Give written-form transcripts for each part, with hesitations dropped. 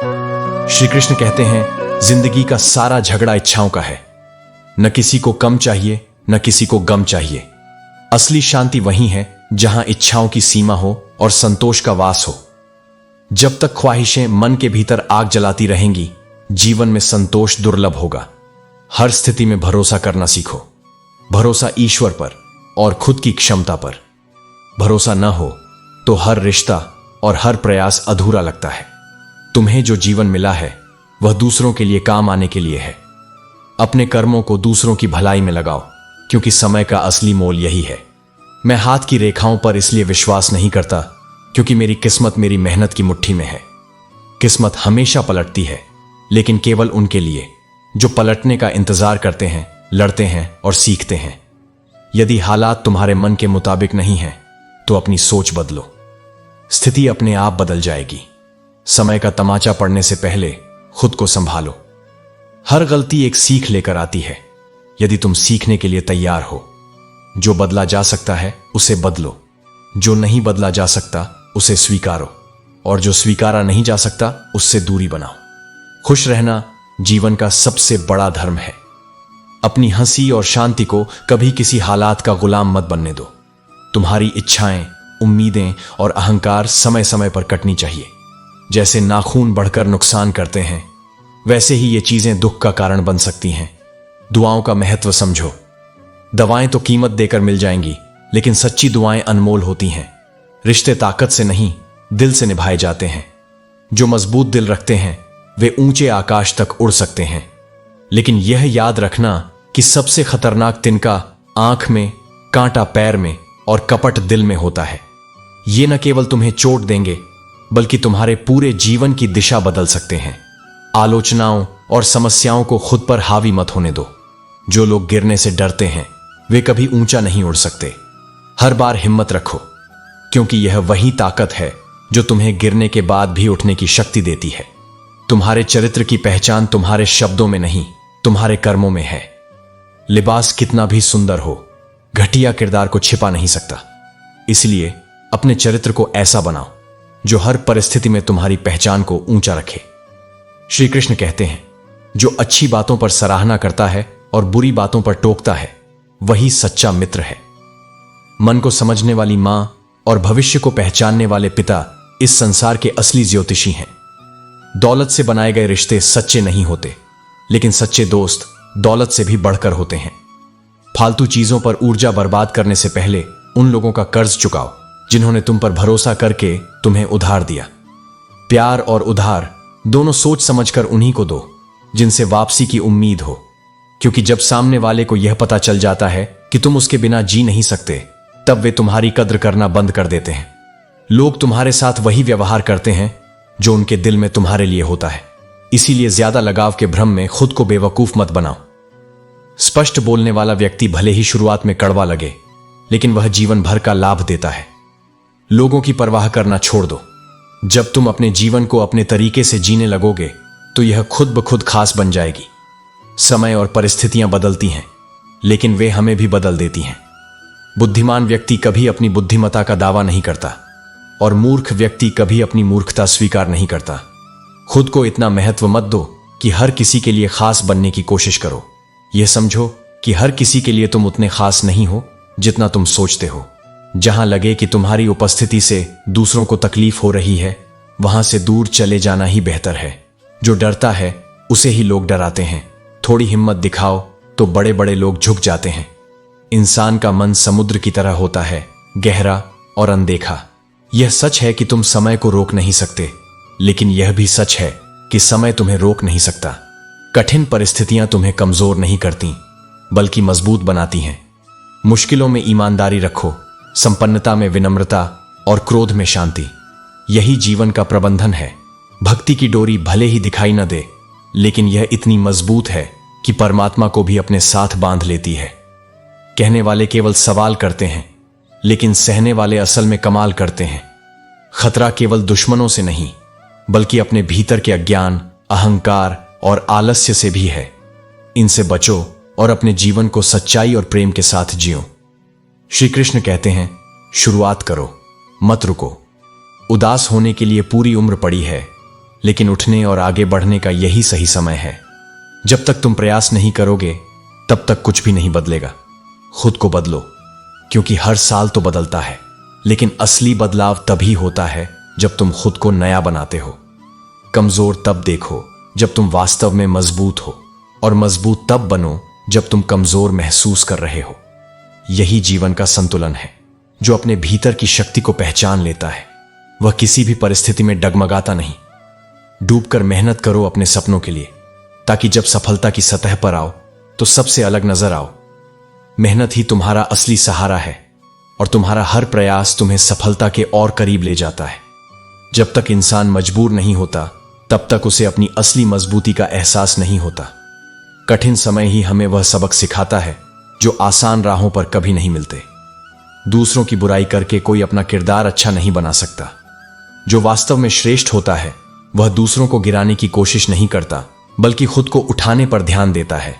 श्री कृष्ण कहते हैं, जिंदगी का सारा झगड़ा इच्छाओं का है। न किसी को कम चाहिए, न किसी को गम चाहिए। असली शांति वहीं है जहां इच्छाओं की सीमा हो और संतोष का वास हो। जब तक ख्वाहिशें मन के भीतर आग जलाती रहेंगी, जीवन में संतोष दुर्लभ होगा। हर स्थिति में भरोसा करना सीखो। भरोसा ईश्वर पर और खुद की क्षमता पर। भरोसा न हो तो हर रिश्ता और हर प्रयास अधूरा लगता है। तुम्हें जो जीवन मिला है वह दूसरों के लिए काम आने के लिए है। अपने कर्मों को दूसरों की भलाई में लगाओ, क्योंकि समय का असली मोल यही है। मैं हाथ की रेखाओं पर इसलिए विश्वास नहीं करता क्योंकि मेरी किस्मत मेरी मेहनत की मुट्ठी में है। किस्मत हमेशा पलटती है, लेकिन केवल उनके लिए जो पलटने का इंतजार करते हैं, लड़ते हैं और सीखते हैं। यदि हालात तुम्हारे मन के मुताबिक नहीं हैं, तो अपनी सोच बदलो। स्थिति अपने आप बदल जाएगी। समय का तमाचा पड़ने से पहले खुद को संभालो। हर गलती एक सीख लेकर आती है, यदि तुम सीखने के लिए तैयार हो। जो बदला जा सकता है उसे बदलो, जो नहीं बदला जा सकता उसे स्वीकारो, और जो स्वीकारा नहीं जा सकता उससे दूरी बनाओ। खुश रहना जीवन का सबसे बड़ा धर्म है। अपनी हंसी और शांति को कभी किसी हालात का गुलाम मत बनने दो। तुम्हारी इच्छाएं, उम्मीदें और अहंकार समय समय पर कटनी चाहिए। जैसे नाखून बढ़कर नुकसान करते हैं, वैसे ही ये चीजें दुख का कारण बन सकती हैं। दुआओं का महत्व समझो। दवाएं तो कीमत देकर मिल जाएंगी, लेकिन सच्ची दुआएं अनमोल होती हैं। रिश्ते ताकत से नहीं, दिल से निभाए जाते हैं। जो मजबूत दिल रखते हैं वे ऊंचे आकाश तक उड़ सकते हैं। लेकिन यह याद रखना कि सबसे खतरनाक तिनका आंख में, कांटा पैर में और कपट दिल में होता है। ये न केवल तुम्हें चोट देंगे, बल्कि तुम्हारे पूरे जीवन की दिशा बदल सकते हैं। आलोचनाओं और समस्याओं को खुद पर हावी मत होने दो। जो लोग गिरने से डरते हैं वे कभी ऊंचा नहीं उड़ सकते। हर बार हिम्मत रखो, क्योंकि यह वही ताकत है जो तुम्हें गिरने के बाद भी उठने की शक्ति देती है। तुम्हारे चरित्र की पहचान तुम्हारे शब्दों में नहीं, तुम्हारे कर्मों में है। लिबास कितना भी सुंदर हो, घटिया किरदार को छिपा नहीं सकता। इसलिए अपने चरित्र को ऐसा बनाओ जो हर परिस्थिति में तुम्हारी पहचान को ऊंचा रखे। श्री कृष्ण कहते हैं, जो अच्छी बातों पर सराहना करता है और बुरी बातों पर टोकता है, वही सच्चा मित्र है। मन को समझने वाली मां और भविष्य को पहचानने वाले पिता इस संसार के असली ज्योतिषी हैं। दौलत से बनाए गए रिश्ते सच्चे नहीं होते, लेकिन सच्चे दोस्त दौलत से भी बढ़कर होते हैं। फालतू चीजों पर ऊर्जा बर्बाद करने से पहले उन लोगों का कर्ज चुकाओ जिन्होंने तुम पर भरोसा करके तुम्हें उधार दिया। प्यार और उधार दोनों सोच समझकर उन्हीं को दो जिनसे वापसी की उम्मीद हो, क्योंकि जब सामने वाले को यह पता चल जाता है कि तुम उसके बिना जी नहीं सकते, तब वे तुम्हारी कद्र करना बंद कर देते हैं। लोग तुम्हारे साथ वही व्यवहार करते हैं जो उनके दिल में तुम्हारे लिए होता है। इसीलिए ज्यादा लगाव के भ्रम में खुद को बेवकूफ मत बनाओ। स्पष्ट बोलने वाला व्यक्ति भले ही शुरुआत में कड़वा लगे, लेकिन वह जीवन भर का लाभ देता है। लोगों की परवाह करना छोड़ दो। जब तुम अपने जीवन को अपने तरीके से जीने लगोगे, तो यह खुद ब खुद खास बन जाएगी। समय और परिस्थितियां बदलती हैं, लेकिन वे हमें भी बदल देती हैं। बुद्धिमान व्यक्ति कभी अपनी बुद्धिमत्ता का दावा नहीं करता, और मूर्ख व्यक्ति कभी अपनी मूर्खता स्वीकार नहीं करता। खुद को इतना महत्व मत दो कि हर किसी के लिए खास बनने की कोशिश करो। यह समझो कि हर किसी के लिए तुम उतने खास नहीं हो जितना तुम सोचते हो। जहां लगे कि तुम्हारी उपस्थिति से दूसरों को तकलीफ हो रही है, वहां से दूर चले जाना ही बेहतर है। जो डरता है उसे ही लोग डराते हैं। थोड़ी हिम्मत दिखाओ तो बड़े बड़े लोग झुक जाते हैं। इंसान का मन समुद्र की तरह होता है, गहरा और अनदेखा। यह सच है कि तुम समय को रोक नहीं सकते, लेकिन यह भी सच है कि समय तुम्हें रोक नहीं सकता। कठिन परिस्थितियां तुम्हें कमजोर नहीं करती, बल्कि मजबूत बनाती हैं। मुश्किलों में ईमानदारी रखो, संपन्नता में विनम्रता और क्रोध में शांति। यही जीवन का प्रबंधन है। भक्ति की डोरी भले ही दिखाई न दे, लेकिन यह इतनी मजबूत है कि परमात्मा को भी अपने साथ बांध लेती है। कहने वाले केवल सवाल करते हैं, लेकिन सहने वाले असल में कमाल करते हैं। खतरा केवल दुश्मनों से नहीं, बल्कि अपने भीतर के अज्ञान, अहंकार और आलस्य से भी है। इनसे बचो और अपने जीवन को सच्चाई और प्रेम के साथ जियो। श्री कृष्ण कहते हैं, शुरुआत करो, मत रुको। उदास होने के लिए पूरी उम्र पड़ी है, लेकिन उठने और आगे बढ़ने का यही सही समय है। जब तक तुम प्रयास नहीं करोगे तब तक कुछ भी नहीं बदलेगा। खुद को बदलो, क्योंकि हर साल तो बदलता है, लेकिन असली बदलाव तभी होता है जब तुम खुद को नया बनाते हो। कमजोर तब देखो जब तुम वास्तव में मजबूत हो, और मजबूत तब बनो जब तुम कमजोर महसूस कर रहे हो। यही जीवन का संतुलन है। जो अपने भीतर की शक्ति को पहचान लेता है वह किसी भी परिस्थिति में डगमगाता नहीं। डूबकर मेहनत करो अपने सपनों के लिए, ताकि जब सफलता की सतह पर आओ तो सबसे अलग नजर आओ। मेहनत ही तुम्हारा असली सहारा है, और तुम्हारा हर प्रयास तुम्हें सफलता के और करीब ले जाता है। जब तक इंसान मजबूर नहीं होता तब तक उसे अपनी असली मजबूती का एहसास नहीं होता। कठिन समय ही हमें वह सबक सिखाता है जो आसान राहों पर कभी नहीं मिलते। दूसरों की बुराई करके कोई अपना किरदार अच्छा नहीं बना सकता। जो वास्तव में श्रेष्ठ होता है वह दूसरों को गिराने की कोशिश नहीं करता, बल्कि खुद को उठाने पर ध्यान देता है।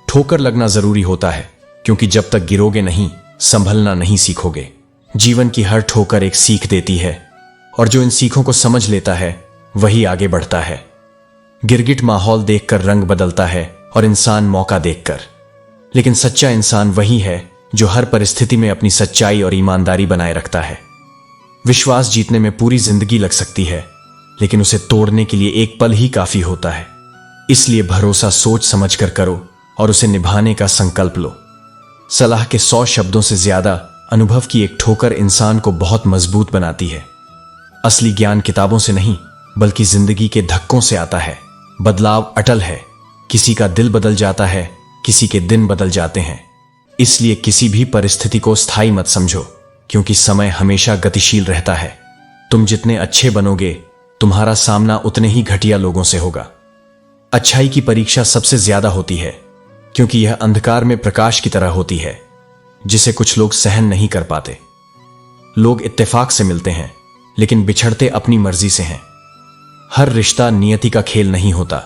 ठोकर लगना जरूरी होता है, क्योंकि जब तक गिरोगे नहीं, संभलना नहीं सीखोगे। जीवन की हर ठोकर एक सीख देती है, और जो इन सीखों को समझ लेता है वही आगे बढ़ता है। गिरगिट माहौल देखकर रंग बदलता है और इंसान मौका देखकर, लेकिन सच्चा इंसान वही है जो हर परिस्थिति में अपनी सच्चाई और ईमानदारी बनाए रखता है। विश्वास जीतने में पूरी जिंदगी लग सकती है, लेकिन उसे तोड़ने के लिए एक पल ही काफी होता है। इसलिए भरोसा सोच समझकर करो और उसे निभाने का संकल्प लो। सलाह के 100 शब्दों से ज्यादा अनुभव की एक ठोकर इंसान को बहुत मजबूत बनाती है। असली ज्ञान किताबों से नहीं, बल्कि जिंदगी के धक्कों से आता है। बदलाव अटल है। किसी का दिल बदल जाता है, किसी के दिन बदल जाते हैं। इसलिए किसी भी परिस्थिति को स्थायी मत समझो, क्योंकि समय हमेशा गतिशील रहता है। तुम जितने अच्छे बनोगे, तुम्हारा सामना उतने ही घटिया लोगों से होगा। अच्छाई की परीक्षा सबसे ज्यादा होती है, क्योंकि यह अंधकार में प्रकाश की तरह होती है, जिसे कुछ लोग सहन नहीं कर पाते। लोग इत्तेफाक से मिलते हैं, लेकिन बिछड़ते अपनी मर्जी से हैं। हर रिश्ता नियति का खेल नहीं होता।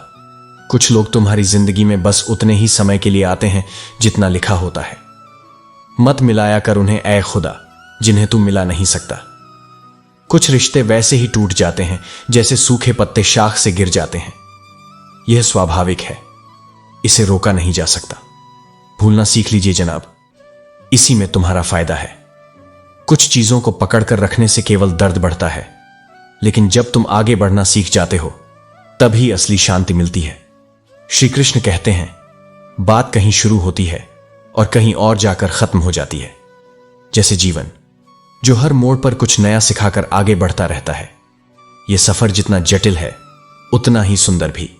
कुछ लोग तुम्हारी जिंदगी में बस उतने ही समय के लिए आते हैं जितना लिखा होता है। मत मिलाया कर उन्हें ऐ खुदा, जिन्हें तू मिला नहीं सकता। कुछ रिश्ते वैसे ही टूट जाते हैं जैसे सूखे पत्ते शाख से गिर जाते हैं। यह स्वाभाविक है, इसे रोका नहीं जा सकता। भूलना सीख लीजिए जनाब, इसी में तुम्हारा फायदा है। कुछ चीजों को पकड़कर रखने से केवल दर्द बढ़ता है, लेकिन जब तुम आगे बढ़ना सीख जाते हो तभी असली शांति मिलती है। श्री कृष्ण कहते हैं, बात कहीं शुरू होती है और कहीं और जाकर खत्म हो जाती है। जैसे जीवन, जो हर मोड़ पर कुछ नया सिखाकर आगे बढ़ता रहता है। यह सफर जितना जटिल है उतना ही सुंदर भी।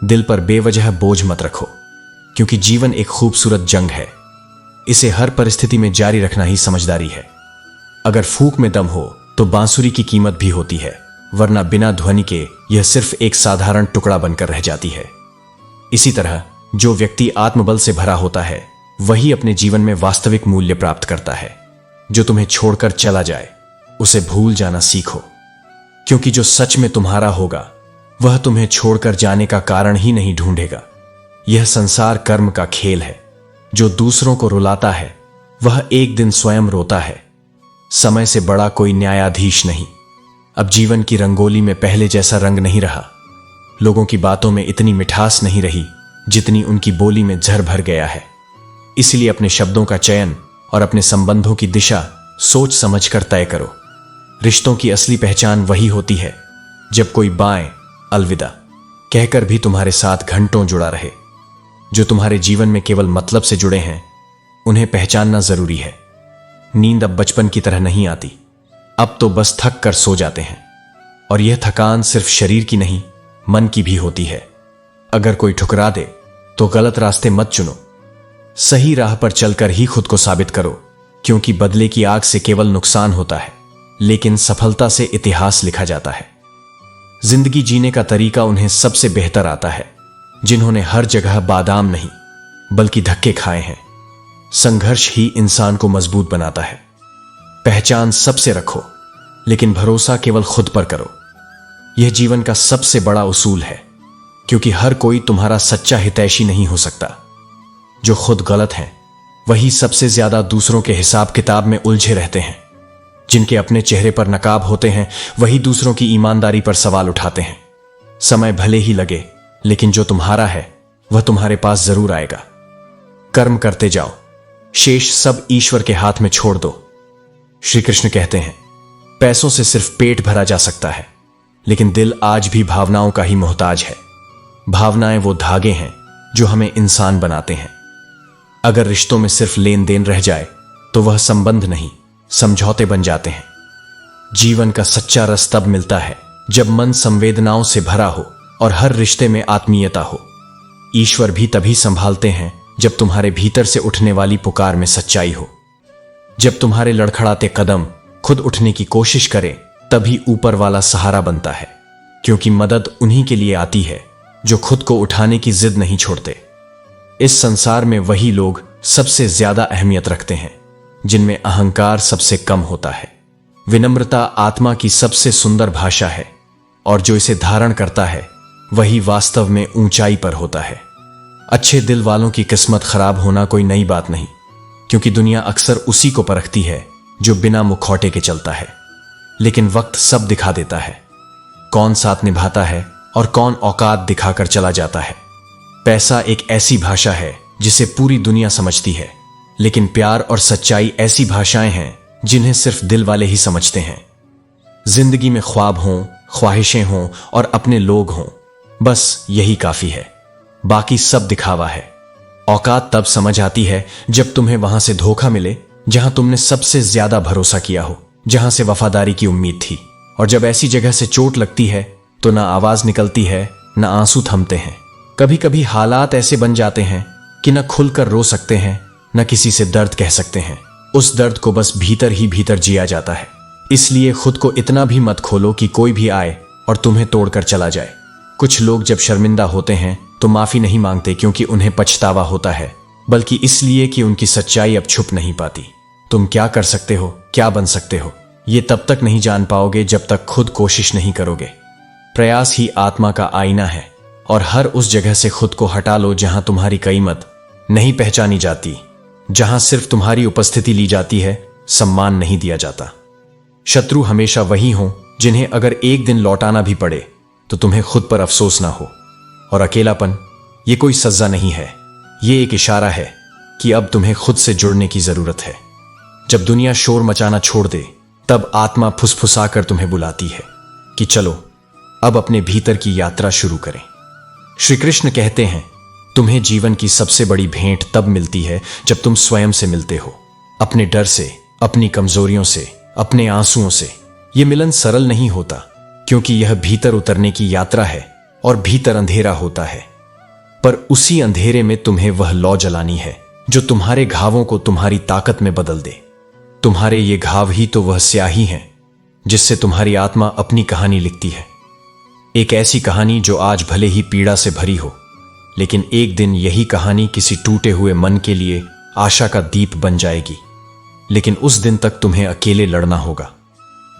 दिल पर बेवजह बोझ मत रखो, क्योंकि जीवन एक खूबसूरत जंग है। इसे हर परिस्थिति में जारी रखना ही समझदारी है। अगर फूंक में दम हो तो बांसुरी की कीमत भी होती है, वरना बिना ध्वनि के यह सिर्फ एक साधारण टुकड़ा बनकर रह जाती है। इसी तरह जो व्यक्ति आत्मबल से भरा होता है वही अपने जीवन में वास्तविक मूल्य प्राप्त करता है। जो तुम्हें छोड़कर चला जाए उसे भूल जाना सीखो, क्योंकि जो सच में तुम्हारा होगा वह तुम्हें छोड़कर जाने का कारण ही नहीं ढूंढेगा। यह संसार कर्म का खेल है। जो दूसरों को रुलाता है वह एक दिन स्वयं रोता है। समय से बड़ा कोई न्यायाधीश नहीं। अब जीवन की रंगोली में पहले जैसा रंग नहीं रहा। लोगों की बातों में इतनी मिठास नहीं रही जितनी उनकी बोली में जहर भर गया है। इसलिए अपने शब्दों का चयन और अपने संबंधों की दिशा सोच समझकर तय करो। रिश्तों की असली पहचान वही होती है जब कोई बाएं अलविदा कहकर भी तुम्हारे साथ घंटों जुड़ा रहे। जो तुम्हारे जीवन में केवल मतलब से जुड़े हैं उन्हें पहचानना जरूरी है। नींद अब बचपन की तरह नहीं आती। अब तो बस थक कर सो जाते हैं, और यह थकान सिर्फ शरीर की नहीं मन की भी होती है। अगर कोई ठुकरा दे तो गलत रास्ते मत चुनो। सही राह पर चलकर ही खुद को साबित करो, क्योंकि बदले की आग से केवल नुकसान होता है, लेकिन सफलता से इतिहास लिखा जाता है। जिंदगी जीने का तरीका उन्हें सबसे बेहतर आता है जिन्होंने हर जगह बादाम नहीं बल्कि धक्के खाए हैं। संघर्ष ही इंसान को मजबूत बनाता है। पहचान सबसे रखो, लेकिन भरोसा केवल खुद पर करो। यह जीवन का सबसे बड़ा उसूल है, क्योंकि हर कोई तुम्हारा सच्चा हितैषी नहीं हो सकता। जो खुद गलत हैं वही सबसे ज्यादा दूसरों के हिसाब किताब में उलझे रहते हैं। जिनके अपने चेहरे पर नकाब होते हैं वही दूसरों की ईमानदारी पर सवाल उठाते हैं। समय भले ही लगे, लेकिन जो तुम्हारा है वह तुम्हारे पास जरूर आएगा। कर्म करते जाओ, शेष सब ईश्वर के हाथ में छोड़ दो। श्री कृष्ण कहते हैं, पैसों से सिर्फ पेट भरा जा सकता है, लेकिन दिल आज भी भावनाओं का ही मोहताज है। भावनाएं वो धागे हैं जो हमें इंसान बनाते हैं। अगर रिश्तों में सिर्फ लेन देन रह जाए तो वह संबंध नहीं, समझौते बन जाते हैं। जीवन का सच्चा रस तब मिलता है जब मन संवेदनाओं से भरा हो और हर रिश्ते में आत्मीयता हो। ईश्वर भी तभी संभालते हैं जब तुम्हारे भीतर से उठने वाली पुकार में सच्चाई हो। जब तुम्हारे लड़खड़ाते कदम खुद उठने की कोशिश करें, तभी ऊपर वाला सहारा बनता है, क्योंकि मदद उन्हीं के लिए आती है जो खुद को उठाने की जिद नहीं छोड़ते। इस संसार में वही लोग सबसे ज्यादा अहमियत रखते हैं जिनमें अहंकार सबसे कम होता है। विनम्रता आत्मा की सबसे सुंदर भाषा है, और जो इसे धारण करता है वही वास्तव में ऊंचाई पर होता है। अच्छे दिल वालों की किस्मत खराब होना कोई नई बात नहीं, क्योंकि दुनिया अक्सर उसी को परखती है जो बिना मुखौटे के चलता है। लेकिन वक्त सब दिखा देता है, कौन साथ निभाता है और कौन औकात दिखाकर चला जाता है। पैसा एक ऐसी भाषा है जिसे पूरी दुनिया समझती है, लेकिन प्यार और सच्चाई ऐसी भाषाएं हैं जिन्हें सिर्फ दिल वाले ही समझते हैं। जिंदगी में ख्वाब हों, ख्वाहिशें हों और अपने लोग हों, बस यही काफी है, बाकी सब दिखावा है। औकात तब समझ आती है जब तुम्हें वहां से धोखा मिले जहां तुमने सबसे ज्यादा भरोसा किया हो, जहां से वफादारी की उम्मीद थी। और जब ऐसी जगह से चोट लगती है तो ना आवाज निकलती है, ना आंसू थमते हैं। कभी कभी हालात ऐसे बन जाते हैं कि न खुलकर रो सकते हैं, न किसी से दर्द कह सकते हैं। उस दर्द को बस भीतर ही भीतर जिया जाता है। इसलिए खुद को इतना भी मत खोलो कि कोई भी आए और तुम्हें तोड़कर चला जाए। कुछ लोग जब शर्मिंदा होते हैं तो माफी नहीं मांगते क्योंकि उन्हें पछतावा होता है, बल्कि इसलिए कि उनकी सच्चाई अब छुप नहीं पाती। तुम क्या कर सकते हो, क्या बन सकते हो, ये तब तक नहीं जान पाओगे जब तक खुद कोशिश नहीं करोगे। प्रयास ही आत्मा का आईना है, और हर उस जगह से खुद को हटा लो जहां तुम्हारी कीमत नहीं पहचानी जाती, जहां सिर्फ तुम्हारी उपस्थिति ली जाती है, सम्मान नहीं दिया जाता। शत्रु हमेशा वही हों जिन्हें अगर एक दिन लौटाना भी पड़े तो तुम्हें खुद पर अफसोस ना हो। और अकेलापन ये कोई सजा नहीं है, ये एक इशारा है कि अब तुम्हें खुद से जुड़ने की जरूरत है। जब दुनिया शोर मचाना छोड़ दे, तब आत्मा फुसफुसाकर तुम्हें बुलाती है कि चलो अब अपने भीतर की यात्रा शुरू करें। श्री कृष्ण कहते हैं, तुम्हें जीवन की सबसे बड़ी भेंट तब मिलती है जब तुम स्वयं से मिलते हो, अपने डर से, अपनी कमजोरियों से, अपने आंसुओं से। यह मिलन सरल नहीं होता, क्योंकि यह भीतर उतरने की यात्रा है और भीतर अंधेरा होता है। पर उसी अंधेरे में तुम्हें वह लौ जलानी है जो तुम्हारे घावों को तुम्हारी ताकत में बदल दे। तुम्हारे ये घाव ही तो वह स्याही हैं जिससे तुम्हारी आत्मा अपनी कहानी लिखती है। एक ऐसी कहानी जो आज भले ही पीड़ा से भरी हो, लेकिन एक दिन यही कहानी किसी टूटे हुए मन के लिए आशा का दीप बन जाएगी। लेकिन उस दिन तक तुम्हें अकेले लड़ना होगा।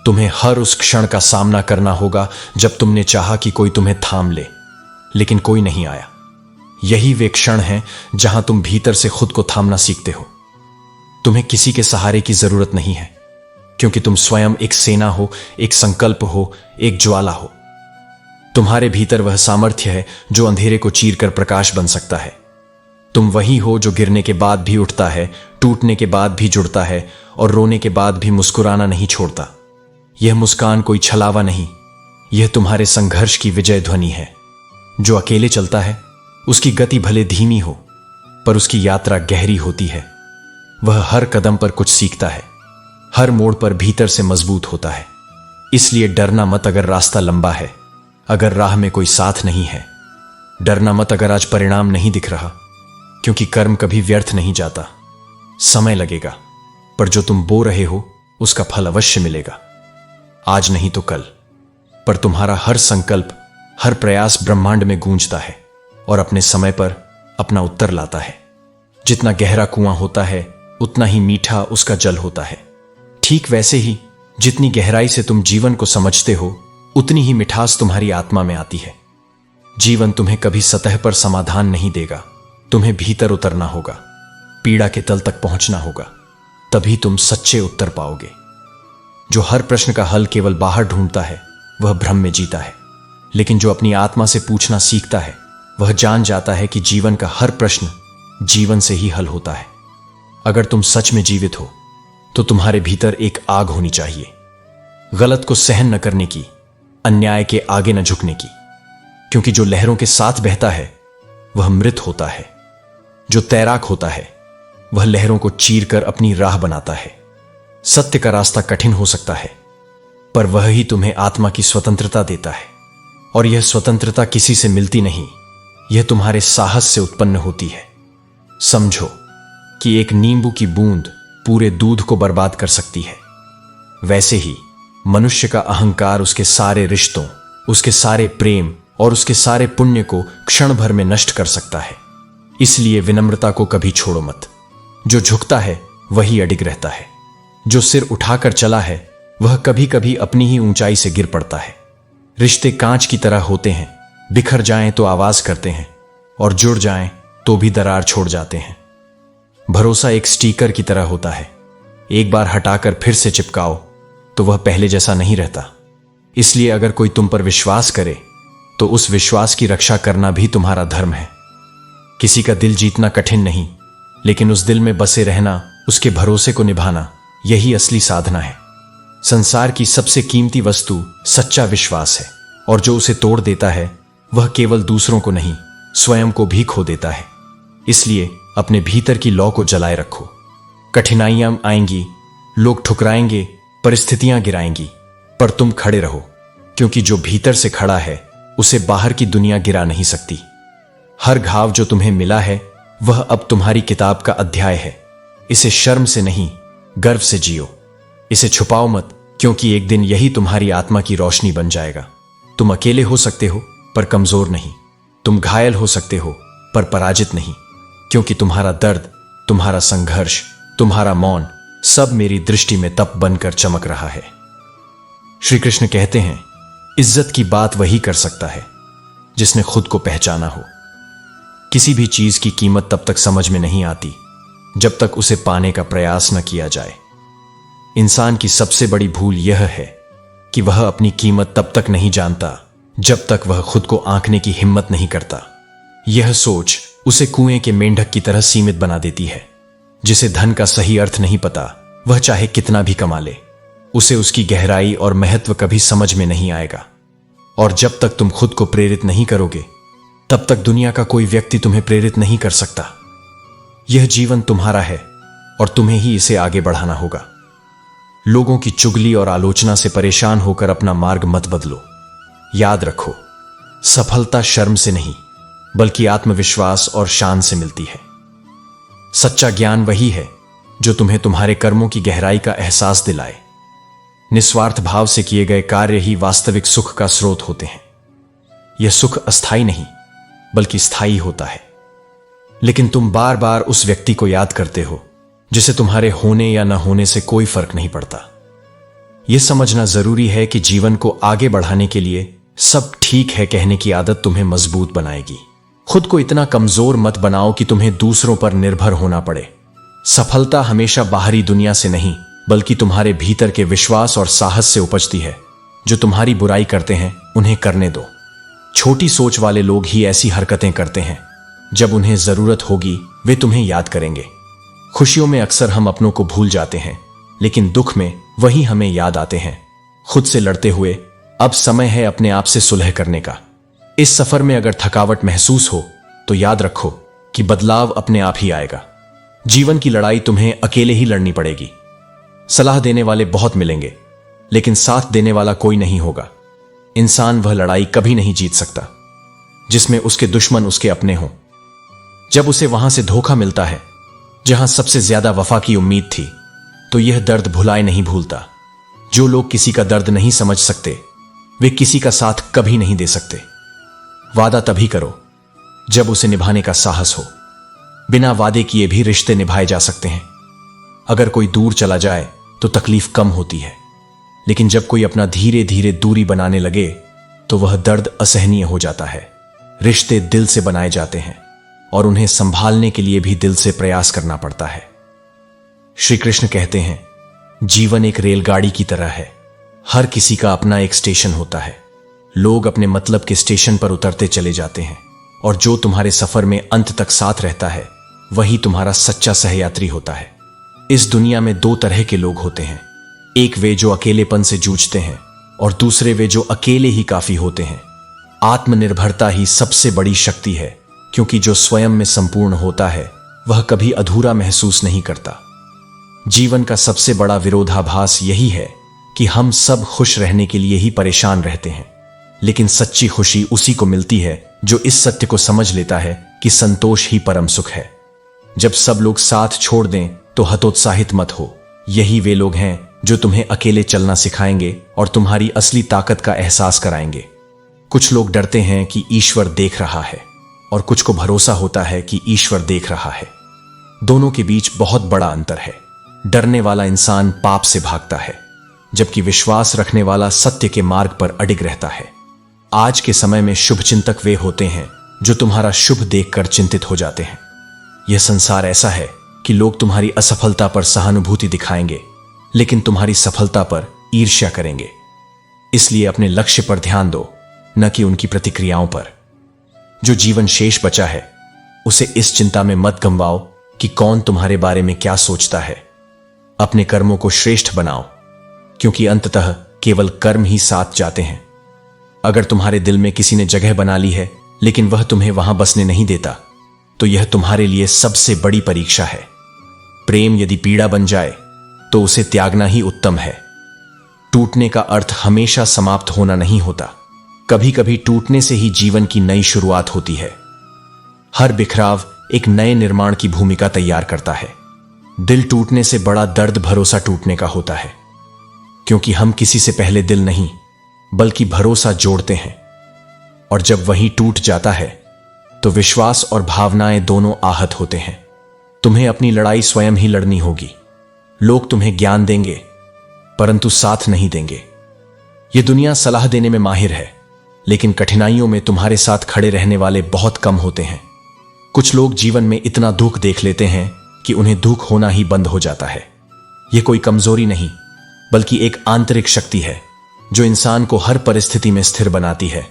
तुम्हें हर उस क्षण का सामना करना होगा जब तुमने चाहा कि कोई तुम्हें थाम ले, लेकिन कोई नहीं आया। यही वे क्षण हैं जहां तुम भीतर से खुद को थामना सीखते हो। तुम्हें किसी के सहारे की जरूरत नहीं है, क्योंकि तुम स्वयं एक सेना हो, एक संकल्प हो, एक ज्वाला हो। तुम्हारे भीतर वह सामर्थ्य है जो अंधेरे को चीरकर प्रकाश बन सकता है। तुम वही हो जो गिरने के बाद भी उठता है, टूटने के बाद भी जुड़ता है और रोने के बाद भी मुस्कुराना नहीं छोड़ता। यह मुस्कान कोई छलावा नहीं, यह तुम्हारे संघर्ष की विजय ध्वनि है। जो अकेले चलता है उसकी गति भले धीमी हो, पर उसकी यात्रा गहरी होती है। वह हर कदम पर कुछ सीखता है, हर मोड़ पर भीतर से मजबूत होता है। इसलिए डरना मत अगर रास्ता लंबा है, अगर राह में कोई साथ नहीं है। डरना मत अगर आज परिणाम नहीं दिख रहा, क्योंकि कर्म कभी व्यर्थ नहीं जाता। समय लगेगा, पर जो तुम बो रहे हो उसका फल अवश्य मिलेगा। आज नहीं तो कल। पर तुम्हारा हर संकल्प, हर प्रयास ब्रह्मांड में गूंजता है और अपने समय पर अपना उत्तर लाता है। जितना गहरा कुआं होता है उतना ही मीठा उसका जल होता है। ठीक वैसे ही जितनी गहराई से तुम जीवन को समझते हो, उतनी ही मिठास तुम्हारी आत्मा में आती है। जीवन तुम्हें कभी सतह पर समाधान नहीं देगा, तुम्हें भीतर उतरना होगा, पीड़ा के तल तक पहुंचना होगा, तभी तुम सच्चे उत्तर पाओगे। जो हर प्रश्न का हल केवल बाहर ढूंढता है वह भ्रम में जीता है, लेकिन जो अपनी आत्मा से पूछना सीखता है वह जान जाता है कि जीवन का हर प्रश्न जीवन से ही हल होता है। अगर तुम सच में जीवित हो तो तुम्हारे भीतर एक आग होनी चाहिए, गलत को सहन न करने की, अन्याय के आगे न झुकने की, क्योंकि जो लहरों के साथ बहता है वह मृत होता है। जो तैराक होता है वह लहरों को चीरकर अपनी राह बनाता है। सत्य का रास्ता कठिन हो सकता है, पर वह ही तुम्हें आत्मा की स्वतंत्रता देता है, और यह स्वतंत्रता किसी से मिलती नहीं, यह तुम्हारे साहस से उत्पन्न होती है। समझो कि एक नींबू की बूंद पूरे दूध को बर्बाद कर सकती है, वैसे ही मनुष्य का अहंकार उसके सारे रिश्तों, उसके सारे प्रेम और उसके सारे पुण्य को क्षण भर में नष्ट कर सकता है। इसलिए विनम्रता को कभी छोड़ो मत। जो झुकता है वही अडिग रहता है, जो सिर उठाकर चला है वह कभी कभी अपनी ही ऊंचाई से गिर पड़ता है। रिश्ते कांच की तरह होते हैं, बिखर जाएं तो आवाज करते हैं और जुड़ जाएं तो भी दरार छोड़ जाते हैं। भरोसा एक स्टिकर की तरह होता है, एक बार हटाकर फिर से चिपकाओ तो वह पहले जैसा नहीं रहता। इसलिए अगर कोई तुम पर विश्वास करे तो उस विश्वास की रक्षा करना भी तुम्हारा धर्म है। किसी का दिल जीतना कठिन नहीं, लेकिन उस दिल में बसे रहना, उसके भरोसे को निभाना, यही असली साधना है। संसार की सबसे कीमती वस्तु सच्चा विश्वास है, और जो उसे तोड़ देता है वह केवल दूसरों को नहीं, स्वयं को भी खो देता है। इसलिए अपने भीतर की लौ को जलाए रखो। कठिनाइयां आएंगी, लोग ठुकराएंगे, परिस्थितियां गिराएंगी, पर तुम खड़े रहो, क्योंकि जो भीतर से खड़ा है उसे बाहर की दुनिया गिरा नहीं सकती। हर घाव जो तुम्हें मिला है वह अब तुम्हारी किताब का अध्याय है। इसे शर्म से नहीं, गर्व से जियो। इसे छुपाओ मत, क्योंकि एक दिन यही तुम्हारी आत्मा की रोशनी बन जाएगा। तुम अकेले हो सकते हो पर कमजोर नहीं, तुम घायल हो सकते हो पर पराजित नहीं, क्योंकि तुम्हारा दर्द, तुम्हारा संघर्ष, तुम्हारा मौन सब मेरी दृष्टि में तप बनकर चमक रहा है। श्री कृष्ण कहते हैं, इज्जत की बात वही कर सकता है जिसने खुद को पहचाना हो। किसी भी चीज की कीमत तब तक समझ में नहीं आती जब तक उसे पाने का प्रयास न किया जाए। इंसान की सबसे बड़ी भूल यह है कि वह अपनी कीमत तब तक नहीं जानता जब तक वह खुद को आंकने की हिम्मत नहीं करता। यह सोच उसे कुएं के मेंढक की तरह सीमित बना देती है। जिसे धन का सही अर्थ नहीं पता वह चाहे कितना भी कमा ले, उसे उसकी गहराई और महत्व कभी समझ में नहीं आएगा। और जब तक तुम खुद को प्रेरित नहीं करोगे तब तक दुनिया का कोई व्यक्ति तुम्हें प्रेरित नहीं कर सकता। यह जीवन तुम्हारा है और तुम्हें ही इसे आगे बढ़ाना होगा। लोगों की चुगली और आलोचना से परेशान होकर अपना मार्ग मत बदलो। याद रखो, सफलता शर्म से नहीं बल्कि आत्मविश्वास और शान से मिलती है। सच्चा ज्ञान वही है जो तुम्हें तुम्हारे कर्मों की गहराई का एहसास दिलाए। निस्वार्थ भाव से किए गए कार्य ही वास्तविक सुख का स्रोत होते हैं। यह सुख अस्थायी नहीं बल्कि स्थायी होता है। लेकिन तुम बार बार उस व्यक्ति को याद करते हो जिसे तुम्हारे होने या न होने से कोई फर्क नहीं पड़ता। यह समझना जरूरी है कि जीवन को आगे बढ़ाने के लिए सब ठीक है कहने की आदत तुम्हें मजबूत बनाएगी। खुद को इतना कमजोर मत बनाओ कि तुम्हें दूसरों पर निर्भर होना पड़े। सफलता हमेशा बाहरी दुनिया से नहीं बल्कि तुम्हारे भीतर के विश्वास और साहस से उपजती है। जो तुम्हारी बुराई करते हैं उन्हें करने दो। छोटी सोच वाले लोग ही ऐसी हरकतें करते हैं। जब उन्हें जरूरत होगी वे तुम्हें याद करेंगे। खुशियों में अक्सर हम अपनों को भूल जाते हैं, लेकिन दुख में वही हमें याद आते हैं। खुद से लड़ते हुए अब समय है अपने आप से सुलह करने का। इस सफर में अगर थकावट महसूस हो तो याद रखो कि बदलाव अपने आप ही आएगा। जीवन की लड़ाई तुम्हें अकेले ही लड़नी पड़ेगी। सलाह देने वाले बहुत मिलेंगे, लेकिन साथ देने वाला कोई नहीं होगा। इंसान वह लड़ाई कभी नहीं जीत सकता जिसमें उसके दुश्मन उसके अपने हों। जब उसे वहां से धोखा मिलता है जहां सबसे ज्यादा वफा की उम्मीद थी, तो यह दर्द भुलाए नहीं भूलता। जो लोग किसी का दर्द नहीं समझ सकते वे किसी का साथ कभी नहीं दे सकते। वादा तभी करो जब उसे निभाने का साहस हो। बिना वादे किए भी रिश्ते निभाए जा सकते हैं। अगर कोई दूर चला जाए तो तकलीफ कम होती है, लेकिन जब कोई अपना धीरे धीरे दूरी बनाने लगे तो वह दर्द असहनीय हो जाता है। रिश्ते दिल से बनाए जाते हैं और उन्हें संभालने के लिए भी दिल से प्रयास करना पड़ता है। श्री कृष्ण कहते हैं, जीवन एक रेलगाड़ी की तरह है। हर किसी का अपना एक स्टेशन होता है। लोग अपने मतलब के स्टेशन पर उतरते चले जाते हैं और जो तुम्हारे सफर में अंत तक साथ रहता है वही तुम्हारा सच्चा सहयात्री होता है। इस दुनिया में दो तरह के लोग होते हैं, एक वे जो अकेलेपन से जूझते हैं और दूसरे वे जो अकेले ही काफी होते हैं। आत्मनिर्भरता ही सबसे बड़ी शक्ति है, क्योंकि जो स्वयं में संपूर्ण होता है वह कभी अधूरा महसूस नहीं करता। जीवन का सबसे बड़ा विरोधाभास यही है कि हम सब खुश रहने के लिए ही परेशान रहते हैं, लेकिन सच्ची खुशी उसी को मिलती है जो इस सत्य को समझ लेता है कि संतोष ही परम सुख है। जब सब लोग साथ छोड़ दें तो हतोत्साहित मत हो। यही वे लोग हैं जो तुम्हें अकेले चलना सिखाएंगे और तुम्हारी असली ताकत का एहसास कराएंगे। कुछ लोग डरते हैं कि ईश्वर देख रहा है और कुछ को भरोसा होता है कि ईश्वर देख रहा है। दोनों के बीच बहुत बड़ा अंतर है। डरने वाला इंसान पाप से भागता है, जबकि विश्वास रखने वाला सत्य के मार्ग पर अडिग रहता है। आज के समय में शुभचिंतक वे होते हैं जो तुम्हारा शुभ देखकर चिंतित हो जाते हैं। यह संसार ऐसा है कि लोग तुम्हारी असफलता पर सहानुभूति दिखाएंगे, लेकिन तुम्हारी सफलता पर ईर्ष्या करेंगे। इसलिए अपने लक्ष्य पर ध्यान दो, न कि उनकी प्रतिक्रियाओं पर। जो जीवन शेष बचा है उसे इस चिंता में मत गंवाओ कि कौन तुम्हारे बारे में क्या सोचता है। अपने कर्मों को श्रेष्ठ बनाओ, क्योंकि अंततः केवल कर्म ही साथ जाते हैं। अगर तुम्हारे दिल में किसी ने जगह बना ली है लेकिन वह तुम्हें वहां बसने नहीं देता, तो यह तुम्हारे लिए सबसे बड़ी परीक्षा है। प्रेम यदि पीड़ा बन जाए तो उसे त्यागना ही उत्तम है। टूटने का अर्थ हमेशा समाप्त होना नहीं होता। कभी कभी टूटने से ही जीवन की नई शुरुआत होती है। हर बिखराव एक नए निर्माण की भूमिका तैयार करता है। दिल टूटने से बड़ा दर्द भरोसा टूटने का होता है, क्योंकि हम किसी से पहले दिल नहीं बल्कि भरोसा जोड़ते हैं, और जब वही टूट जाता है तो विश्वास और भावनाएं दोनों आहत होते हैं। तुम्हें अपनी लड़ाई स्वयं ही लड़नी होगी। लोग तुम्हें ज्ञान देंगे परंतु साथ नहीं देंगे। यह दुनिया सलाह देने में माहिर है, लेकिन कठिनाइयों में तुम्हारे साथ खड़े रहने वाले बहुत कम होते हैं। कुछ लोग जीवन में इतना दुख देख लेते हैं कि उन्हें दुख होना ही बंद हो जाता है। यह कोई कमजोरी नहीं बल्कि एक आंतरिक शक्ति है जो इंसान को हर परिस्थिति में स्थिर बनाती है।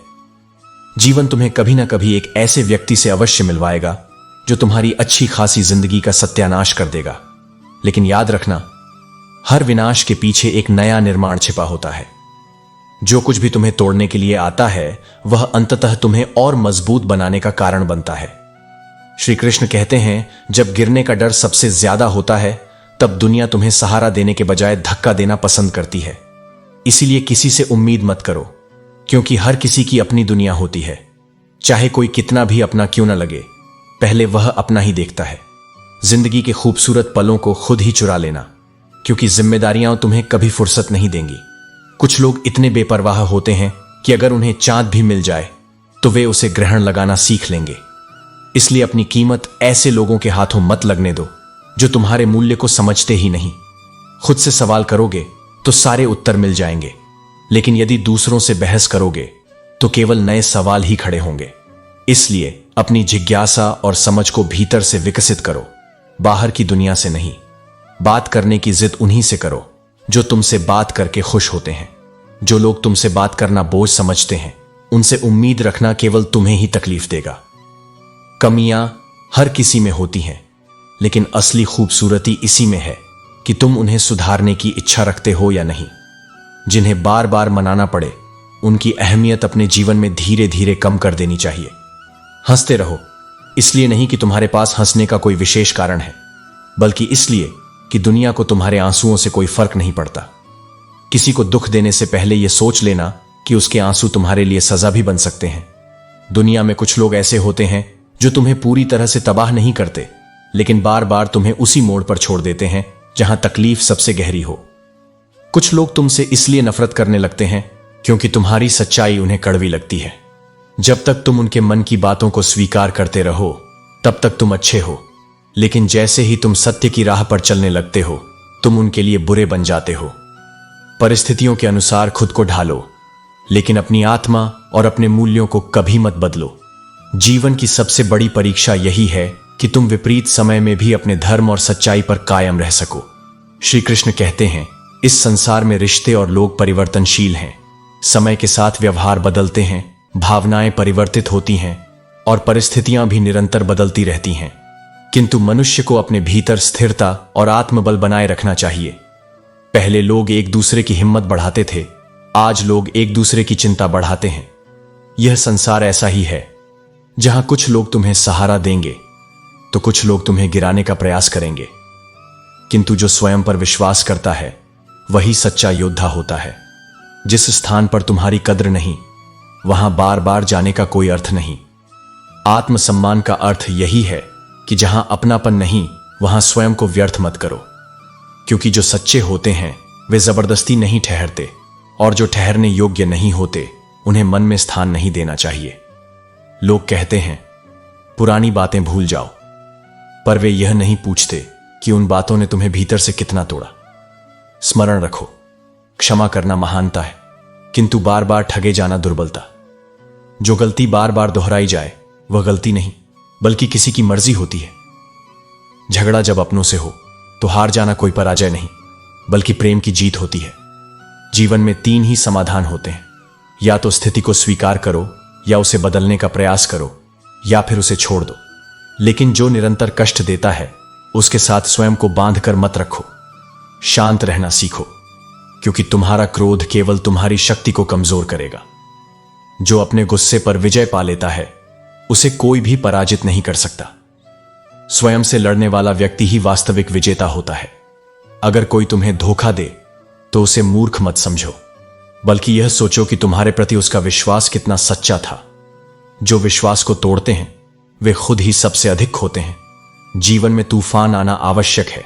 जीवन तुम्हें कभी ना कभी एक ऐसे व्यक्ति से अवश्य मिलवाएगा जो तुम्हारी अच्छी खासी जिंदगी का सत्यानाश कर देगा, लेकिन याद रखना, हर विनाश के पीछे एक नया निर्माण छिपा होता है। जो कुछ भी तुम्हें तोड़ने के लिए आता है वह अंततः तुम्हें और मजबूत बनाने का कारण बनता है। श्री कृष्ण कहते हैं, जब गिरने का डर सबसे ज्यादा होता है तब दुनिया तुम्हें सहारा देने के बजाय धक्का देना पसंद करती है। इसीलिए किसी से उम्मीद मत करो, क्योंकि हर किसी की अपनी दुनिया होती है। चाहे कोई कितना भी अपना क्यों न लगे, पहले वह अपना ही देखता है। जिंदगी के खूबसूरत पलों को खुद ही चुरा लेना, क्योंकि जिम्मेदारियां तुम्हें कभी फुर्सत नहीं देंगी। कुछ लोग इतने बेपरवाह होते हैं कि अगर उन्हें चांद भी मिल जाए तो वे उसे ग्रहण लगाना सीख लेंगे। इसलिए अपनी कीमत ऐसे लोगों के हाथों मत लगने दो जो तुम्हारे मूल्य को समझते ही नहीं। खुद से सवाल करोगे तो सारे उत्तर मिल जाएंगे, लेकिन यदि दूसरों से बहस करोगे तो केवल नए सवाल ही खड़े होंगे। इसलिए अपनी जिज्ञासा और समझ को भीतर से विकसित करो, बाहर की दुनिया से नहीं। बात करने की जिद उन्हीं से करो जो तुमसे बात करके खुश होते हैं। जो लोग तुमसे बात करना बोझ समझते हैं, उनसे उम्मीद रखना केवल तुम्हें ही तकलीफ देगा। कमियां हर किसी में होती हैं, लेकिन असली खूबसूरती इसी में है कि तुम उन्हें सुधारने की इच्छा रखते हो या नहीं। जिन्हें बार बार मनाना पड़े, उनकी अहमियत अपने जीवन में धीरे धीरे कम कर देनी चाहिए। हंसते रहो, इसलिए नहीं कि तुम्हारे पास हंसने का कोई विशेष कारण है, बल्कि इसलिए कि दुनिया को तुम्हारे आंसुओं से कोई फर्क नहीं पड़ता। किसी को दुख देने से पहले यह सोच लेना कि उसके आंसू तुम्हारे लिए सजा भी बन सकते हैं। दुनिया में कुछ लोग ऐसे होते हैं जो तुम्हें पूरी तरह से तबाह नहीं करते, लेकिन बार बार तुम्हें उसी मोड़ पर छोड़ देते हैं जहां तकलीफ सबसे गहरी हो। कुछ लोग तुमसे इसलिए नफरत करने लगते हैं क्योंकि तुम्हारी सच्चाई उन्हें कड़वी लगती है। जब तक तुम उनके मन की बातों को स्वीकार करते रहो तब तक तुम अच्छे हो, लेकिन जैसे ही तुम सत्य की राह पर चलने लगते हो तुम उनके लिए बुरे बन जाते हो। परिस्थितियों के अनुसार खुद को ढालो, लेकिन अपनी आत्मा और अपने मूल्यों को कभी मत बदलो। जीवन की सबसे बड़ी परीक्षा यही है कि तुम विपरीत समय में भी अपने धर्म और सच्चाई पर कायम रह सको। श्री कृष्ण कहते हैं, इस संसार में रिश्ते और लोग परिवर्तनशील हैं। समय के साथ व्यवहार बदलते हैं, भावनाएं परिवर्तित होती हैं और परिस्थितियां भी निरंतर बदलती रहती हैं। किंतु मनुष्य को अपने भीतर स्थिरता और आत्मबल बनाए रखना चाहिए। पहले लोग एक दूसरे की हिम्मत बढ़ाते थे, आज लोग एक दूसरे की चिंता बढ़ाते हैं। यह संसार ऐसा ही है, जहां कुछ लोग तुम्हें सहारा देंगे तो कुछ लोग तुम्हें गिराने का प्रयास करेंगे। किंतु जो स्वयं पर विश्वास करता है वही सच्चा योद्धा होता है। जिस स्थान पर तुम्हारी कद्र नहीं, वहां बार बार जाने का कोई अर्थ नहीं। आत्मसम्मान का अर्थ यही है कि जहां अपनापन नहीं, वहां स्वयं को व्यर्थ मत करो। क्योंकि जो सच्चे होते हैं वे जबरदस्ती नहीं ठहरते, और जो ठहरने योग्य नहीं होते उन्हें मन में स्थान नहीं देना चाहिए। लोग कहते हैं पुरानी बातें भूल जाओ, पर वे यह नहीं पूछते कि उन बातों ने तुम्हें भीतर से कितना तोड़ा। स्मरण रखो, क्षमा करना महानता है, किंतु बार बार ठगे जाना दुर्बलता। जो गलती बार बार दोहराई जाए वह गलती नहीं, बल्कि किसी की मर्जी होती है। झगड़ा जब अपनों से हो तो हार जाना कोई पराजय नहीं, बल्कि प्रेम की जीत होती है। जीवन में 3 ही समाधान होते हैं, या तो स्थिति को स्वीकार करो, या उसे बदलने का प्रयास करो, या फिर उसे छोड़ दो। लेकिन जो निरंतर कष्ट देता है उसके साथ स्वयं को बांध कर मत रखो। शांत रहना सीखो, क्योंकि तुम्हारा क्रोध केवल तुम्हारी शक्ति को कमजोर करेगा। जो अपने गुस्से पर विजय पा लेता है उसे कोई भी पराजित नहीं कर सकता। स्वयं से लड़ने वाला व्यक्ति ही वास्तविक विजेता होता है। अगर कोई तुम्हें धोखा दे तो उसे मूर्ख मत समझो, बल्कि यह सोचो कि तुम्हारे प्रति उसका विश्वास कितना सच्चा था। जो विश्वास को तोड़ते हैं वे खुद ही सबसे अधिक खोते हैं। जीवन में तूफान आना आवश्यक है,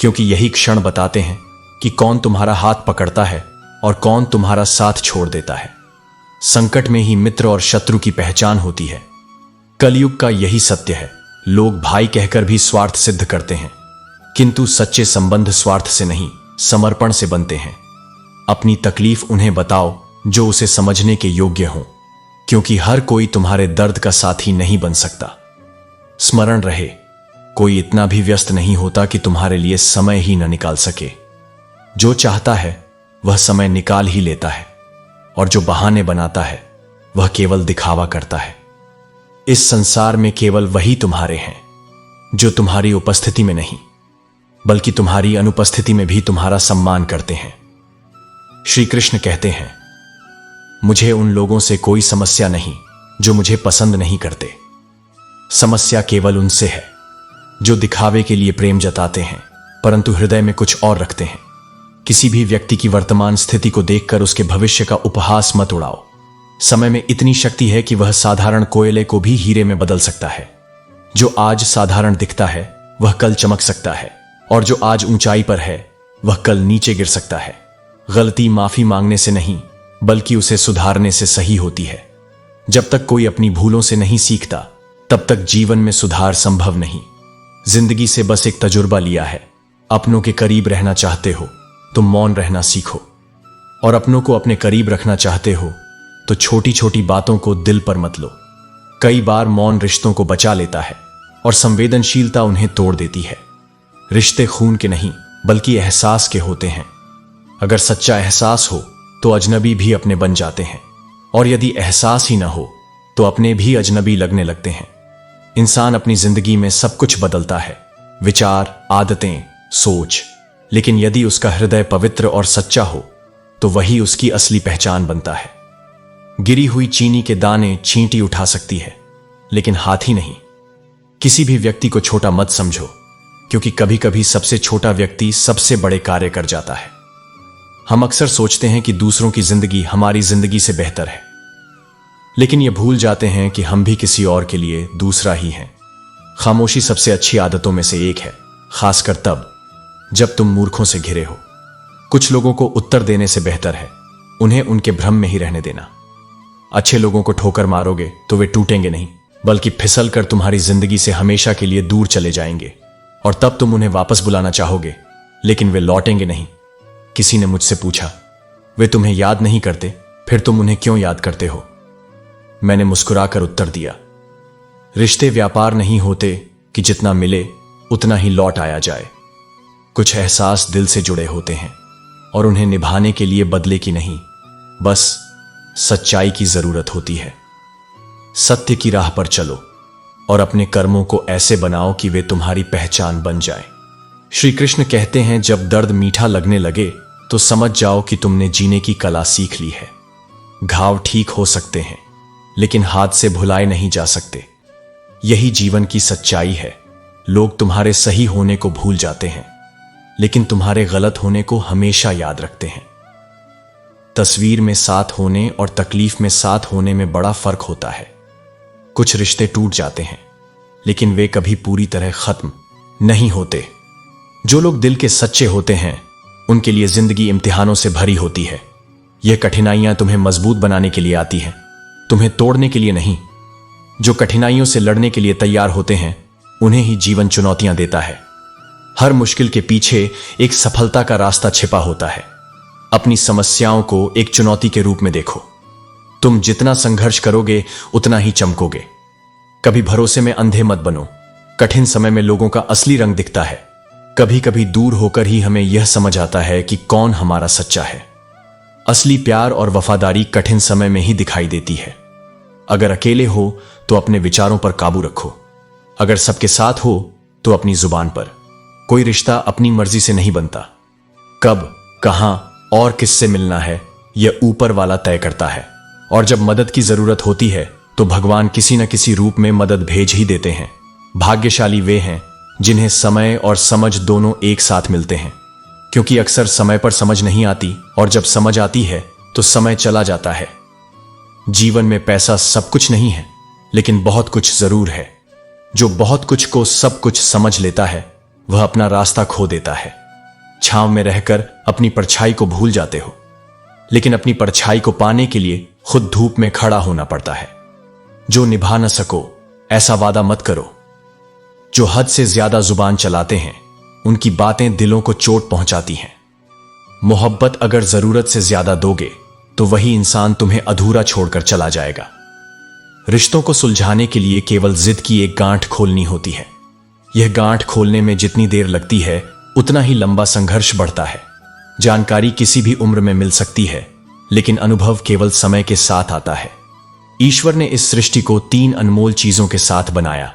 क्योंकि यही क्षण बताते हैं कि कौन तुम्हारा हाथ पकड़ता है और कौन तुम्हारा साथ छोड़ देता है। संकट में ही मित्र और शत्रु की पहचान होती है। कलयुग का यही सत्य है। लोग भाई कहकर भी स्वार्थ सिद्ध करते हैं, किंतु सच्चे संबंध स्वार्थ से नहीं, समर्पण से बनते हैं। अपनी तकलीफ उन्हें बताओ जो उसे समझने के योग्य हों, क्योंकि हर कोई तुम्हारे दर्द का साथी नहीं बन सकता। स्मरण रहे, कोई इतना भी व्यस्त नहीं होता कि तुम्हारे लिए समय ही न निकाल सके। जो चाहता है वह समय निकाल ही लेता है, और जो बहाने बनाता है वह केवल दिखावा करता है। इस संसार में केवल वही तुम्हारे हैं जो तुम्हारी उपस्थिति में नहीं, बल्कि तुम्हारी अनुपस्थिति में भी तुम्हारा सम्मान करते हैं। श्री कृष्ण कहते हैं, मुझे उन लोगों से कोई समस्या नहीं जो मुझे पसंद नहीं करते। समस्या केवल उनसे है जो दिखावे के लिए प्रेम जताते हैं, परंतु हृदय में कुछ और रखते हैं। किसी भी व्यक्ति की वर्तमान स्थिति को देखकर उसके भविष्य का उपहास मत उड़ाओ। समय में इतनी शक्ति है कि वह साधारण कोयले को भी हीरे में बदल सकता है। जो आज साधारण दिखता है वह कल चमक सकता है, और जो आज ऊंचाई पर है वह कल नीचे गिर सकता है। गलती माफी मांगने से नहीं, बल्कि उसे सुधारने से सही होती है। जब तक कोई अपनी भूलों से नहीं सीखता तब तक जीवन में सुधार संभव नहीं। जिंदगी से बस एक तजुर्बा लिया है। अपनों के करीब रहना चाहते हो तो मौन रहना सीखो, और अपनों को अपने करीब रखना चाहते हो तो छोटी छोटी बातों को दिल पर मत लो। कई बार मौन रिश्तों को बचा लेता है और संवेदनशीलता उन्हें तोड़ देती है। रिश्ते खून के नहीं बल्कि एहसास के होते हैं। अगर सच्चा एहसास हो तो अजनबी भी अपने बन जाते हैं, और यदि एहसास ही न हो तो अपने भी अजनबी लगने लगते हैं। इंसान अपनी जिंदगी में सब कुछ बदलता है, विचार, आदतें, सोच, लेकिन यदि उसका हृदय पवित्र और सच्चा हो तो वही उसकी असली पहचान बनता है। गिरी हुई चीनी के दाने छींटी उठा सकती है, लेकिन हाथी नहीं। किसी भी व्यक्ति को छोटा मत समझो, क्योंकि कभी कभी सबसे छोटा व्यक्ति सबसे बड़े कार्य कर जाता है। हम अक्सर सोचते हैं कि दूसरों की जिंदगी हमारी जिंदगी से बेहतर है, लेकिन यह भूल जाते हैं कि हम भी किसी और के लिए दूसरा ही हैं। खामोशी सबसे अच्छी आदतों में से एक है, खासकर तब जब तुम मूर्खों से घिरे हो। कुछ लोगों को उत्तर देने से बेहतर है उन्हें उनके भ्रम में ही रहने देना। अच्छे लोगों को ठोकर मारोगे तो वे टूटेंगे नहीं, बल्कि फिसल कर तुम्हारी जिंदगी से हमेशा के लिए दूर चले जाएंगे, और तब तुम उन्हें वापस बुलाना चाहोगे, लेकिन वे लौटेंगे नहीं। किसी ने मुझसे पूछा, वे तुम्हें याद नहीं करते, फिर तुम उन्हें क्यों याद करते हो? मैंने मुस्कुराकर उत्तर दिया, रिश्ते व्यापार नहीं होते कि जितना मिले उतना ही लौट आया जाए। कुछ एहसास दिल से जुड़े होते हैं, और उन्हें निभाने के लिए बदले की नहीं, बस सच्चाई की जरूरत होती है। सत्य की राह पर चलो और अपने कर्मों को ऐसे बनाओ कि वे तुम्हारी पहचान बन जाए। श्री कृष्ण कहते हैं, जब दर्द मीठा लगने लगे तो समझ जाओ कि तुमने जीने की कला सीख ली है। घाव ठीक हो सकते हैं, लेकिन हाथ से भुलाए नहीं जा सकते। यही जीवन की सच्चाई है। लोग तुम्हारे सही होने को भूल जाते हैं, लेकिन तुम्हारे गलत होने को हमेशा याद रखते हैं। तस्वीर में साथ होने और तकलीफ में साथ होने में बड़ा फर्क होता है। कुछ रिश्ते टूट जाते हैं, लेकिन वे कभी पूरी तरह खत्म नहीं होते। जो लोग दिल के सच्चे होते हैं, उनके लिए जिंदगी इम्तिहानों से भरी होती है। यह कठिनाइयां तुम्हें मजबूत बनाने के लिए आती हैं, तुम्हें तोड़ने के लिए नहीं। जो कठिनाइयों से लड़ने के लिए तैयार होते हैं, उन्हें ही जीवन चुनौतियां देता है। हर मुश्किल के पीछे एक सफलता का रास्ता छिपा होता है। अपनी समस्याओं को एक चुनौती के रूप में देखो। तुम जितना संघर्ष करोगे उतना ही चमकोगे। कभी भरोसे में अंधे मत बनो। कठिन समय में लोगों का असली रंग दिखता है। कभी कभी दूर होकर ही हमें यह समझ आता है कि कौन हमारा सच्चा है। असली प्यार और वफादारी कठिन समय में ही दिखाई देती है। अगर अकेले हो तो अपने विचारों पर काबू रखो। अगर सबके साथ हो तो अपनी जुबान पर। कोई रिश्ता अपनी मर्जी से नहीं बनता। कब, कहां और किससे मिलना है, यह ऊपर वाला तय करता है। और जब मदद की जरूरत होती है तो भगवान किसी न किसी रूप में मदद भेज ही देते हैं। भाग्यशाली वे हैं जिन्हें समय और समझ दोनों एक साथ मिलते हैं, क्योंकि अक्सर समय पर समझ नहीं आती और जब समझ आती है तो समय चला जाता है। जीवन में पैसा सब कुछ नहीं है, लेकिन बहुत कुछ जरूर है। जो बहुत कुछ को सब कुछ समझ लेता है, वह अपना रास्ता खो देता है। छांव में रहकर अपनी परछाई को भूल जाते हो, लेकिन अपनी परछाई को पाने के लिए खुद धूप में खड़ा होना पड़ता है। जो निभा न सको ऐसा वादा मत करो। जो हद से ज्यादा जुबान चलाते हैं, उनकी बातें दिलों को चोट पहुंचाती हैं। मोहब्बत अगर जरूरत से ज्यादा दोगे तो वही इंसान तुम्हें अधूरा छोड़कर चला जाएगा। रिश्तों को सुलझाने के लिए केवल जिद की एक गांठ खोलनी होती है। यह गांठ खोलने में जितनी देर लगती है, उतना ही लंबा संघर्ष बढ़ता है। जानकारी किसी भी उम्र में मिल सकती है, लेकिन अनुभव केवल समय के साथ आता है। ईश्वर ने इस सृष्टि को 3 अनमोल चीजों के साथ बनाया: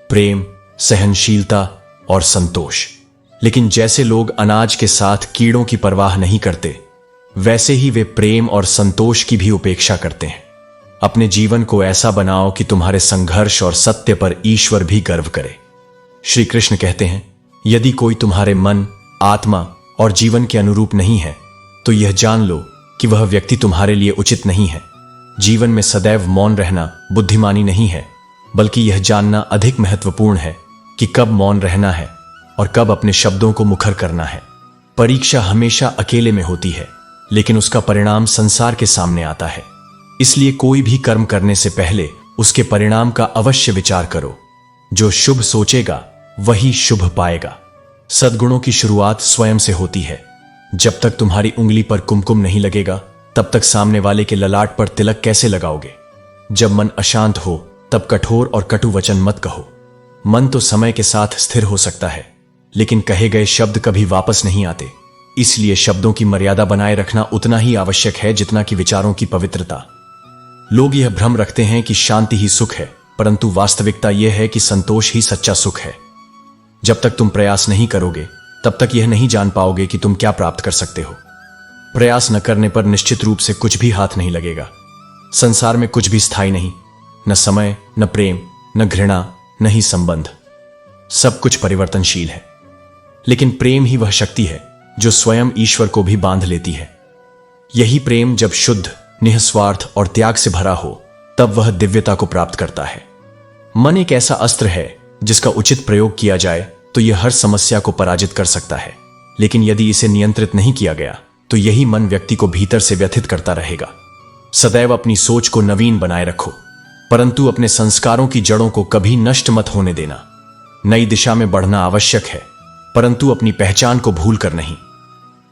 प्रेम, सहनशीलता और संतोष। लेकिन जैसे लोग अनाज के साथ कीड़ों की परवाह नहीं करते, वैसे ही वे प्रेम और संतोष की भी उपेक्षा करते हैं। अपने जीवन को ऐसा बनाओ कि तुम्हारे संघर्ष और सत्य पर ईश्वर भी गर्व करे। श्री कृष्ण कहते हैं, यदि कोई तुम्हारे मन, आत्मा और जीवन के अनुरूप नहीं है, तो यह जान लो कि वह व्यक्ति तुम्हारे लिए उचित नहीं है। जीवन में सदैव मौन रहना बुद्धिमानी नहीं है, बल्कि यह जानना अधिक महत्वपूर्ण है कि कब मौन रहना है और कब अपने शब्दों को मुखर करना है। परीक्षा हमेशा अकेले में होती है, लेकिन उसका परिणाम संसार के सामने आता है। इसलिए कोई भी कर्म करने से पहले उसके परिणाम का अवश्य विचार करो। जो शुभ सोचेगा वही शुभ पाएगा। सद्गुणों की शुरुआत स्वयं से होती है। जब तक तुम्हारी उंगली पर कुमकुम नहीं लगेगा, तब तक सामने वाले के ललाट पर तिलक कैसे लगाओगे? जब मन अशांत हो, तब कठोर और कटु वचन मत कहो। मन तो समय के साथ स्थिर हो सकता है, लेकिन कहे गए शब्द कभी वापस नहीं आते। इसलिए शब्दों की मर्यादा बनाए रखना उतना ही आवश्यक है जितना कि विचारों की पवित्रता। लोग यह भ्रम रखते हैं कि शांति ही सुख है, परंतु वास्तविकता यह है कि संतोष ही सच्चा सुख है। जब तक तुम प्रयास नहीं करोगे, तब तक यह नहीं जान पाओगे कि तुम क्या प्राप्त कर सकते हो। प्रयास न करने पर निश्चित रूप से कुछ भी हाथ नहीं लगेगा। संसार में कुछ भी स्थायी नहीं, न समय, न प्रेम, न घृणा, न ही संबंध। सब कुछ परिवर्तनशील है, लेकिन प्रेम ही वह शक्ति है जो स्वयं ईश्वर को भी बांध लेती है। यही प्रेम जब शुद्ध, निस्वार्थ और त्याग से भरा हो, तब वह दिव्यता को प्राप्त करता है। मन एक ऐसा अस्त्र है जिसका उचित प्रयोग किया जाए तो यह हर समस्या को पराजित कर सकता है, लेकिन यदि इसे नियंत्रित नहीं किया गया तो यही मन व्यक्ति को भीतर से व्यथित करता रहेगा। सदैव अपनी सोच को नवीन बनाए रखो, परंतु अपने संस्कारों की जड़ों को कभी नष्ट मत होने देना। नई दिशा में बढ़ना आवश्यक है, परंतु अपनी पहचान को भूलकर नहीं।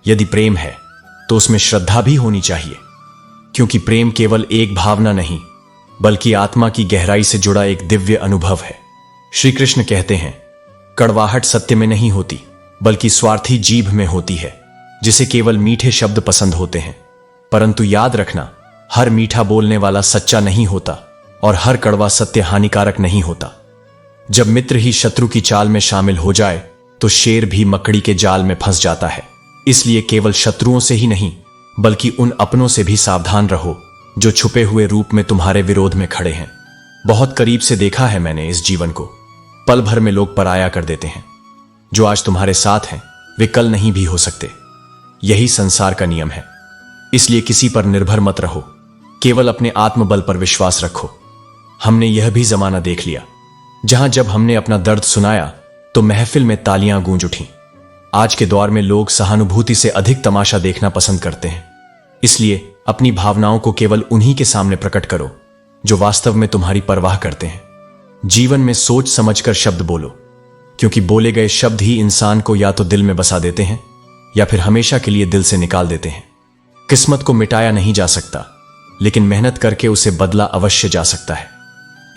यदि प्रेम है तो उसमें श्रद्धा भी होनी चाहिए, क्योंकि प्रेम केवल एक भावना नहीं, बल्कि आत्मा की गहराई से जुड़ा एक दिव्य अनुभव है। श्री कृष्ण कहते हैं, कड़वाहट सत्य में नहीं होती, बल्कि स्वार्थी जीभ में होती है। जिसे केवल मीठे शब्द पसंद होते हैं। परंतु याद रखना, हर मीठा बोलने वाला सच्चा नहीं होता और हर कड़वा सत्य हानिकारक नहीं होता। जब मित्र ही शत्रु की चाल में शामिल हो जाए तो शेर भी मकड़ी के जाल में फंस जाता है। इसलिए केवल शत्रुओं से ही नहीं बल्कि उन अपनों से भी सावधान रहो जो छुपे हुए रूप में तुम्हारे विरोध में खड़े हैं। बहुत करीब से देखा है मैंने इस जीवन को। पल भर में लोग पराया कर देते हैं। जो आज तुम्हारे साथ हैं वे कल नहीं भी हो सकते। यही संसार का नियम है। इसलिए किसी पर निर्भर मत रहो, केवल अपने आत्मबल पर विश्वास रखो। हमने यह भी जमाना देख लिया जहां जब हमने अपना दर्द सुनाया तो महफिल में तालियां गूंज उठीं। आज के दौर में लोग सहानुभूति से अधिक तमाशा देखना पसंद करते हैं। इसलिए अपनी भावनाओं को केवल उन्हीं के सामने प्रकट करो जो वास्तव में तुम्हारी परवाह करते हैं। जीवन में सोच समझकर शब्द बोलो, क्योंकि बोले गए शब्द ही इंसान को या तो दिल में बसा देते हैं या फिर हमेशा के लिए दिल से निकाल देते हैं। किस्मत को मिटाया नहीं जा सकता, लेकिन मेहनत करके उसे बदला अवश्य जा सकता है।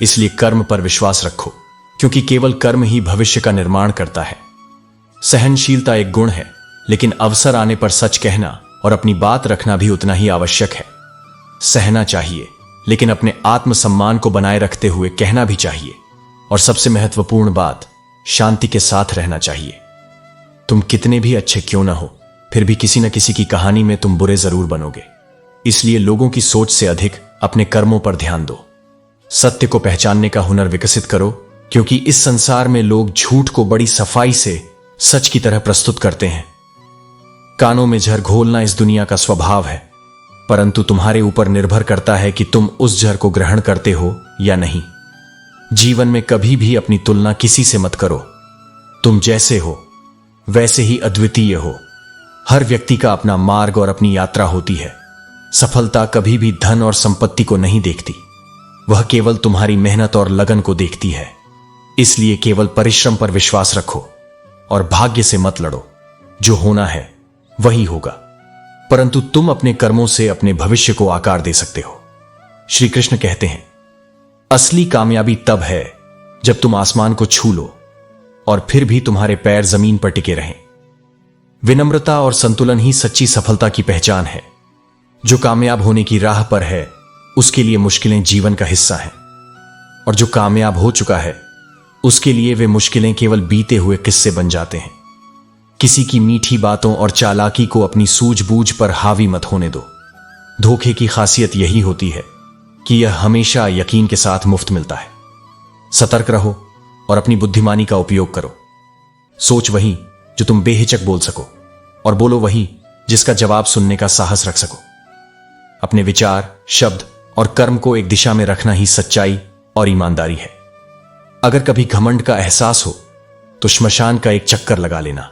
इसलिए कर्म पर विश्वास रखो, क्योंकि केवल कर्म ही भविष्य का निर्माण करता है। सहनशीलता एक गुण है, लेकिन अवसर आने पर सच कहना और अपनी बात रखना भी उतना ही आवश्यक है। सहना चाहिए, लेकिन अपने आत्मसम्मान को बनाए रखते हुए कहना भी चाहिए। और सबसे महत्वपूर्ण बात, शांति के साथ रहना चाहिए। तुम कितने भी अच्छे क्यों ना हो, फिर भी किसी न किसी की कहानी में तुम बुरे जरूर बनोगे। इसलिए लोगों की सोच से अधिक अपने कर्मों पर ध्यान दो। सत्य को पहचानने का हुनर विकसित करो, क्योंकि इस संसार में लोग झूठ को बड़ी सफाई से सच की तरह प्रस्तुत करते हैं। कानों में झर घोलना इस दुनिया का स्वभाव है, परंतु तुम्हारे ऊपर निर्भर करता है कि तुम उस झर को ग्रहण करते हो या नहीं। जीवन में कभी भी अपनी तुलना किसी से मत करो। तुम जैसे हो वैसे ही अद्वितीय हो। हर व्यक्ति का अपना मार्ग और अपनी यात्रा होती है। सफलता कभी भी धन और संपत्ति को नहीं देखती, वह केवल तुम्हारी मेहनत और लगन को देखती है। इसलिए केवल परिश्रम पर विश्वास रखो और भाग्य से मत लड़ो। जो होना है वही होगा, परंतु तुम अपने कर्मों से अपने भविष्य को आकार दे सकते हो। श्री कृष्ण कहते हैं, असली कामयाबी तब है जब तुम आसमान को छू लो और फिर भी तुम्हारे पैर जमीन पर टिके रहें। विनम्रता और संतुलन ही सच्ची सफलता की पहचान है। जो कामयाब होने की राह पर है उसके लिए मुश्किलें जीवन का हिस्सा हैं, और जो कामयाब हो चुका है उसके लिए वे मुश्किलें केवल बीते हुए किस्से बन जाते हैं। किसी की मीठी बातों और चालाकी को अपनी सूझबूझ पर हावी मत होने दो। धोखे की खासियत यही होती है कि यह हमेशा यकीन के साथ मुफ्त मिलता है। सतर्क रहो और अपनी बुद्धिमानी का उपयोग करो। सोच वही जो तुम बेहिचक बोल सको, और बोलो वही जिसका जवाब सुनने का साहस रख सको। अपने विचार, शब्द और कर्म को एक दिशा में रखना ही सच्चाई और ईमानदारी है। अगर कभी घमंड का एहसास हो तो श्मशान का एक चक्कर लगा लेना।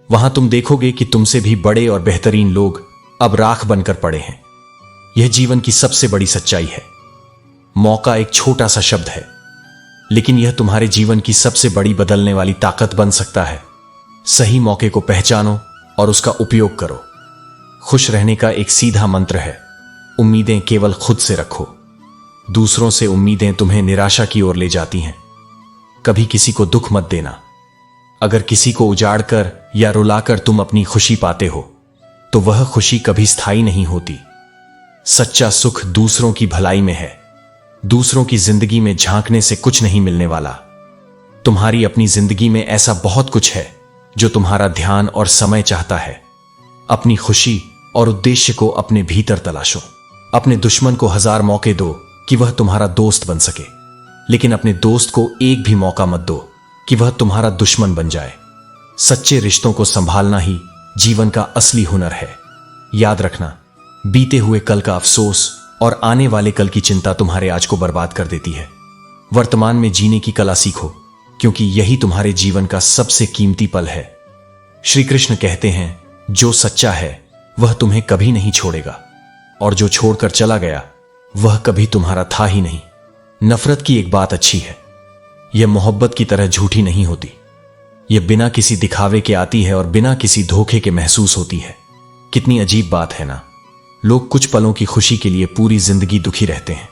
वहां तुम देखोगे कि तुमसे भी बड़े और बेहतरीन लोग अब राख बनकर पड़े हैं। यह जीवन की सबसे बड़ी सच्चाई है। मौका एक छोटा सा शब्द है, लेकिन यह तुम्हारे जीवन की सबसे बड़ी बदलने वाली ताकत बन सकता है। सही मौके को पहचानो और उसका उपयोग करो। खुश रहने का एक सीधा मंत्र है, उम्मीदें केवल खुद से रखो। दूसरों से उम्मीदें तुम्हें निराशा की ओर ले जाती हैं। कभी किसी को दुख मत देना। अगर किसी को उजाड़कर या रुलाकर तुम अपनी खुशी पाते हो तो वह खुशी कभी स्थायी नहीं होती। सच्चा सुख दूसरों की भलाई में है। दूसरों की जिंदगी में झांकने से कुछ नहीं मिलने वाला। तुम्हारी अपनी जिंदगी में ऐसा बहुत कुछ है जो तुम्हारा ध्यान और समय चाहता है। अपनी खुशी और उद्देश्य को अपने भीतर तलाशो। अपने दुश्मन को 1000 मौके दो कि वह तुम्हारा दोस्त बन सके, लेकिन अपने दोस्त को एक भी मौका मत दो कि वह तुम्हारा दुश्मन बन जाए। सच्चे रिश्तों को संभालना ही जीवन का असली हुनर है। याद रखना, बीते हुए कल का अफसोस और आने वाले कल की चिंता तुम्हारे आज को बर्बाद कर देती है। वर्तमान में जीने की कला सीखो, क्योंकि यही तुम्हारे जीवन का सबसे कीमती पल है। श्री कृष्ण कहते हैं, जो सच्चा है वह तुम्हें कभी नहीं छोड़ेगा, और जो छोड़कर चला गया वह कभी तुम्हारा था ही नहीं। नफरत की एक बात अच्छी है, यह मोहब्बत की तरह झूठी नहीं होती। यह बिना किसी दिखावे के आती है और बिना किसी धोखे के महसूस होती है। कितनी अजीब बात है ना। लोग कुछ पलों की खुशी के लिए पूरी जिंदगी दुखी रहते हैं।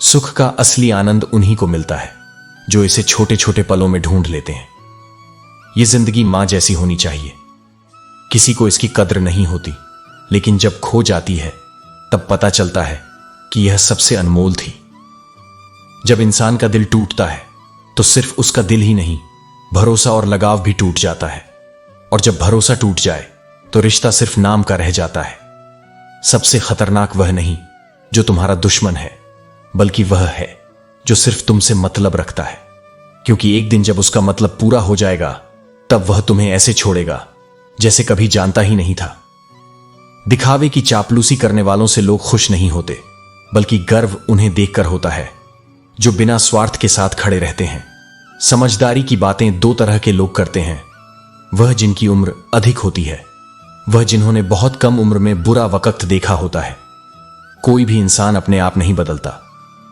सुख का असली आनंद उन्हीं को मिलता है जो इसे छोटे छोटे पलों में ढूंढ लेते हैं। यह जिंदगी मां जैसी होनी चाहिए। किसी को इसकी कद्र नहीं होती, लेकिन जब खो जाती है तब पता चलता है कि यह सबसे अनमोल थी। जब इंसान का दिल टूटता है तो सिर्फ उसका दिल ही नहीं, भरोसा और लगाव भी टूट जाता है। और जब भरोसा टूट जाए तो रिश्ता सिर्फ नाम का रह जाता है। सबसे खतरनाक वह नहीं जो तुम्हारा दुश्मन है, बल्कि वह है जो सिर्फ तुमसे मतलब रखता है। क्योंकि एक दिन जब उसका मतलब पूरा हो जाएगा तब वह तुम्हें ऐसे छोड़ेगा जैसे कभी जानता ही नहीं था। दिखावे की चापलूसी करने वालों से लोग खुश नहीं होते, बल्कि गर्व उन्हें देखकर होता है जो बिना स्वार्थ के साथ खड़े रहते हैं। समझदारी की बातें दो तरह के लोग करते हैं, वह जिनकी उम्र अधिक होती है, वह जिन्होंने बहुत कम उम्र में बुरा वक्त देखा होता है। कोई भी इंसान अपने आप नहीं बदलता।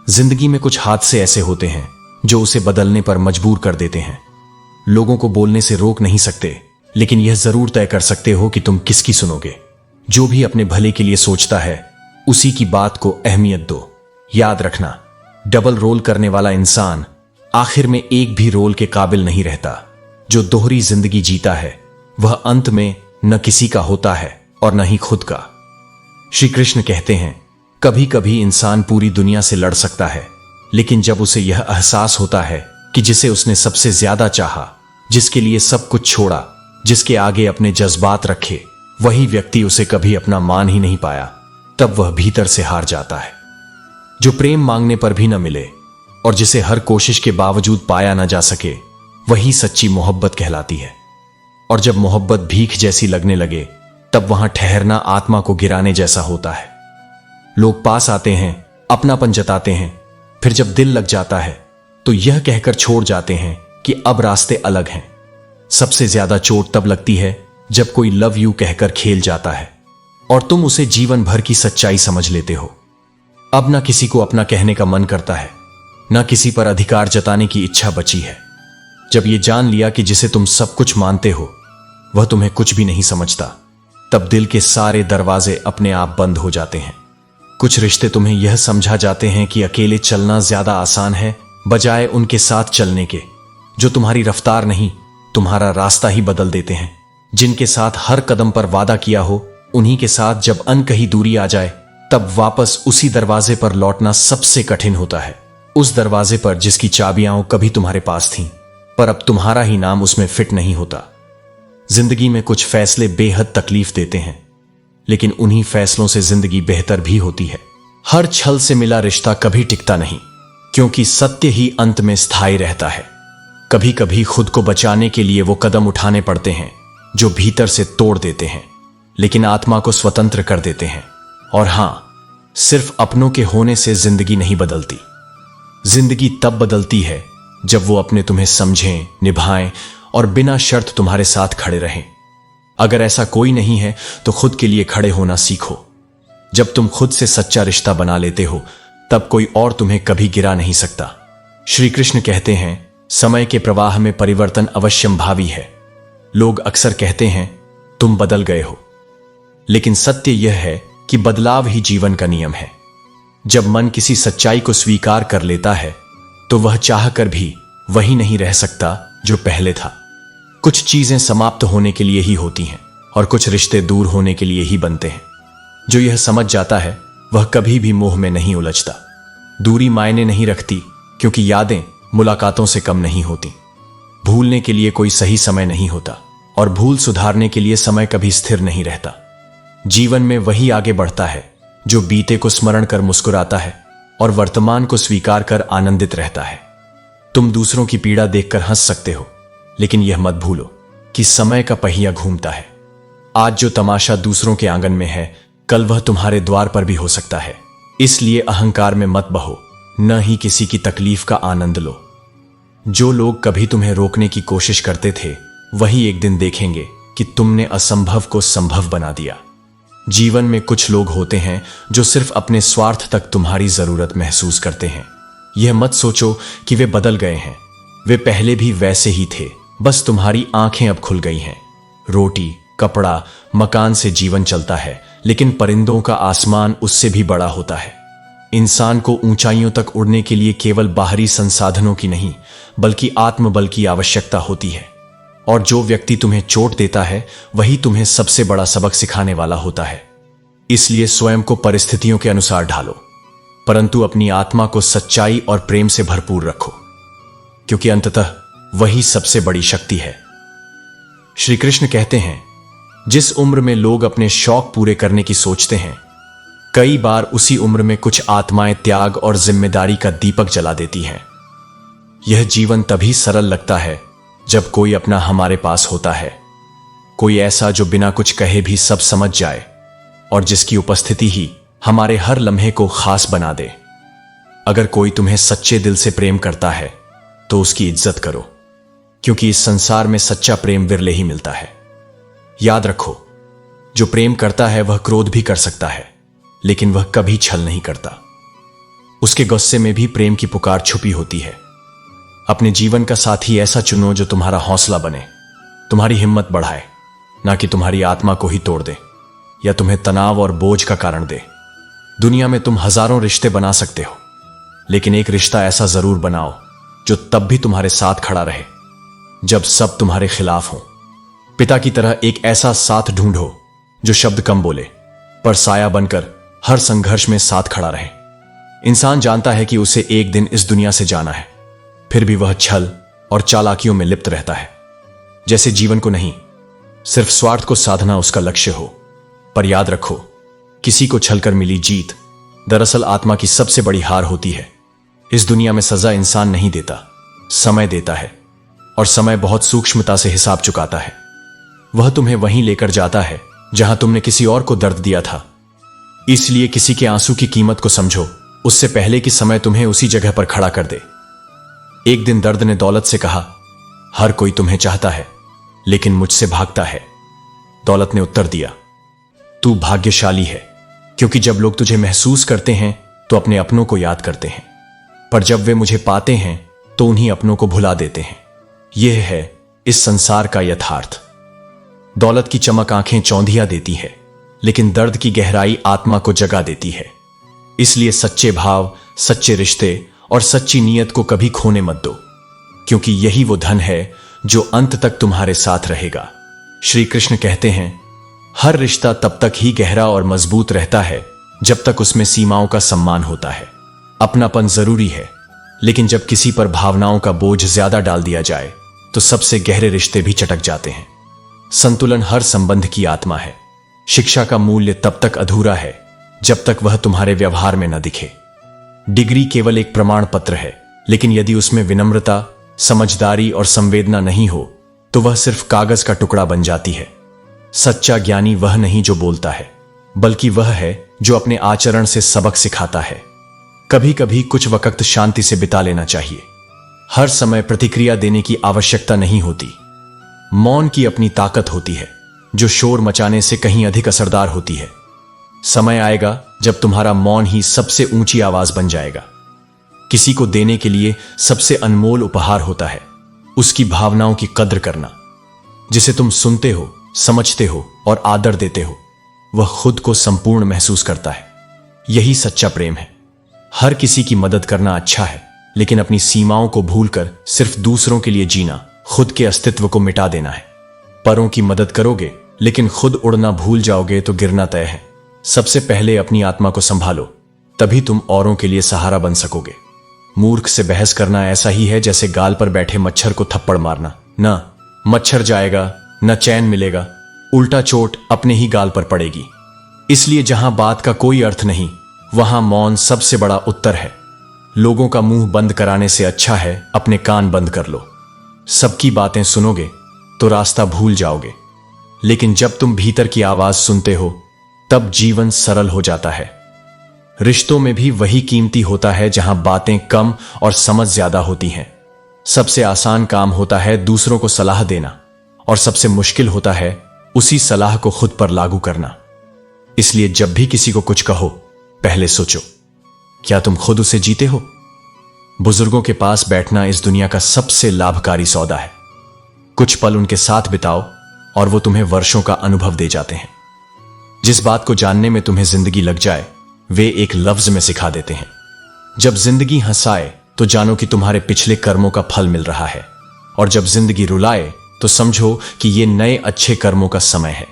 जिंदगी में कुछ हादसे ऐसे होते हैं जो उसे बदलने पर मजबूर कर देते हैं। लोगों को बोलने से रोक नहीं सकते, लेकिन यह जरूर तय कर सकते हो कि तुम किसकी सुनोगे। जो भी अपने भले के लिए सोचता है उसी की बात को अहमियत दो। याद रखना, डबल रोल करने वाला इंसान आखिर में एक भी रोल के काबिल नहीं रहता। जो दोहरी जिंदगी जीता है वह अंत में न किसी का होता है और न ही खुद का। श्री कृष्ण कहते हैं, कभी कभी इंसान पूरी दुनिया से लड़ सकता है, लेकिन जब उसे यह एहसास होता है कि जिसे उसने सबसे ज्यादा चाहा, जिसके लिए सब कुछ छोड़ा, जिसके आगे अपने जज्बात रखे, वही व्यक्ति उसे कभी अपना मान ही नहीं पाया, तब वह भीतर से हार जाता है। जो प्रेम मांगने पर भी न मिले और जिसे हर कोशिश के बावजूद पाया न जा सके, वही सच्ची मोहब्बत कहलाती है। और जब मोहब्बत भीख जैसी लगने लगे तब वहां ठहरना आत्मा को गिराने जैसा होता है। लोग पास आते हैं, अपनापन जताते हैं, फिर जब दिल लग जाता है तो यह कहकर छोड़ जाते हैं कि अब रास्ते अलग हैं। सबसे ज्यादा चोट तब लगती है जब कोई लव यू कहकर खेल जाता है और तुम उसे जीवन भर की सच्चाई समझ लेते हो। अब ना किसी को अपना कहने का मन करता है, ना किसी पर अधिकार जताने की इच्छा बची है। जब ये जान लिया कि जिसे तुम सब कुछ मानते हो वह तुम्हें कुछ भी नहीं समझता, तब दिल के सारे दरवाजे अपने आप बंद हो जाते हैं। कुछ रिश्ते तुम्हें यह समझा जाते हैं कि अकेले चलना ज्यादा आसान है बजाय उनके साथ चलने के, जो तुम्हारी रफ्तार नहीं तुम्हारा रास्ता ही बदल देते हैं। जिनके साथ हर कदम पर वादा किया हो, उन्हीं के साथ जब अनकही दूरी आ जाए तब वापस उसी दरवाजे पर लौटना सबसे कठिन होता है। उस दरवाजे पर जिसकी चाबियां कभी तुम्हारे पास थीं, पर अब तुम्हारा ही नाम उसमें फिट नहीं होता। जिंदगी में कुछ फैसले बेहद तकलीफ देते हैं, लेकिन उन्हीं फैसलों से जिंदगी बेहतर भी होती है। हर छल से मिला रिश्ता कभी टिकता नहीं, क्योंकि सत्य ही अंत में स्थायी रहता है। कभी कभी खुद को बचाने के लिए वो कदम उठाने पड़ते हैं जो भीतर से तोड़ देते हैं, लेकिन आत्मा को स्वतंत्र कर देते हैं। और हां, सिर्फ अपनों के होने से जिंदगी नहीं बदलती। जिंदगी तब बदलती है जब वो अपने तुम्हें समझें, निभाएं और बिना शर्त तुम्हारे साथ खड़े रहें। अगर ऐसा कोई नहीं है तो खुद के लिए खड़े होना सीखो। जब तुम खुद से सच्चा रिश्ता बना लेते हो तब कोई और तुम्हें कभी गिरा नहीं सकता। श्री कृष्ण कहते हैं, समय के प्रवाह में परिवर्तन अवश्यंभावी है। लोग अक्सर कहते हैं तुम बदल गए हो, लेकिन सत्य यह है कि बदलाव ही जीवन का नियम है। जब मन किसी सच्चाई को स्वीकार कर लेता है तो वह चाहकर भी वही नहीं रह सकता जो पहले था। कुछ चीजें समाप्त होने के लिए ही होती हैं और कुछ रिश्ते दूर होने के लिए ही बनते हैं। जो यह समझ जाता है वह कभी भी मोह में नहीं उलझता। दूरी मायने नहीं रखती, क्योंकि यादें मुलाकातों से कम नहीं होती। भूलने के लिए कोई सही समय नहीं होता और भूल सुधारने के लिए समय कभी स्थिर नहीं रहता। जीवन में वही आगे बढ़ता है जो बीते को स्मरण कर मुस्कुराता है और वर्तमान को स्वीकार कर आनंदित रहता है। तुम दूसरों की पीड़ा देखकर हंस सकते हो, लेकिन यह मत भूलो कि समय का पहिया घूमता है। आज जो तमाशा दूसरों के आंगन में है, कल वह तुम्हारे द्वार पर भी हो सकता है। इसलिए अहंकार में मत बहो, न ही किसी की तकलीफ का आनंद लो। जो लोग कभी तुम्हें रोकने की कोशिश करते थे, वही एक दिन देखेंगे कि तुमने असंभव को संभव बना दिया। जीवन में कुछ लोग होते हैं जो सिर्फ अपने स्वार्थ तक तुम्हारी जरूरत महसूस करते हैं। यह मत सोचो कि वे बदल गए हैं, वे पहले भी वैसे ही थे, बस तुम्हारी आंखें अब खुल गई हैं। रोटी, कपड़ा, मकान से जीवन चलता है, लेकिन परिंदों का आसमान उससे भी बड़ा होता है। इंसान को ऊंचाइयों तक उड़ने के लिए केवल बाहरी संसाधनों की नहीं, बल्कि आत्मबल की आवश्यकता होती है। और जो व्यक्ति तुम्हें चोट देता है वही तुम्हें सबसे बड़ा सबक सिखाने वाला होता है। इसलिए स्वयं को परिस्थितियों के अनुसार ढालो, परंतु अपनी आत्मा को सच्चाई और प्रेम से भरपूर रखो, क्योंकि अंततः वही सबसे बड़ी शक्ति है। श्री कृष्ण कहते हैं, जिस उम्र में लोग अपने शौक पूरे करने की सोचते हैं, कई बार उसी उम्र में कुछ आत्माएं त्याग और जिम्मेदारी का दीपक जला देती हैं। यह जीवन तभी सरल लगता है जब कोई अपना हमारे पास होता है, कोई ऐसा जो बिना कुछ कहे भी सब समझ जाए और जिसकी उपस्थिति ही हमारे हर लम्हे को खास बना दे। अगर कोई तुम्हें सच्चे दिल से प्रेम करता है तो उसकी इज्जत करो, क्योंकि इस संसार में सच्चा प्रेम विरले ही मिलता है। याद रखो, जो प्रेम करता है वह क्रोध भी कर सकता है, लेकिन वह कभी छल नहीं करता। उसके गुस्से में भी प्रेम की पुकार छुपी होती है। अपने जीवन का साथी ऐसा चुनो जो तुम्हारा हौसला बने, तुम्हारी हिम्मत बढ़ाए, ना कि तुम्हारी आत्मा को ही तोड़ दे या तुम्हें तनाव और बोझ का कारण दे। दुनिया में तुम हजारों रिश्ते बना सकते हो, लेकिन एक रिश्ता ऐसा जरूर बनाओ जो तब भी तुम्हारे साथ खड़ा रहे जब सब तुम्हारे खिलाफ हो। पिता की तरह एक ऐसा साथ ढूंढो जो शब्द कम बोले पर साया बनकर हर संघर्ष में साथ खड़ा रहे। इंसान जानता है कि उसे एक दिन इस दुनिया से जाना है, फिर भी वह छल और चालाकियों में लिप्त रहता है, जैसे जीवन को नहीं, सिर्फ स्वार्थ को साधना उसका लक्ष्य हो। पर याद रखो, किसी को छलकर मिली जीत दरअसल आत्मा की सबसे बड़ी हार होती है। इस दुनिया में सजा इंसान नहीं देता, समय देता है, और समय बहुत सूक्ष्मता से हिसाब चुकाता है। वह तुम्हें वहीं लेकर जाता है जहां तुमने किसी और को दर्द दिया था। इसलिए किसी के आंसू की कीमत को समझो उससे पहले कि समय तुम्हें उसी जगह पर खड़ा कर दे। एक दिन दर्द ने दौलत से कहा, हर कोई तुम्हें चाहता है लेकिन मुझसे भागता है। दौलत ने उत्तर दिया, तू भाग्यशाली है, क्योंकि जब लोग तुझे महसूस करते हैं तो अपने अपनों को याद करते हैं, पर जब वे मुझे पाते हैं तो उन्हीं अपनों को भुला देते हैं। यह है इस संसार का यथार्थ। दौलत की चमक आंखें चौंधिया देती है, लेकिन दर्द की गहराई आत्मा को जगा देती है। इसलिए सच्चे भाव, सच्चे रिश्ते और सच्ची नीयत को कभी खोने मत दो, क्योंकि यही वो धन है जो अंत तक तुम्हारे साथ रहेगा। श्री कृष्ण कहते हैं, हर रिश्ता तब तक ही गहरा और मजबूत रहता है जब तक उसमें सीमाओं का सम्मान होता है। अपनापन जरूरी है, लेकिन जब किसी पर भावनाओं का बोझ ज्यादा डाल दिया जाए तो सबसे गहरे रिश्ते भी चटक जाते हैं। संतुलन हर संबंध की आत्मा है। शिक्षा का मूल्य तब तक अधूरा है जब तक वह तुम्हारे व्यवहार में न दिखे। डिग्री केवल एक प्रमाण पत्र है, लेकिन यदि उसमें विनम्रता, समझदारी और संवेदना नहीं हो तो वह सिर्फ कागज का टुकड़ा बन जाती है। सच्चा ज्ञानी वह नहीं जो बोलता है, बल्कि वह है जो अपने आचरण से सबक सिखाता है। कभी कभी कुछ वक्त शांति से बिता लेना चाहिए। हर समय प्रतिक्रिया देने की आवश्यकता नहीं होती। मौन की अपनी ताकत होती है, जो शोर मचाने से कहीं अधिक असरदार होती है। समय आएगा जब तुम्हारा मौन ही सबसे ऊंची आवाज बन जाएगा। किसी को देने के लिए सबसे अनमोल उपहार होता है उसकी भावनाओं की कद्र करना। जिसे तुम सुनते हो, समझते हो और आदर देते हो, वह खुद को संपूर्ण महसूस करता है। यही सच्चा प्रेम है। हर किसी की मदद करना अच्छा है, लेकिन अपनी सीमाओं को भूलकर सिर्फ दूसरों के लिए जीना खुद के अस्तित्व को मिटा देना है। परों की मदद करोगे लेकिन खुद उड़ना भूल जाओगे तो गिरना तय है। सबसे पहले अपनी आत्मा को संभालो, तभी तुम औरों के लिए सहारा बन सकोगे। मूर्ख से बहस करना ऐसा ही है जैसे गाल पर बैठे मच्छर को थप्पड़ मारना। न मच्छर जाएगा, न चैन मिलेगा, उल्टा चोट अपने ही गाल पर पड़ेगी। इसलिए जहां बात का कोई अर्थ नहीं, वहां मौन सबसे बड़ा उत्तर है। लोगों का मुंह बंद कराने से अच्छा है अपने कान बंद कर लो। सबकी बातें सुनोगे तो रास्ता भूल जाओगे, लेकिन जब तुम भीतर की आवाज सुनते हो तब जीवन सरल हो जाता है। रिश्तों में भी वही कीमती होता है जहां बातें कम और समझ ज्यादा होती हैं। सबसे आसान काम होता है दूसरों को सलाह देना, और सबसे मुश्किल होता है उसी सलाह को खुद पर लागू करना। इसलिए जब भी किसी को कुछ कहो, पहले सोचो, क्या तुम खुद उसे जीते हो? बुजुर्गों के पास बैठना इस दुनिया का सबसे लाभकारी सौदा है। कुछ पल उनके साथ बिताओ और वो तुम्हें वर्षों का अनुभव दे जाते हैं। जिस बात को जानने में तुम्हें जिंदगी लग जाए, वे एक लफ्ज में सिखा देते हैं। जब जिंदगी हंसाए तो जानो कि तुम्हारे पिछले कर्मों का फल मिल रहा है, और जब जिंदगी रुलाए तो समझो कि ये नए अच्छे कर्मों का समय है।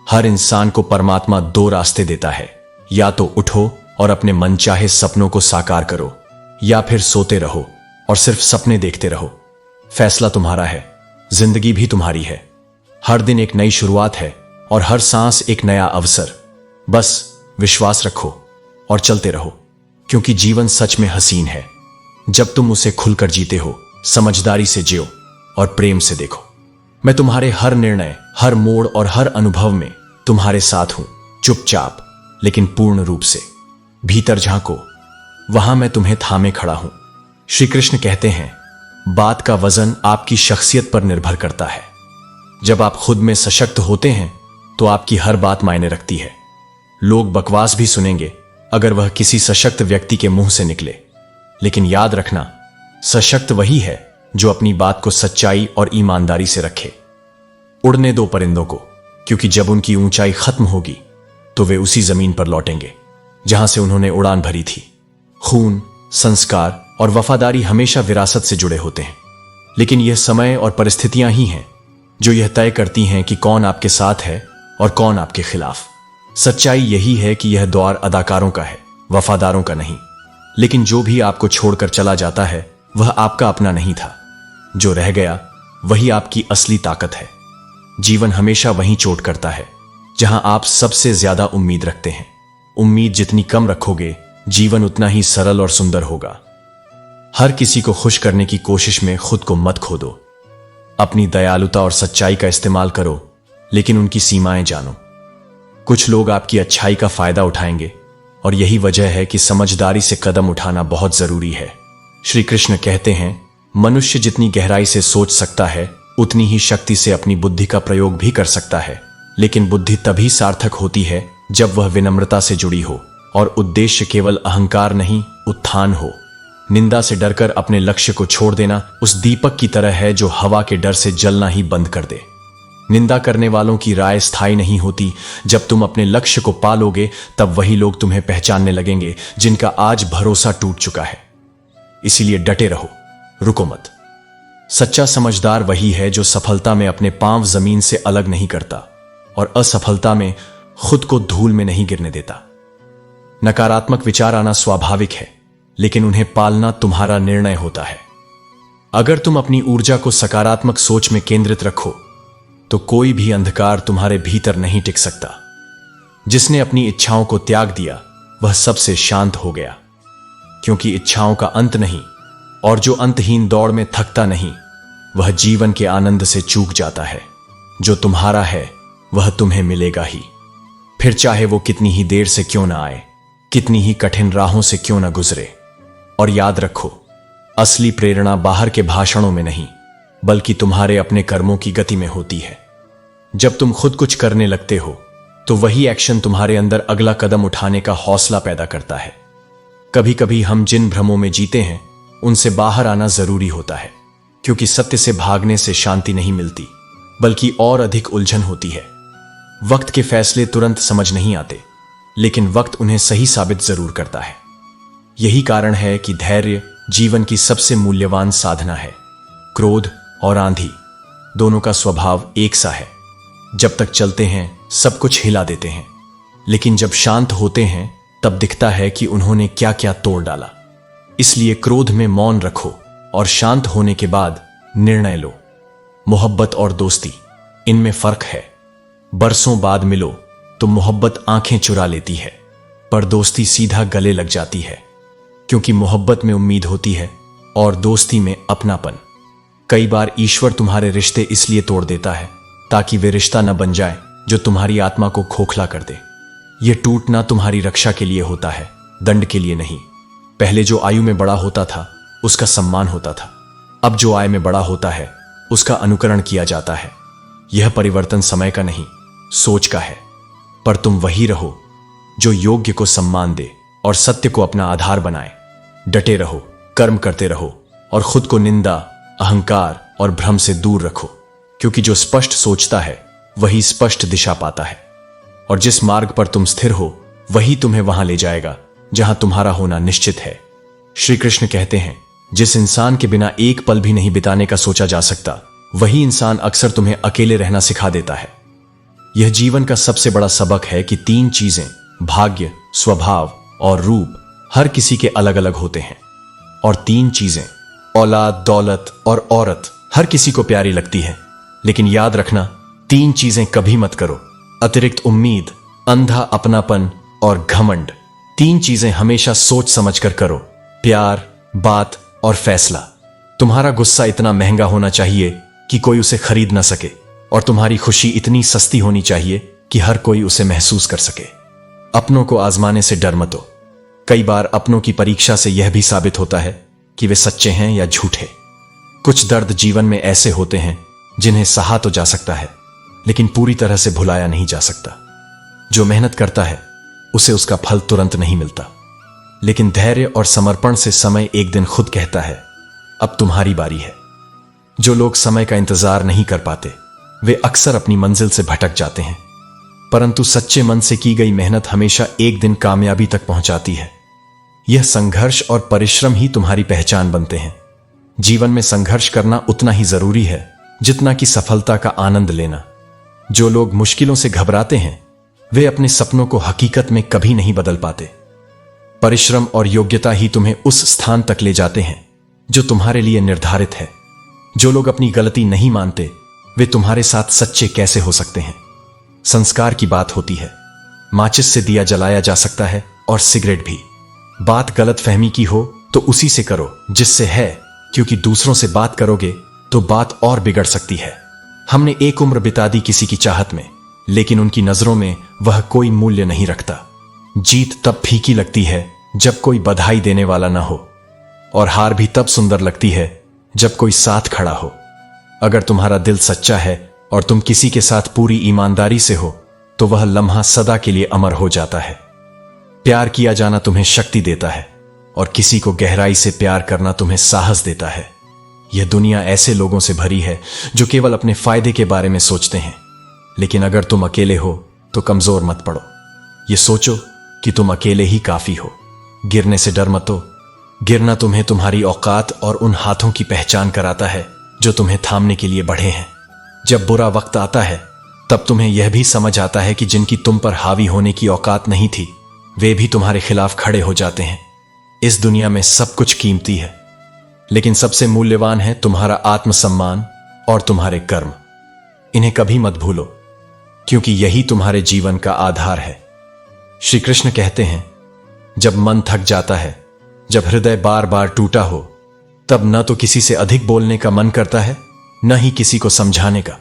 हर इंसान को परमात्मा दो रास्ते देता है, या तो उठो और अपने मनचाहे सपनों को साकार करो, या फिर सोते रहो और सिर्फ सपने देखते रहो। फैसला तुम्हारा है, जिंदगी भी तुम्हारी है। हर दिन एक नई शुरुआत है और हर सांस एक नया अवसर। बस विश्वास रखो और चलते रहो, क्योंकि जीवन सच में हसीन है जब तुम उसे खुलकर जीते हो, समझदारी से जियो और प्रेम से देखो। मैं तुम्हारे हर निर्णय, हर मोड़ और हर अनुभव में तुम्हारे साथ हूं, चुपचाप लेकिन पूर्ण रूप से। भीतर झांको, वहां मैं तुम्हें थामे खड़ा हूं। श्री कृष्ण कहते हैं, बात का वजन आपकी शख्सियत पर निर्भर करता है। जब आप खुद में सशक्त होते हैं तो आपकी हर बात मायने रखती है। लोग बकवास भी सुनेंगे अगर वह किसी सशक्त व्यक्ति के मुंह से निकले, लेकिन याद रखना, सशक्त वही है जो अपनी बात को सच्चाई और ईमानदारी से रखे। उड़ने दो परिंदों को, क्योंकि जब उनकी ऊंचाई खत्म होगी तो वे उसी जमीन पर लौटेंगे जहां से उन्होंने उड़ान भरी थी। खून, संस्कार और वफादारी हमेशा विरासत से जुड़े होते हैं, लेकिन यह समय और परिस्थितियां ही हैं जो यह तय करती हैं कि कौन आपके साथ है और कौन आपके खिलाफ। सच्चाई यही है कि यह दौर अदाकारों का है, वफादारों का नहीं। लेकिन जो भी आपको छोड़कर चला जाता है वह आपका अपना नहीं था। जो रह गया वही आपकी असली ताकत है। जीवन हमेशा वहीं चोट करता है जहां आप सबसे ज्यादा उम्मीद रखते हैं। उम्मीद जितनी कम रखोगे, जीवन उतना ही सरल और सुंदर होगा। हर किसी को खुश करने की कोशिश में खुद को मत खो दो। अपनी दयालुता और सच्चाई का इस्तेमाल करो, लेकिन उनकी सीमाएं जानो। कुछ लोग आपकी अच्छाई का फायदा उठाएंगे और यही वजह है कि समझदारी से कदम उठाना बहुत जरूरी है। श्री कृष्ण कहते हैं, मनुष्य जितनी गहराई से सोच सकता है उतनी ही शक्ति से अपनी बुद्धि का प्रयोग भी कर सकता है, लेकिन बुद्धि तभी सार्थक होती है जब वह विनम्रता से जुड़ी हो और उद्देश्य केवल अहंकार नहीं, उत्थान हो। निंदा से डरकर अपने लक्ष्य को छोड़ देना उस दीपक की तरह है जो हवा के डर से जलना ही बंद कर दे। निंदा करने वालों की राय स्थायी नहीं होती। जब तुम अपने लक्ष्य को पा लोगे तब वही लोग तुम्हें पहचानने लगेंगे जिनका आज भरोसा टूट चुका है। इसीलिए डटे रहो, रुको मत। सच्चा समझदार वही है जो सफलता में अपने पांव जमीन से अलग नहीं करता और असफलता में खुद को धूल में नहीं गिरने देता। नकारात्मक विचार आना स्वाभाविक है, लेकिन उन्हें पालना तुम्हारा निर्णय होता है। अगर तुम अपनी ऊर्जा को सकारात्मक सोच में केंद्रित रखो तो कोई भी अंधकार तुम्हारे भीतर नहीं टिक सकता। जिसने अपनी इच्छाओं को त्याग दिया वह सबसे शांत हो गया, क्योंकि इच्छाओं का अंत नहीं, और जो अंतहीन दौड़ में थकता नहीं वह जीवन के आनंद से चूक जाता है। जो तुम्हारा है वह तुम्हें मिलेगा ही, फिर चाहे वो कितनी ही देर से क्यों ना आए, कितनी ही कठिन राहों से क्यों ना गुजरे। और याद रखो, असली प्रेरणा बाहर के भाषणों में नहीं बल्कि तुम्हारे अपने कर्मों की गति में होती है। जब तुम खुद कुछ करने लगते हो तो वही एक्शन तुम्हारे अंदर अगला कदम उठाने का हौसला पैदा करता है। कभी कभी हम जिन भ्रमों में जीते हैं उनसे बाहर आना जरूरी होता है, क्योंकि सत्य से भागने से शांति नहीं मिलती बल्कि और अधिक उलझन होती है। वक्त के फैसले तुरंत समझ नहीं आते, लेकिन वक्त उन्हें सही साबित जरूर करता है। यही कारण है कि धैर्य जीवन की सबसे मूल्यवान साधना है। क्रोध और आंधी दोनों का स्वभाव एक सा है। जब तक चलते हैं सब कुछ हिला देते हैं, लेकिन जब शांत होते हैं तब दिखता है कि उन्होंने क्या क्या तोड़ डाला। इसलिए क्रोध में मौन रखो और शांत होने के बाद निर्णय लो। मोहब्बत और दोस्ती, इनमें फर्क है। बरसों बाद मिलो तो मोहब्बत आंखें चुरा लेती है, पर दोस्ती सीधा गले लग जाती है, क्योंकि मोहब्बत में उम्मीद होती है और दोस्ती में अपनापन। कई बार ईश्वर तुम्हारे रिश्ते इसलिए तोड़ देता है ताकि वे रिश्ता न बन जाए जो तुम्हारी आत्मा को खोखला कर दे। यह टूटना तुम्हारी रक्षा के लिए होता है, दंड के लिए नहीं। पहले जो आयु में बड़ा होता था उसका सम्मान होता था, अब जो आय में बड़ा होता है उसका अनुकरण किया जाता है। यह परिवर्तन समय का नहीं, सोच का है। पर तुम वही रहो जो योग्य को सम्मान दे और सत्य को अपना आधार बनाए। डटे रहो, कर्म करते रहो और खुद को निंदा, अहंकार और भ्रम से दूर रखो, क्योंकि जो स्पष्ट सोचता है वही स्पष्ट दिशा पाता है, और जिस मार्ग पर तुम स्थिर हो वही तुम्हें वहां ले जाएगा जहां तुम्हारा होना निश्चित है। श्री कृष्ण कहते हैं, जिस इंसान के बिना एक पल भी नहीं बिताने का सोचा जा सकता वही इंसान अक्सर तुम्हें अकेले रहना सिखा देता है। यह जीवन का सबसे बड़ा सबक है कि 3 चीजें, भाग्य, स्वभाव और रूप, हर किसी के अलग अलग होते हैं। और 3 चीजें, औलाद, दौलत और औरत, हर किसी को प्यारी लगती है। लेकिन याद रखना, 3 चीजें कभी मत करो: अतिरिक्त उम्मीद, अंधा अपनापन और घमंड। 3 चीजें हमेशा सोच समझ कर करो: प्यार, बात और फैसला। तुम्हारा गुस्सा इतना महंगा होना चाहिए कि कोई उसे खरीद ना सके, और तुम्हारी खुशी इतनी सस्ती होनी चाहिए कि हर कोई उसे महसूस कर सके। अपनों को आजमाने से डर मत हो। कई बार अपनों की परीक्षा से यह भी साबित होता है कि वे सच्चे हैं या झूठे। कुछ दर्द जीवन में ऐसे होते हैं जिन्हें सहा तो जा सकता है, लेकिन पूरी तरह से भुलाया नहीं जा सकता। जो मेहनत करता है उसे उसका फल तुरंत नहीं मिलता, लेकिन धैर्य और समर्पण से समय एक दिन खुद कहता है, अब तुम्हारी बारी है। जो लोग समय का इंतजार नहीं कर पाते वे अक्सर अपनी मंजिल से भटक जाते हैं, परंतु सच्चे मन से की गई मेहनत हमेशा एक दिन कामयाबी तक पहुंचाती है। यह संघर्ष और परिश्रम ही तुम्हारी पहचान बनते हैं। जीवन में संघर्ष करना उतना ही जरूरी है जितना कि सफलता का आनंद लेना। जो लोग मुश्किलों से घबराते हैं वे अपने सपनों को हकीकत में कभी नहीं बदल पाते। परिश्रम और योग्यता ही तुम्हें उस स्थान तक ले जाते हैं जो तुम्हारे लिए निर्धारित है। जो लोग अपनी गलती नहीं मानते वे तुम्हारे साथ सच्चे कैसे हो सकते हैं? संस्कार की बात होती है। माचिस से दिया जलाया जा सकता है और सिगरेट भी। बात गलत फहमी की हो तो उसी से करो जिससे है, क्योंकि दूसरों से बात करोगे तो बात और बिगड़ सकती है। हमने एक उम्र बिता दी किसी की चाहत में, लेकिन उनकी नजरों में वह कोई मूल्य नहीं रखता। जीत तब फीकी लगती है जब कोई बधाई देने वाला ना हो, और हार भी तब सुंदर लगती है जब कोई साथ खड़ा हो। अगर तुम्हारा दिल सच्चा है और तुम किसी के साथ पूरी ईमानदारी से हो तो वह लम्हा सदा के लिए अमर हो जाता है। प्यार किया जाना तुम्हें शक्ति देता है और किसी को गहराई से प्यार करना तुम्हें साहस देता है। यह दुनिया ऐसे लोगों से भरी है जो केवल अपने फायदे के बारे में सोचते हैं, लेकिन अगर तुम अकेले हो तो कमजोर मत पड़ो। यह सोचो कि तुम अकेले ही काफी हो। गिरने से डर मत हो। गिरना तुम्हें तुम्हारी औकात और उन हाथों की पहचान कराता है जो तुम्हें थामने के लिए बढ़े हैं। जब बुरा वक्त आता है तब तुम्हें यह भी समझ आता है कि जिनकी तुम पर हावी होने की औकात नहीं थी वे भी तुम्हारे खिलाफ खड़े हो जाते हैं। इस दुनिया में सब कुछ कीमती है, लेकिन सबसे मूल्यवान है तुम्हारा आत्मसम्मान और तुम्हारे कर्म। इन्हें कभी मत भूलो, क्योंकि यही तुम्हारे जीवन का आधार है। श्री कृष्ण कहते हैं, जब मन थक जाता है, जब हृदय बार बार टूटा हो, तब न तो किसी से अधिक बोलने का मन करता है न ही किसी को समझाने का,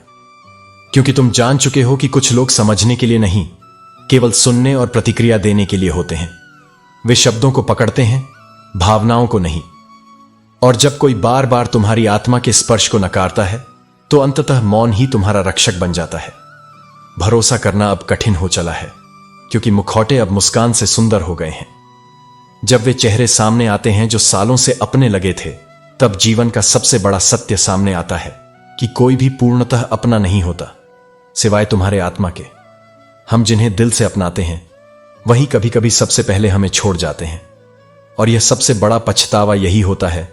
क्योंकि तुम जान चुके हो कि कुछ लोग समझने के लिए नहीं, केवल सुनने और प्रतिक्रिया देने के लिए होते हैं। वे शब्दों को पकड़ते हैं, भावनाओं को नहीं। और जब कोई बार बार तुम्हारी आत्मा के स्पर्श को नकारता है तो अंततः मौन ही तुम्हारा रक्षक बन जाता है। भरोसा करना अब कठिन हो चला है, क्योंकि मुखौटे अब मुस्कान से सुंदर हो गए हैं। जब वे चेहरे सामने आते हैं जो सालों से अपने लगे थे, तब जीवन का सबसे बड़ा सत्य सामने आता है कि कोई भी पूर्णतः अपना नहीं होता सिवाय तुम्हारे आत्मा के। हम जिन्हें दिल से अपनाते हैं वही कभी कभी सबसे पहले हमें छोड़ जाते हैं, और यह सबसे बड़ा पछतावा यही होता है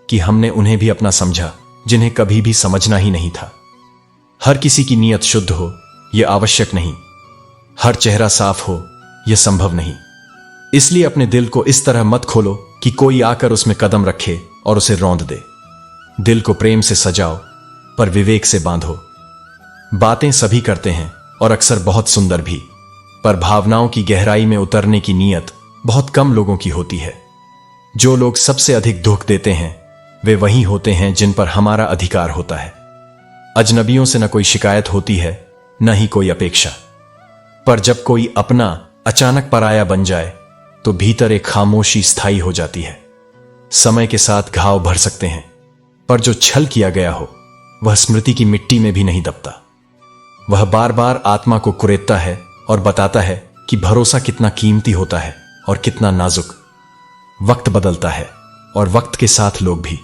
कि हमने उन्हें भी अपना समझा जिन्हें कभी भी समझना ही नहीं था। हर किसी की नीयत शुद्ध हो यह आवश्यक नहीं, हर चेहरा साफ हो यह संभव नहीं। इसलिए अपने दिल को इस तरह मत खोलो कि कोई आकर उसमें कदम रखे और उसे रौंद दे। दिल को प्रेम से सजाओ पर विवेक से बांधो। बातें सभी करते हैं और अक्सर बहुत सुंदर भी, पर भावनाओं की गहराई में उतरने की नीयत बहुत कम लोगों की होती है। जो लोग सबसे अधिक दुख देते हैं वे वही होते हैं जिन पर हमारा अधिकार होता है। अजनबियों से न कोई शिकायत होती है न ही कोई अपेक्षा, पर जब कोई अपना अचानक पराया बन जाए तो भीतर एक खामोशी स्थायी हो जाती है। समय के साथ घाव भर सकते हैं, पर जो छल किया गया हो वह स्मृति की मिट्टी में भी नहीं दबता। वह बार बार आत्मा को कुरेदता है और बताता है कि भरोसा कितना कीमती होता है और कितना नाजुक। वक्त बदलता है और वक्त के साथ लोग भी।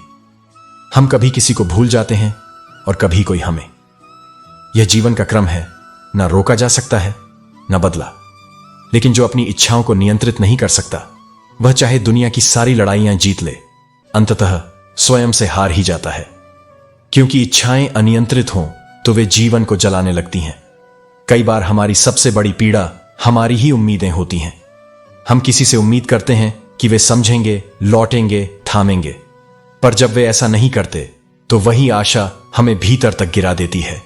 हम कभी किसी को भूल जाते हैं और कभी कोई हमें। यह जीवन का क्रम है, ना रोका जा सकता है ना बदला। लेकिन जो अपनी इच्छाओं को नियंत्रित नहीं कर सकता वह चाहे दुनिया की सारी लड़ाइयां जीत ले, अंततः स्वयं से हार ही जाता है। क्योंकि इच्छाएं अनियंत्रित हों तो वे जीवन को जलाने लगती हैं। कई बार हमारी सबसे बड़ी पीड़ा हमारी ही उम्मीदें होती हैं। हम किसी से उम्मीद करते हैं कि वे समझेंगे, लौटेंगे, थामेंगे, पर जब वे ऐसा नहीं करते तो वही आशा हमें भीतर तक गिरा देती है।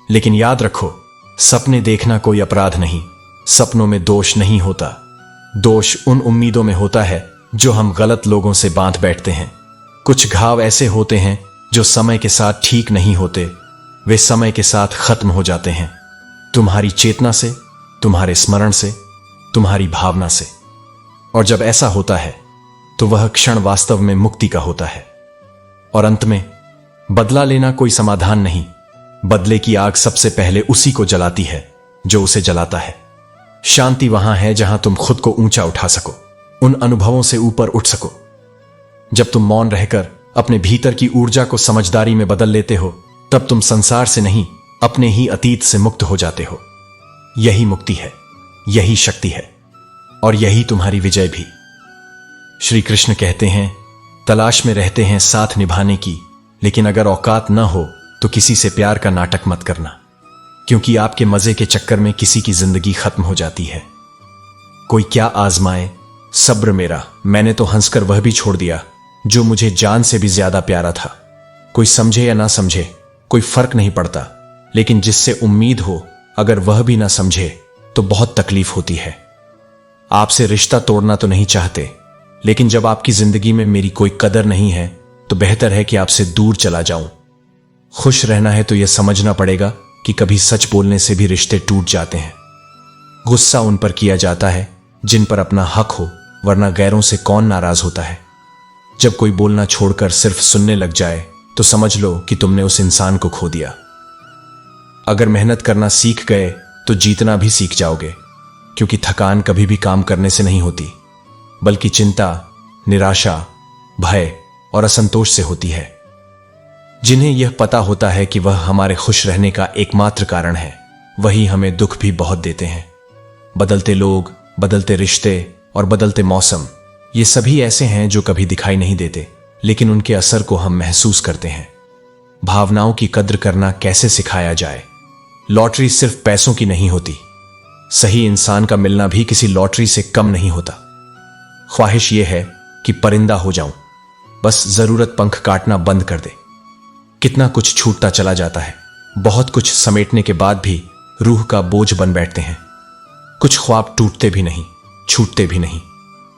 लेकिन याद रखो, सपने देखना कोई अपराध नहीं। सपनों में दोष नहीं होता। दोष उन उम्मीदों में होता है जो हम गलत लोगों से बांध बैठते हैं। कुछ घाव ऐसे होते हैं जो समय के साथ ठीक नहीं होते, वे समय के साथ खत्म हो जाते हैं। तुम्हारी चेतना से, तुम्हारे स्मरण से, तुम्हारी भावना से। और जब ऐसा होता है तो वह क्षण वास्तव में मुक्ति का होता है। और अंत में बदला लेना कोई समाधान नहीं। बदले की आग सबसे पहले उसी को जलाती है जो उसे जलाता है। शांति वहां है जहां तुम खुद को ऊंचा उठा सको, उन अनुभवों से ऊपर उठ सको। जब तुम मौन रहकर अपने भीतर की ऊर्जा को समझदारी में बदल लेते हो, तब तुम संसार से नहीं, अपने ही अतीत से मुक्त हो जाते हो। यही मुक्ति है, यही शक्ति है, और यही तुम्हारी विजय भी। श्री कृष्ण कहते हैं, तलाश में रहते हैं साथ निभाने की, लेकिन अगर औकात न हो तो किसी से प्यार का नाटक मत करना, क्योंकि आपके मजे के चक्कर में किसी की जिंदगी खत्म हो जाती है। कोई क्या आजमाए सब्र मेरा, मैंने तो हंसकर वह भी छोड़ दिया जो मुझे जान से भी ज्यादा प्यारा था। कोई समझे या ना समझे कोई फर्क नहीं पड़ता, लेकिन जिससे उम्मीद हो अगर वह भी ना समझे तो बहुत तकलीफ होती है। आपसे रिश्ता तोड़ना तो नहीं चाहते, लेकिन जब आपकी जिंदगी में मेरी कोई कदर नहीं है तो बेहतर है कि आपसे दूर चला जाऊं। खुश रहना है तो यह समझना पड़ेगा कि कभी सच बोलने से भी रिश्ते टूट जाते हैं। गुस्सा उन पर किया जाता है जिन पर अपना हक हो, वरना गैरों से कौन नाराज होता है। जब कोई बोलना छोड़कर सिर्फ सुनने लग जाए तो समझ लो कि तुमने उस इंसान को खो दिया। अगर मेहनत करना सीख गए तो जीतना भी सीख जाओगे, क्योंकि थकान कभी भी काम करने से नहीं होती, बल्कि चिंता, निराशा, भय और असंतोष से होती है। जिन्हें यह पता होता है कि वह हमारे खुश रहने का एकमात्र कारण है, वही हमें दुख भी बहुत देते हैं। बदलते लोग, बदलते रिश्ते और बदलते मौसम, ये सभी ऐसे हैं जो कभी दिखाई नहीं देते, लेकिन उनके असर को हम महसूस करते हैं। भावनाओं की कद्र करना कैसे सिखाया जाए? लॉटरी सिर्फ पैसों की नहीं होती। सही इंसान का मिलना भी किसी लॉटरी से कम नहीं होता। ख्वाहिश यह है कि परिंदा हो जाऊं, बस जरूरत पंख काटना बंद कर दे। कितना कुछ छूटता चला जाता है। बहुत कुछ समेटने के बाद भी रूह का बोझ बन बैठते हैं। कुछ ख्वाब टूटते भी नहीं, छूटते भी नहीं।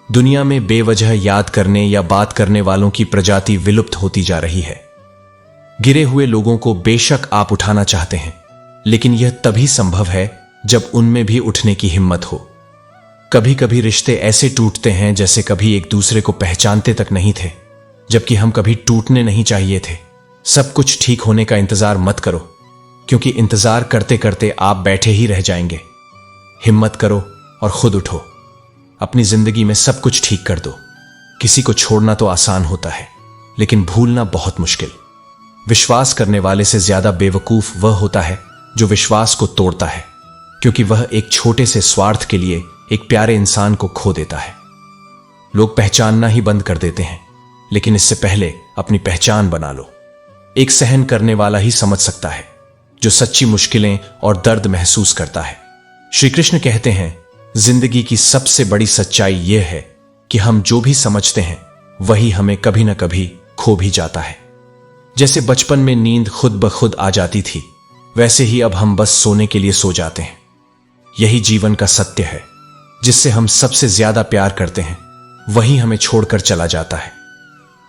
दुनिया में बेवजह याद करने या बात करने वालों की प्रजाति विलुप्त होती जा रही है। गिरे हुए लोगों को बेशक आप उठाना चाहते हैं, लेकिन यह तभी संभव है जब उनमें भी उठने की हिम्मत हो। कभी कभी रिश्ते ऐसे टूटते हैं जैसे कभी एक दूसरे को पहचानते तक नहीं थे, जबकि हम कभी टूटने नहीं चाहिए थे। सब कुछ ठीक होने का इंतजार मत करो, क्योंकि इंतजार करते करते आप बैठे ही रह जाएंगे। हिम्मत करो और खुद उठो। अपनी जिंदगी में सब कुछ ठीक कर दो। किसी को छोड़ना तो आसान होता है, लेकिन भूलना बहुत मुश्किल। विश्वास करने वाले से ज्यादा बेवकूफ वह होता है जो विश्वास को तोड़ता है, क्योंकि वह एक छोटे से स्वार्थ के लिए एक प्यारे इंसान को खो देता है। लोग पहचानना ही बंद कर देते हैं, लेकिन इससे पहले अपनी पहचान बना लो। एक सहन करने वाला ही समझ सकता है जो सच्ची मुश्किलें और दर्द महसूस करता है। श्री कृष्ण कहते हैं, जिंदगी की सबसे बड़ी सच्चाई यह है कि हम जो भी समझते हैं वही हमें कभी न कभी खो भी जाता है। जैसे बचपन में नींद खुद ब खुद आ जाती थी, वैसे ही अब हम बस सोने के लिए सो जाते हैं। यही जीवन का सत्य है। जिससे हम सबसे ज्यादा प्यार करते हैं वही हमें छोड़कर चला जाता है।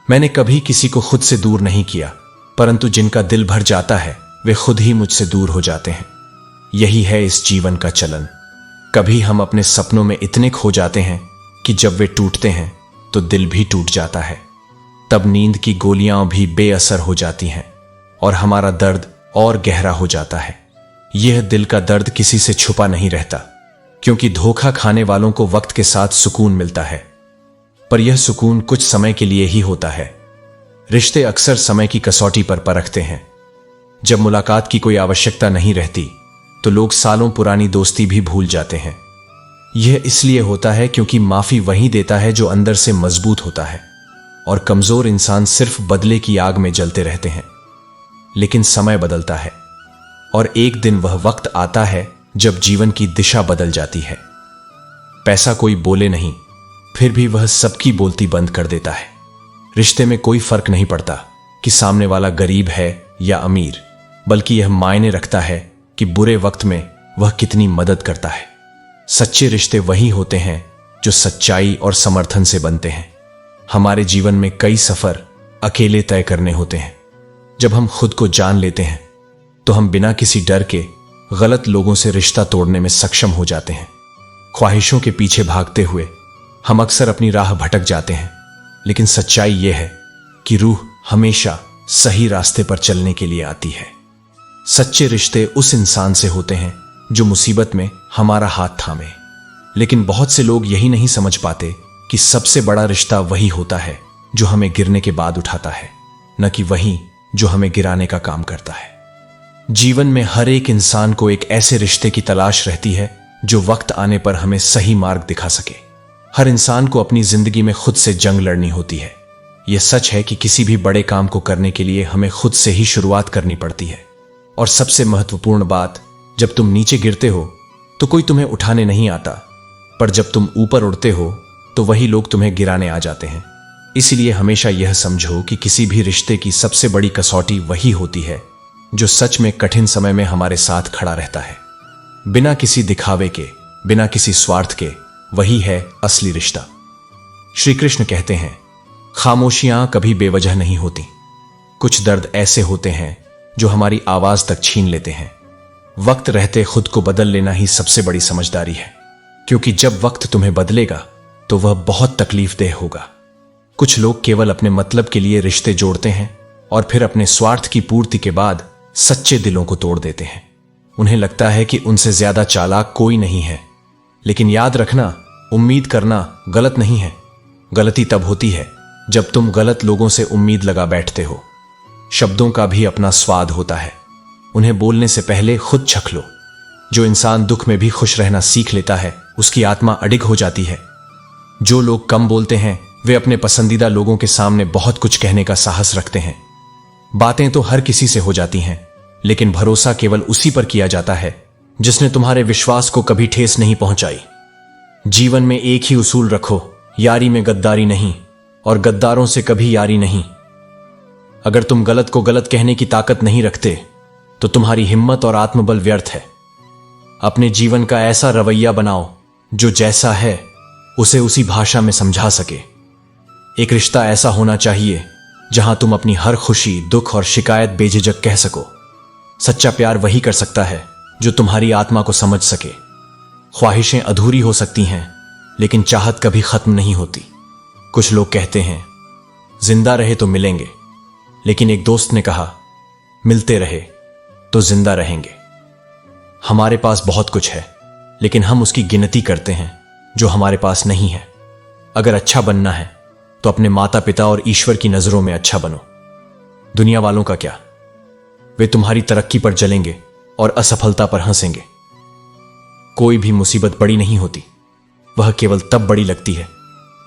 मैंने कभी किसी को खुद से दूर नहीं किया, परंतु जिनका दिल भर जाता है वे खुद ही मुझसे दूर हो जाते हैं। यही है इस जीवन का चलन। कभी हम अपने सपनों में इतने खो जाते हैं कि जब वे टूटते हैं तो दिल भी टूट जाता है। तब नींद की गोलियां भी बेअसर हो जाती हैं और हमारा दर्द और गहरा हो जाता है। यह दिल का दर्द किसी से छुपा नहीं रहता, क्योंकि धोखा खाने वालों को वक्त के साथ सुकून मिलता है, पर यह सुकून कुछ समय के लिए ही होता है। रिश्ते अक्सर समय की कसौटी पर परखते हैं। जब मुलाकात की कोई आवश्यकता नहीं रहती तो लोग सालों पुरानी दोस्ती भी भूल जाते हैं। यह इसलिए होता है क्योंकि माफी वही देता है जो अंदर से मजबूत होता है, और कमजोर इंसान सिर्फ बदले की आग में जलते रहते हैं। लेकिन समय बदलता है और एक दिन वह वक्त आता है जब जीवन की दिशा बदल जाती है। पैसा कोई बोले नहीं, फिर भी वह सबकी बोलती बंद कर देता है। रिश्ते में कोई फर्क नहीं पड़ता कि सामने वाला गरीब है या अमीर, बल्कि यह मायने रखता है कि बुरे वक्त में वह कितनी मदद करता है। सच्चे रिश्ते वही होते हैं जो सच्चाई और समर्थन से बनते हैं। हमारे जीवन में कई सफर अकेले तय करने होते हैं। जब हम खुद को जान लेते हैं तो हम बिना किसी डर के गलत लोगों से रिश्ता तोड़ने में सक्षम हो जाते हैं। ख्वाहिशों के पीछे भागते हुए हम अक्सर अपनी राह भटक जाते हैं, लेकिन सच्चाई यह है कि रूह हमेशा सही रास्ते पर चलने के लिए आती है। सच्चे रिश्ते उस इंसान से होते हैं जो मुसीबत में हमारा हाथ थामे। लेकिन बहुत से लोग यही नहीं समझ पाते कि सबसे बड़ा रिश्ता वही होता है जो हमें गिरने के बाद उठाता है, न कि वही जो हमें गिराने का काम करता है। जीवन में हर एक इंसान को एक ऐसे रिश्ते की तलाश रहती है जो वक्त आने पर हमें सही मार्ग दिखा सके। हर इंसान को अपनी जिंदगी में खुद से जंग लड़नी होती है। यह सच है कि किसी भी बड़े काम को करने के लिए हमें खुद से ही शुरुआत करनी पड़ती है। और सबसे महत्वपूर्ण बात, जब तुम नीचे गिरते हो तो कोई तुम्हें उठाने नहीं आता, पर जब तुम ऊपर उड़ते हो तो वही लोग तुम्हें गिराने आ जाते हैं। इसलिए हमेशा यह समझो कि किसी भी रिश्ते की सबसे बड़ी कसौटी वही होती है जो सच में कठिन समय में हमारे साथ खड़ा रहता है, बिना किसी दिखावे के, बिना किसी स्वार्थ के। वही है असली रिश्ता। श्री कृष्ण कहते हैं, खामोशियां कभी बेवजह नहीं होती। कुछ दर्द ऐसे होते हैं जो हमारी आवाज तक छीन लेते हैं। वक्त रहते खुद को बदल लेना ही सबसे बड़ी समझदारी है, क्योंकि जब वक्त तुम्हें बदलेगा तो वह बहुत तकलीफदेह होगा। कुछ लोग केवल अपने मतलब के लिए रिश्ते जोड़ते हैं और फिर अपने स्वार्थ की पूर्ति के बाद सच्चे दिलों को तोड़ देते हैं। उन्हें लगता है कि उनसे ज्यादा चालाक कोई नहीं है। लेकिन याद रखना, उम्मीद करना गलत नहीं है। गलती तब होती है जब तुम गलत लोगों से उम्मीद लगा बैठते हो। शब्दों का भी अपना स्वाद होता है, उन्हें बोलने से पहले खुद चख लो। जो इंसान दुख में भी खुश रहना सीख लेता है, उसकी आत्मा अडिग हो जाती है। जो लोग कम बोलते हैं वे अपने पसंदीदा लोगों के सामने बहुत कुछ कहने का साहस रखते हैं। बातें तो हर किसी से हो जाती हैं, लेकिन भरोसा केवल उसी पर किया जाता है जिसने तुम्हारे विश्वास को कभी ठेस नहीं पहुंचाई। जीवन में एक ही उसूल रखो, यारी में गद्दारी नहीं और गद्दारों से कभी यारी नहीं। अगर तुम गलत को गलत कहने की ताकत नहीं रखते तो तुम्हारी हिम्मत और आत्मबल व्यर्थ है। अपने जीवन का ऐसा रवैया बनाओ जो जैसा है उसे उसी भाषा में समझा सके। एक रिश्ता ऐसा होना चाहिए जहां तुम अपनी हर खुशी, दुख और शिकायत बेझिझक कह सको। सच्चा प्यार वही कर सकता है जो तुम्हारी आत्मा को समझ सके। ख्वाहिशें अधूरी हो सकती हैं, लेकिन चाहत कभी खत्म नहीं होती। कुछ लोग कहते हैं, जिंदा रहे तो मिलेंगे, लेकिन एक दोस्त ने कहा, मिलते रहे तो जिंदा रहेंगे। हमारे पास बहुत कुछ है, लेकिन हम उसकी गिनती करते हैं जो हमारे पास नहीं है। अगर अच्छा बनना है तो अपने माता पिता और ईश्वर की नजरों में अच्छा बनो। दुनिया वालों का क्या, वे तुम्हारी तरक्की पर जलेंगे और असफलता पर हंसेंगे। कोई भी मुसीबत बड़ी नहीं होती, वह केवल तब बड़ी लगती है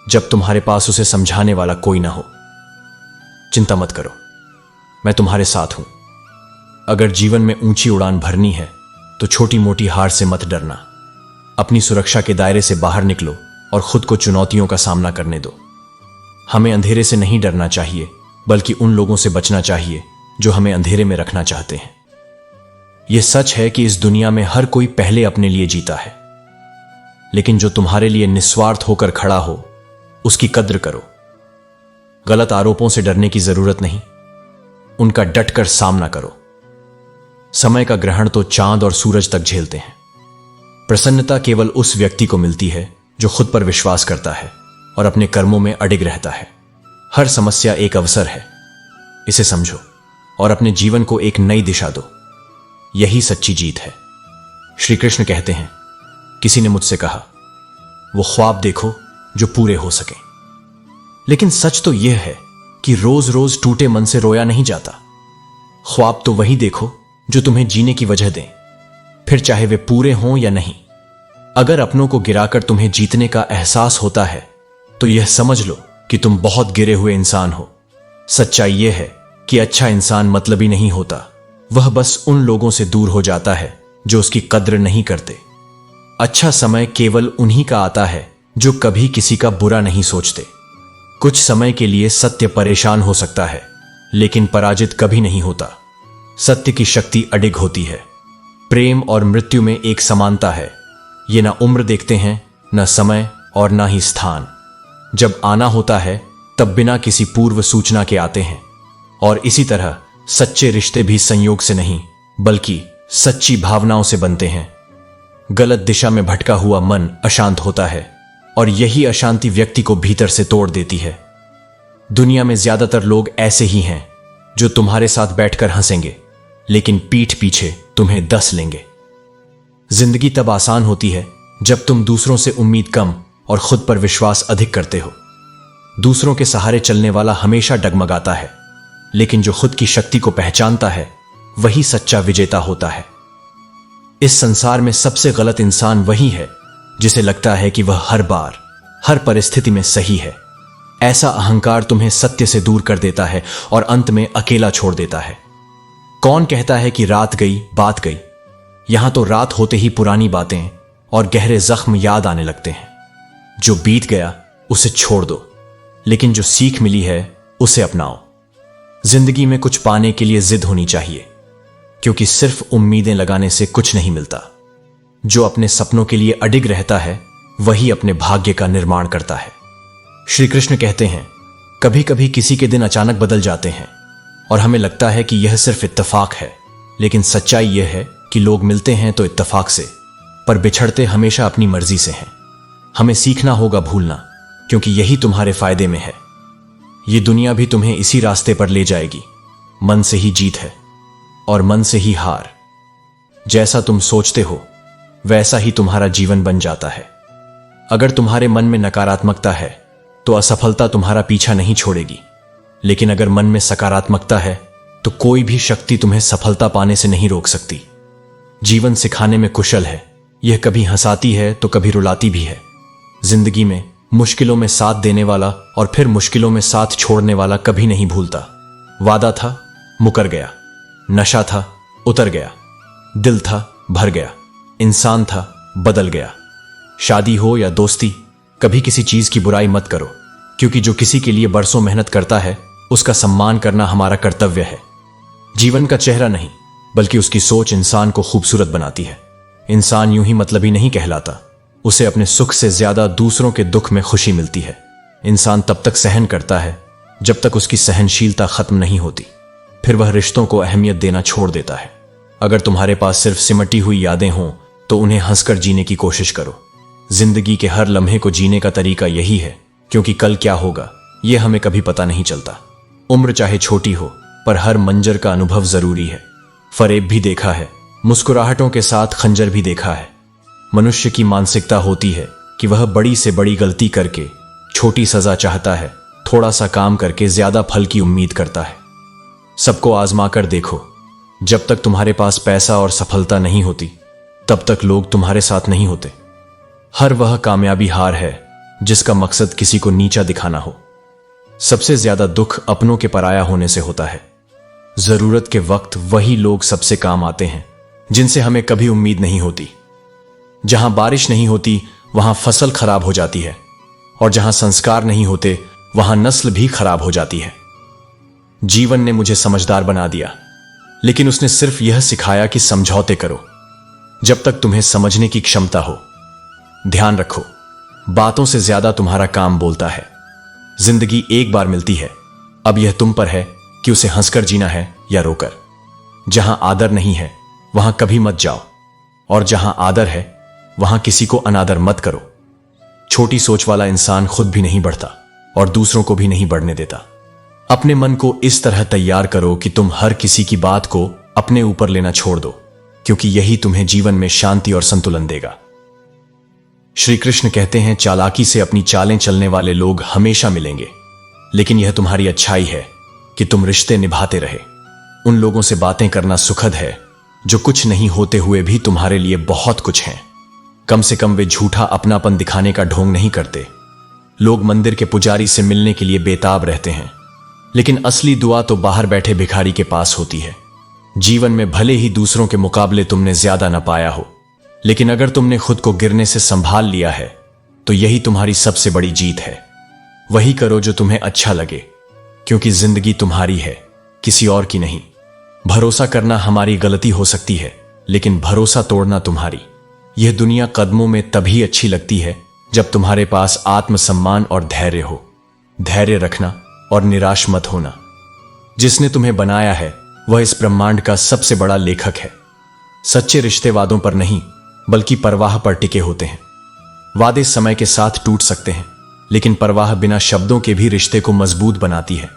जब तुम्हारे पास उसे समझाने वाला कोई ना हो। चिंता मत करो, मैं तुम्हारे साथ हूं। अगर जीवन में ऊंची उड़ान भरनी है तो छोटी मोटी हार से मत डरना। अपनी सुरक्षा के दायरे से बाहर निकलो और खुद को चुनौतियों का सामना करने दो। हमें अंधेरे से नहीं डरना चाहिए, बल्कि उन लोगों से बचना चाहिए जो हमें अंधेरे में रखना चाहते हैं। यह सच है कि इस दुनिया में हर कोई पहले अपने लिए जीता है, लेकिन जो तुम्हारे लिए निस्वार्थ होकर खड़ा हो उसकी कद्र करो। गलत आरोपों से डरने की जरूरत नहीं, उनका डटकर सामना करो। समय का ग्रहण तो चांद और सूरज तक झेलते हैं। प्रसन्नता केवल उस व्यक्ति को मिलती है जो खुद पर विश्वास करता है और अपने कर्मों में अडिग रहता है। हर समस्या एक अवसर है, इसे समझो और अपने जीवन को एक नई दिशा दो। यही सच्ची जीत है। श्री कृष्ण कहते हैं, किसी ने मुझसे कहा, वो ख्वाब देखो जो पूरे हो सके। लेकिन सच तो यह है कि रोज रोज टूटे मन से रोया नहीं जाता। ख्वाब तो वही देखो जो तुम्हें जीने की वजह दें, फिर चाहे वे पूरे हों या नहीं। अगर अपनों को गिराकर तुम्हें जीतने का एहसास होता है तो यह समझ लो कि तुम बहुत गिरे हुए इंसान हो। सच्चाई यह है कि अच्छा इंसान मतलबी नहीं होता, वह बस उन लोगों से दूर हो जाता है जो उसकी कद्र नहीं करते। अच्छा समय केवल उन्हीं का आता है जो कभी किसी का बुरा नहीं सोचते। कुछ समय के लिए सत्य परेशान हो सकता है, लेकिन पराजित कभी नहीं होता। सत्य की शक्ति अडिग होती है। प्रेम और मृत्यु में एक समानता है, ये ना उम्र देखते हैं, न समय और ना ही स्थान। जब आना होता है तब बिना किसी पूर्व सूचना के आते हैं। और इसी तरह सच्चे रिश्ते भी संयोग से नहीं बल्कि सच्ची भावनाओं से बनते हैं। गलत दिशा में भटका हुआ मन अशांत होता है और यही अशांति व्यक्ति को भीतर से तोड़ देती है। दुनिया में ज्यादातर लोग ऐसे ही हैं जो तुम्हारे साथ बैठकर हंसेंगे लेकिन पीठ पीछे तुम्हें डस लेंगे। जिंदगी तब आसान होती है जब तुम दूसरों से उम्मीद कम और खुद पर विश्वास अधिक करते हो। दूसरों के सहारे चलने वाला हमेशा डगमगाता है, लेकिन जो खुद की शक्ति को पहचानता है वही सच्चा विजेता होता है। इस संसार में सबसे गलत इंसान वही है जिसे लगता है कि वह हर बार हर परिस्थिति में सही है। ऐसा अहंकार तुम्हें सत्य से दूर कर देता है और अंत में अकेला छोड़ देता है। कौन कहता है कि रात गई बात गई? यहां तो रात होते ही पुरानी बातें और गहरे जख्म याद आने लगते हैं। जो बीत गया उसे छोड़ दो, लेकिन जो सीख मिली है उसे अपनाओ। जिंदगी में कुछ पाने के लिए जिद होनी चाहिए, क्योंकि सिर्फ उम्मीदें लगाने से कुछ नहीं मिलता। जो अपने सपनों के लिए अडिग रहता है वही अपने भाग्य का निर्माण करता है। श्री कृष्ण कहते हैं, कभी कभी किसी के दिन अचानक बदल जाते हैं और हमें लगता है कि यह सिर्फ इत्तेफाक है, लेकिन सच्चाई यह है कि लोग मिलते हैं तो इत्तेफाक से, पर बिछड़ते हमेशा अपनी मर्जी से हैं। हमें सीखना होगा भूलना, क्योंकि यही तुम्हारे फायदे में है। ये दुनिया भी तुम्हें इसी रास्ते पर ले जाएगी। मन से ही जीत है और मन से ही हार। जैसा तुम सोचते हो वैसा ही तुम्हारा जीवन बन जाता है। अगर तुम्हारे मन में नकारात्मकता है तो असफलता तुम्हारा पीछा नहीं छोड़ेगी, लेकिन अगर मन में सकारात्मकता है तो कोई भी शक्ति तुम्हें सफलता पाने से नहीं रोक सकती। जीवन सिखाने में कुशल है, यह कभी हंसाती है तो कभी रुलाती भी है। जिंदगी में मुश्किलों में साथ देने वाला और फिर मुश्किलों में साथ छोड़ने वाला कभी नहीं भूलता। वादा था मुकर गया, नशा था उतर गया, दिल था भर गया, इंसान था बदल गया। शादी हो या दोस्ती, कभी किसी चीज की बुराई मत करो, क्योंकि जो किसी के लिए बरसों मेहनत करता है उसका सम्मान करना हमारा कर्तव्य है। जीवन का चेहरा नहीं बल्कि उसकी सोच इंसान को खूबसूरत बनाती है। इंसान यूं ही मतलबी नहीं कहलाता, उसे अपने सुख से ज्यादा दूसरों के दुख में खुशी मिलती है। इंसान तब तक सहन करता है जब तक उसकी सहनशीलता खत्म नहीं होती, फिर वह रिश्तों को अहमियत देना छोड़ देता है। अगर तुम्हारे पास सिर्फ सिमटी हुई यादें हों तो उन्हें हंसकर जीने की कोशिश करो। जिंदगी के हर लम्हे को जीने का तरीका यही है, क्योंकि कल क्या होगा यह हमें कभी पता नहीं चलता। उम्र चाहे छोटी हो पर हर मंजर का अनुभव जरूरी है। फरेब भी देखा है, मुस्कुराहटों के साथ खंजर भी देखा है। मनुष्य की मानसिकता होती है कि वह बड़ी से बड़ी गलती करके छोटी सजा चाहता है, थोड़ा सा काम करके ज्यादा फल की उम्मीद करता है। सबको आजमा कर देखो, जब तक तुम्हारे पास पैसा और सफलता नहीं होती तब तक लोग तुम्हारे साथ नहीं होते। हर वह कामयाबी हार है जिसका मकसद किसी को नीचा दिखाना हो। सबसे ज्यादा दुख अपनों के पराया होने से होता है। जरूरत के वक्त वही लोग सबसे काम आते हैं जिनसे हमें कभी उम्मीद नहीं होती। जहां बारिश नहीं होती वहां फसल खराब हो जाती है, और जहां संस्कार नहीं होते वहां नस्ल भी खराब हो जाती है। जीवन ने मुझे समझदार बना दिया, लेकिन उसने सिर्फ यह सिखाया कि समझौते करो जब तक तुम्हें समझने की क्षमता हो। ध्यान रखो, बातों से ज्यादा तुम्हारा काम बोलता है। जिंदगी एक बार मिलती है, अब यह तुम पर है कि उसे हंसकर जीना है या रोकर। जहां आदर नहीं है वहां कभी मत जाओ, और जहां आदर है वहां किसी को अनादर मत करो। छोटी सोच वाला इंसान खुद भी नहीं बढ़ता और दूसरों को भी नहीं बढ़ने देता। अपने मन को इस तरह तैयार करो कि तुम हर किसी की बात को अपने ऊपर लेना छोड़ दो, क्योंकि यही तुम्हें जीवन में शांति और संतुलन देगा। श्री कृष्ण कहते हैं, चालाकी से अपनी चालें चलने वाले लोग हमेशा मिलेंगे, लेकिन यह तुम्हारी अच्छाई है कि तुम रिश्ते निभाते रहे। उन लोगों से बातें करना सुखद है जो कुछ नहीं होते हुए भी तुम्हारे लिए बहुत कुछ हैं। कम से कम वे झूठा अपनापन दिखाने का ढोंग नहीं करते। लोग मंदिर के पुजारी से मिलने के लिए बेताब रहते हैं, लेकिन असली दुआ तो बाहर बैठे भिखारी के पास होती है। जीवन में भले ही दूसरों के मुकाबले तुमने ज्यादा न पाया हो, लेकिन अगर तुमने खुद को गिरने से संभाल लिया है तो यही तुम्हारी सबसे बड़ी जीत है। वही करो जो तुम्हें अच्छा लगे, क्योंकि जिंदगी तुम्हारी है, किसी और की नहीं। भरोसा करना हमारी गलती हो सकती है, लेकिन भरोसा तोड़ना तुम्हारी। यह दुनिया कदमों में तभी अच्छी लगती है जब तुम्हारे पास आत्मसम्मान और धैर्य हो। धैर्य रखना और निराश मत होना। जिसने तुम्हें बनाया है वह इस ब्रह्मांड का सबसे बड़ा लेखक है। सच्चे रिश्ते वादों पर नहीं, बल्कि परवाह पर टिके होते हैं। वादे समय के साथ टूट सकते हैं, लेकिन परवाह बिना शब्दों के भी रिश्ते को मजबूत बनाती है।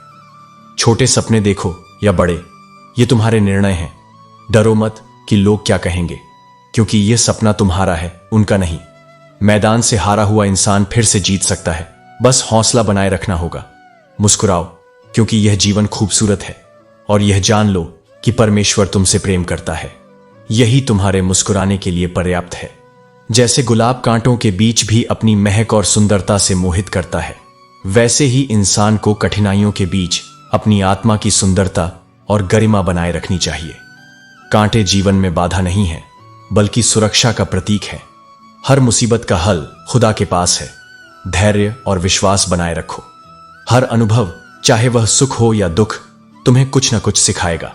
छोटे सपने देखो या बड़े, ये तुम्हारे निर्णय हैं। डरो मत कि लोग क्या कहेंगे, क्योंकि यह सपना तुम्हारा है, उनका नहीं। मैदान से हारा हुआ इंसान फिर से जीत सकता है, बस हौसला बनाए रखना होगा। मुस्कुराओ, क्योंकि यह जीवन खूबसूरत है, और यह जान लो कि परमेश्वर तुमसे प्रेम करता है। यही तुम्हारे मुस्कुराने के लिए पर्याप्त है। जैसे गुलाब कांटों के बीच भी अपनी महक और सुंदरता से मोहित करता है, वैसे ही इंसान को कठिनाइयों के बीच अपनी आत्मा की सुंदरता और गरिमा बनाए रखनी चाहिए। कांटे जीवन में बाधा नहीं है, बल्कि सुरक्षा का प्रतीक है। हर मुसीबत का हल खुदा के पास है। धैर्य और विश्वास बनाए रखो। हर अनुभव, चाहे वह सुख हो या दुख, तुम्हें कुछ न कुछ सिखाएगा।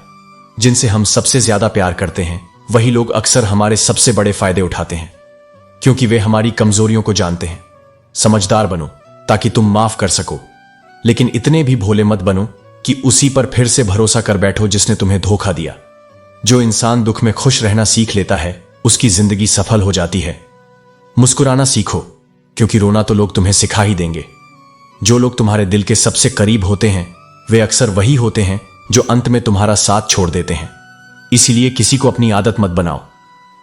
जिनसे हम सबसे ज्यादा प्यार करते हैं वही लोग अक्सर हमारे सबसे बड़े फायदे उठाते हैं, क्योंकि वे हमारी कमजोरियों को जानते हैं। समझदार बनो ताकि तुम माफ कर सको, लेकिन इतने भी भोले मत बनो कि उसी पर फिर से भरोसा कर बैठो जिसने तुम्हें धोखा दिया। जो इंसान दुख में खुश रहना सीख लेता है उसकी जिंदगी सफल हो जाती है। मुस्कुराना सीखो, क्योंकि रोना तो लोग तुम्हें सिखा ही देंगे। जो लोग तुम्हारे दिल के सबसे करीब होते हैं वे अक्सर वही होते हैं जो अंत में तुम्हारा साथ छोड़ देते हैं। इसीलिए किसी को अपनी आदत मत बनाओ,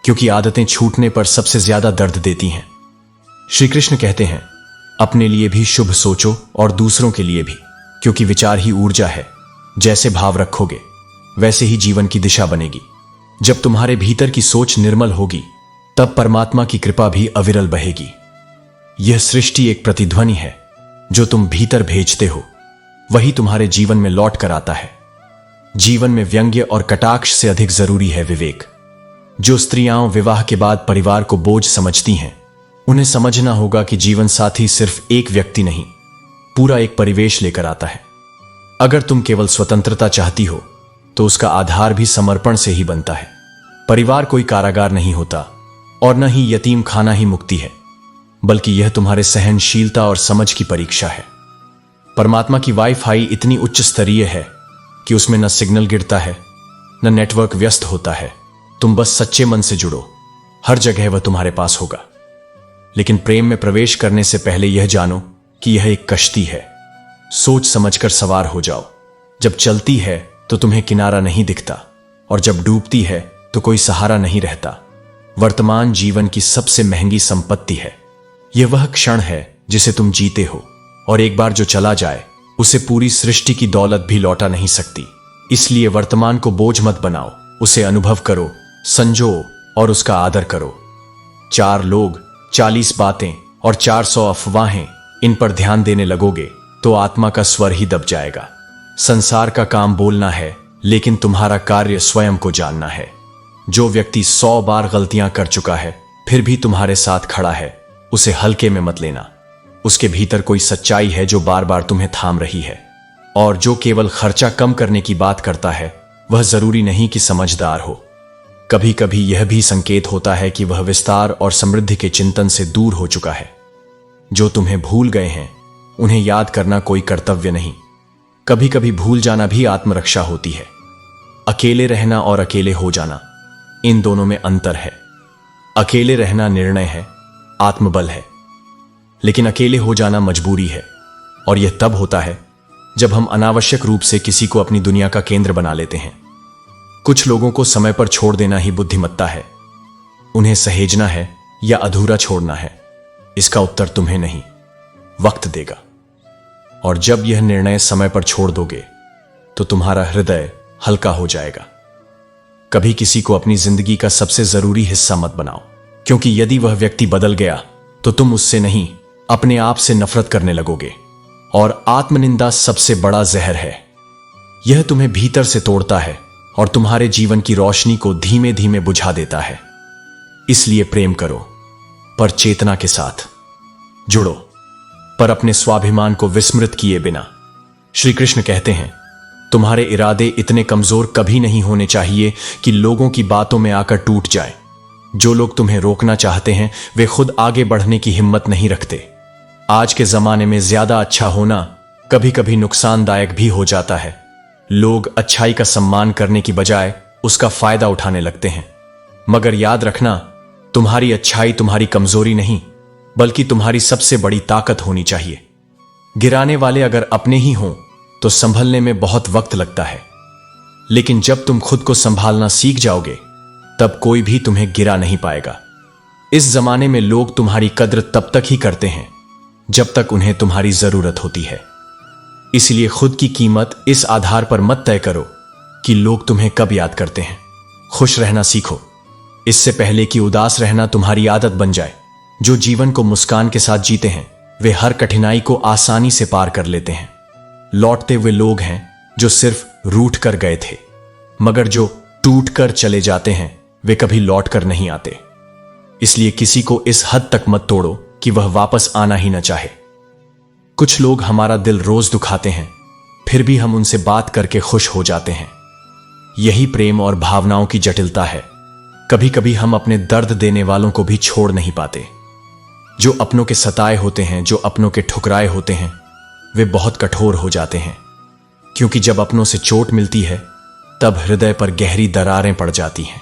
क्योंकि आदतें छूटने पर सबसे ज्यादा दर्द देती हैं। श्री कृष्ण कहते हैं, अपने लिए भी शुभ सोचो और दूसरों के लिए भी, क्योंकि विचार ही ऊर्जा है। जैसे भाव रखोगे वैसे ही जीवन की दिशा बनेगी। जब तुम्हारे भीतर की सोच निर्मल होगी तब परमात्मा की कृपा भी अविरल बहेगी। यह सृष्टि एक प्रतिध्वनि है, जो तुम भीतर भेजते हो वही तुम्हारे जीवन में लौट कर आता है। जीवन में व्यंग्य और कटाक्ष से अधिक जरूरी है विवेक। जो स्त्रियां विवाह के बाद परिवार को बोझ समझती हैं, उन्हें समझना होगा कि जीवन साथी सिर्फ एक व्यक्ति नहीं, पूरा एक परिवेश लेकर आता है। अगर तुम केवल स्वतंत्रता चाहती हो तो उसका आधार भी समर्पण से ही बनता है। परिवार कोई कारागार नहीं होता, और न ही यतीम खाना ही मुक्ति है, बल्कि यह तुम्हारे सहनशीलता और समझ की परीक्षा है। परमात्मा की वाईफाई इतनी उच्च स्तरीय है कि उसमें न सिग्नल गिरता है, न नेटवर्क व्यस्त होता है। तुम बस सच्चे मन से जुड़ो, हर जगह वह तुम्हारे पास होगा। लेकिन प्रेम में प्रवेश करने से पहले यह जानो कि यह एक कश्ती है। सोच समझकर सवार हो जाओ। जब चलती है तो तुम्हें किनारा नहीं दिखता, और जब डूबती है तो कोई सहारा नहीं रहता। वर्तमान जीवन की सबसे महंगी संपत्ति है। यह वह क्षण है जिसे तुम जीते हो, और एक बार जो चला जाए उसे पूरी सृष्टि की दौलत भी लौटा नहीं सकती। इसलिए वर्तमान को बोझ मत बनाओ, उसे अनुभव करो, संजो और उसका आदर करो। 4 लोग, 40 बातें और 400 अफवाहें, इन पर ध्यान देने लगोगे तो आत्मा का स्वर ही दब जाएगा। संसार का काम बोलना है, लेकिन तुम्हारा कार्य स्वयं को जानना है। जो व्यक्ति 100 बार गलतियां कर चुका है फिर भी तुम्हारे साथ खड़ा है, उसे हल्के में मत लेना। उसके भीतर कोई सच्चाई है जो बार बार तुम्हें थाम रही है। और जो केवल खर्चा कम करने की बात करता है वह जरूरी नहीं कि समझदार हो। कभी कभी यह भी संकेत होता है कि वह विस्तार और समृद्धि के चिंतन से दूर हो चुका है। जो तुम्हें भूल गए हैं उन्हें याद करना कोई कर्तव्य नहीं, कभी कभी भूल जाना भी आत्मरक्षा होती है। अकेले रहना और अकेले हो जाना, इन दोनों में अंतर है। अकेले रहना निर्णय है, आत्मबल है, लेकिन अकेले हो जाना मजबूरी है। और यह तब होता है जब हम अनावश्यक रूप से किसी को अपनी दुनिया का केंद्र बना लेते हैं। कुछ लोगों को समय पर छोड़ देना ही बुद्धिमत्ता है। उन्हें सहेजना है या अधूरा छोड़ना है, इसका उत्तर तुम्हें नहीं, वक्त देगा। और जब यह निर्णय समय पर छोड़ दोगे तो तुम्हारा हृदय हल्का हो जाएगा। कभी किसी को अपनी जिंदगी का सबसे जरूरी हिस्सा मत बनाओ, क्योंकि यदि वह व्यक्ति बदल गया तो तुम उससे नहीं, अपने आप से नफरत करने लगोगे। और आत्मनिंदा सबसे बड़ा जहर है। यह तुम्हें भीतर से तोड़ता है और तुम्हारे जीवन की रोशनी को धीमे धीमे बुझा देता है। इसलिए प्रेम करो, पर चेतना के साथ जुड़ो, पर अपने स्वाभिमान को विस्मृत किए बिना। श्री कृष्ण कहते हैं, तुम्हारे इरादे इतने कमजोर कभी नहीं होने चाहिए कि लोगों की बातों में आकर टूट जाए। जो लोग तुम्हें रोकना चाहते हैं वे खुद आगे बढ़ने की हिम्मत नहीं रखते। आज के जमाने में ज्यादा अच्छा होना कभी कभी नुकसानदायक भी हो जाता है। लोग अच्छाई का सम्मान करने की बजाय उसका फायदा उठाने लगते हैं। मगर याद रखना, तुम्हारी अच्छाई तुम्हारी कमजोरी नहीं बल्कि तुम्हारी सबसे बड़ी ताकत होनी चाहिए। गिराने वाले अगर अपने ही हों तो संभलने में बहुत वक्त लगता है, लेकिन जब तुम खुद को संभालना सीख जाओगे तब कोई भी तुम्हें गिरा नहीं पाएगा। इस जमाने में लोग तुम्हारी कद्र तब तक ही करते हैं जब तक उन्हें तुम्हारी जरूरत होती है। इसलिए खुद की कीमत इस आधार पर मत तय करो कि लोग तुम्हें कब याद करते हैं। खुश रहना सीखो, इससे पहले कि उदास रहना तुम्हारी आदत बन जाए। जो जीवन को मुस्कान के साथ जीते हैं वे हर कठिनाई को आसानी से पार कर लेते हैं। लौटते हुए लोग हैं जो सिर्फ रूठ कर गए थे, मगर जो टूट कर चले जाते हैं वे कभी लौट कर नहीं आते। इसलिए किसी को इस हद तक मत तोड़ो कि वह वापस आना ही न चाहे। कुछ लोग हमारा दिल रोज दुखाते हैं, फिर भी हम उनसे बात करके खुश हो जाते हैं। यही प्रेम और भावनाओं की जटिलता है। कभी कभी हम अपने दर्द देने वालों को भी छोड़ नहीं पाते। जो अपनों के सताए होते हैं, जो अपनों के ठुकराए होते हैं, वे बहुत कठोर हो जाते हैं, क्योंकि जब अपनों से चोट मिलती है तब हृदय पर गहरी दरारें पड़ जाती हैं।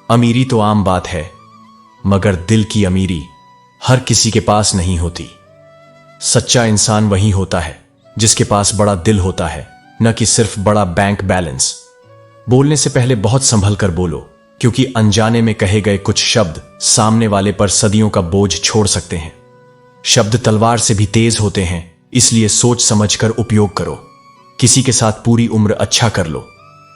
अमीरी तो आम बात है, मगर दिल की अमीरी हर किसी के पास नहीं होती। सच्चा इंसान वही होता है जिसके पास बड़ा दिल होता है, न कि सिर्फ बड़ा बैंक बैलेंस। बोलने से पहले बहुत संभल कर बोलो, क्योंकि अनजाने में कहे गए कुछ शब्द सामने वाले पर सदियों का बोझ छोड़ सकते हैं। शब्द तलवार से भी तेज होते हैं, इसलिए सोच समझकर उपयोग करो। किसी के साथ पूरी उम्र अच्छा कर लो,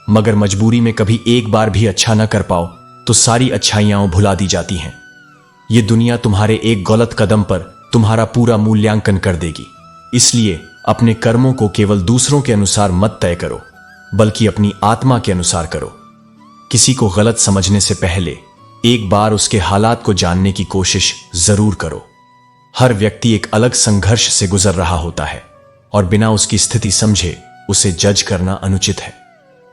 मगर मजबूरी में कभी एक बार भी अच्छा न कर पाओ तो सारी अच्छाइयां भुला दी जाती हैं। ये दुनिया तुम्हारे एक गलत कदम पर तुम्हारा पूरा मूल्यांकन कर देगी। इसलिए अपने कर्मों को केवल दूसरों के अनुसार मत तय करो, बल्कि अपनी आत्मा के अनुसार करो। किसी को गलत समझने से पहले एक बार उसके हालात को जानने की कोशिश जरूर करो। हर व्यक्ति एक अलग संघर्ष से गुजर रहा होता है और बिना उसकी स्थिति समझे उसे जज करना अनुचित है।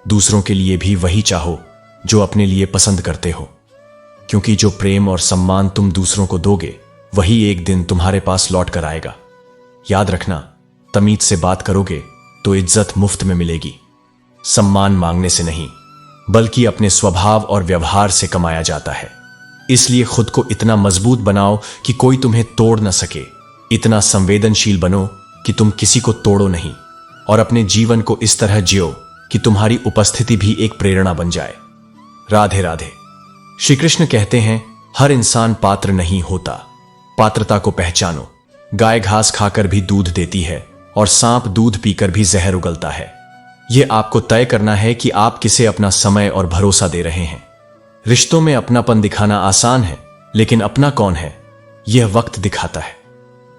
दूसरों के लिए भी वही चाहो जो अपने लिए पसंद करते हो, क्योंकि जो प्रेम और सम्मान तुम दूसरों को दोगे वही एक दिन तुम्हारे पास लौट कर आएगा। याद रखना, तमीज से बात करोगे तो इज्जत मुफ्त में मिलेगी। सम्मान मांगने से नहीं बल्कि अपने स्वभाव और व्यवहार से कमाया जाता है। इसलिए खुद को इतना मजबूत बनाओ कि कोई तुम्हें तोड़ न सके। इतना संवेदनशील बनो कि तुम किसी को तोड़ो नहीं, और अपने जीवन को इस तरह जियो कि तुम्हारी उपस्थिति भी एक प्रेरणा बन जाए। राधे राधे। श्री कृष्ण कहते हैं, हर इंसान पात्र नहीं होता, पात्रता को पहचानो। गाय घास खाकर भी दूध देती है और सांप दूध पीकर भी जहर उगलता है। यह आपको तय करना है कि आप किसे अपना समय और भरोसा दे रहे हैं। रिश्तों में अपनापन दिखाना आसान है, लेकिन अपना कौन है यह वक्त दिखाता है।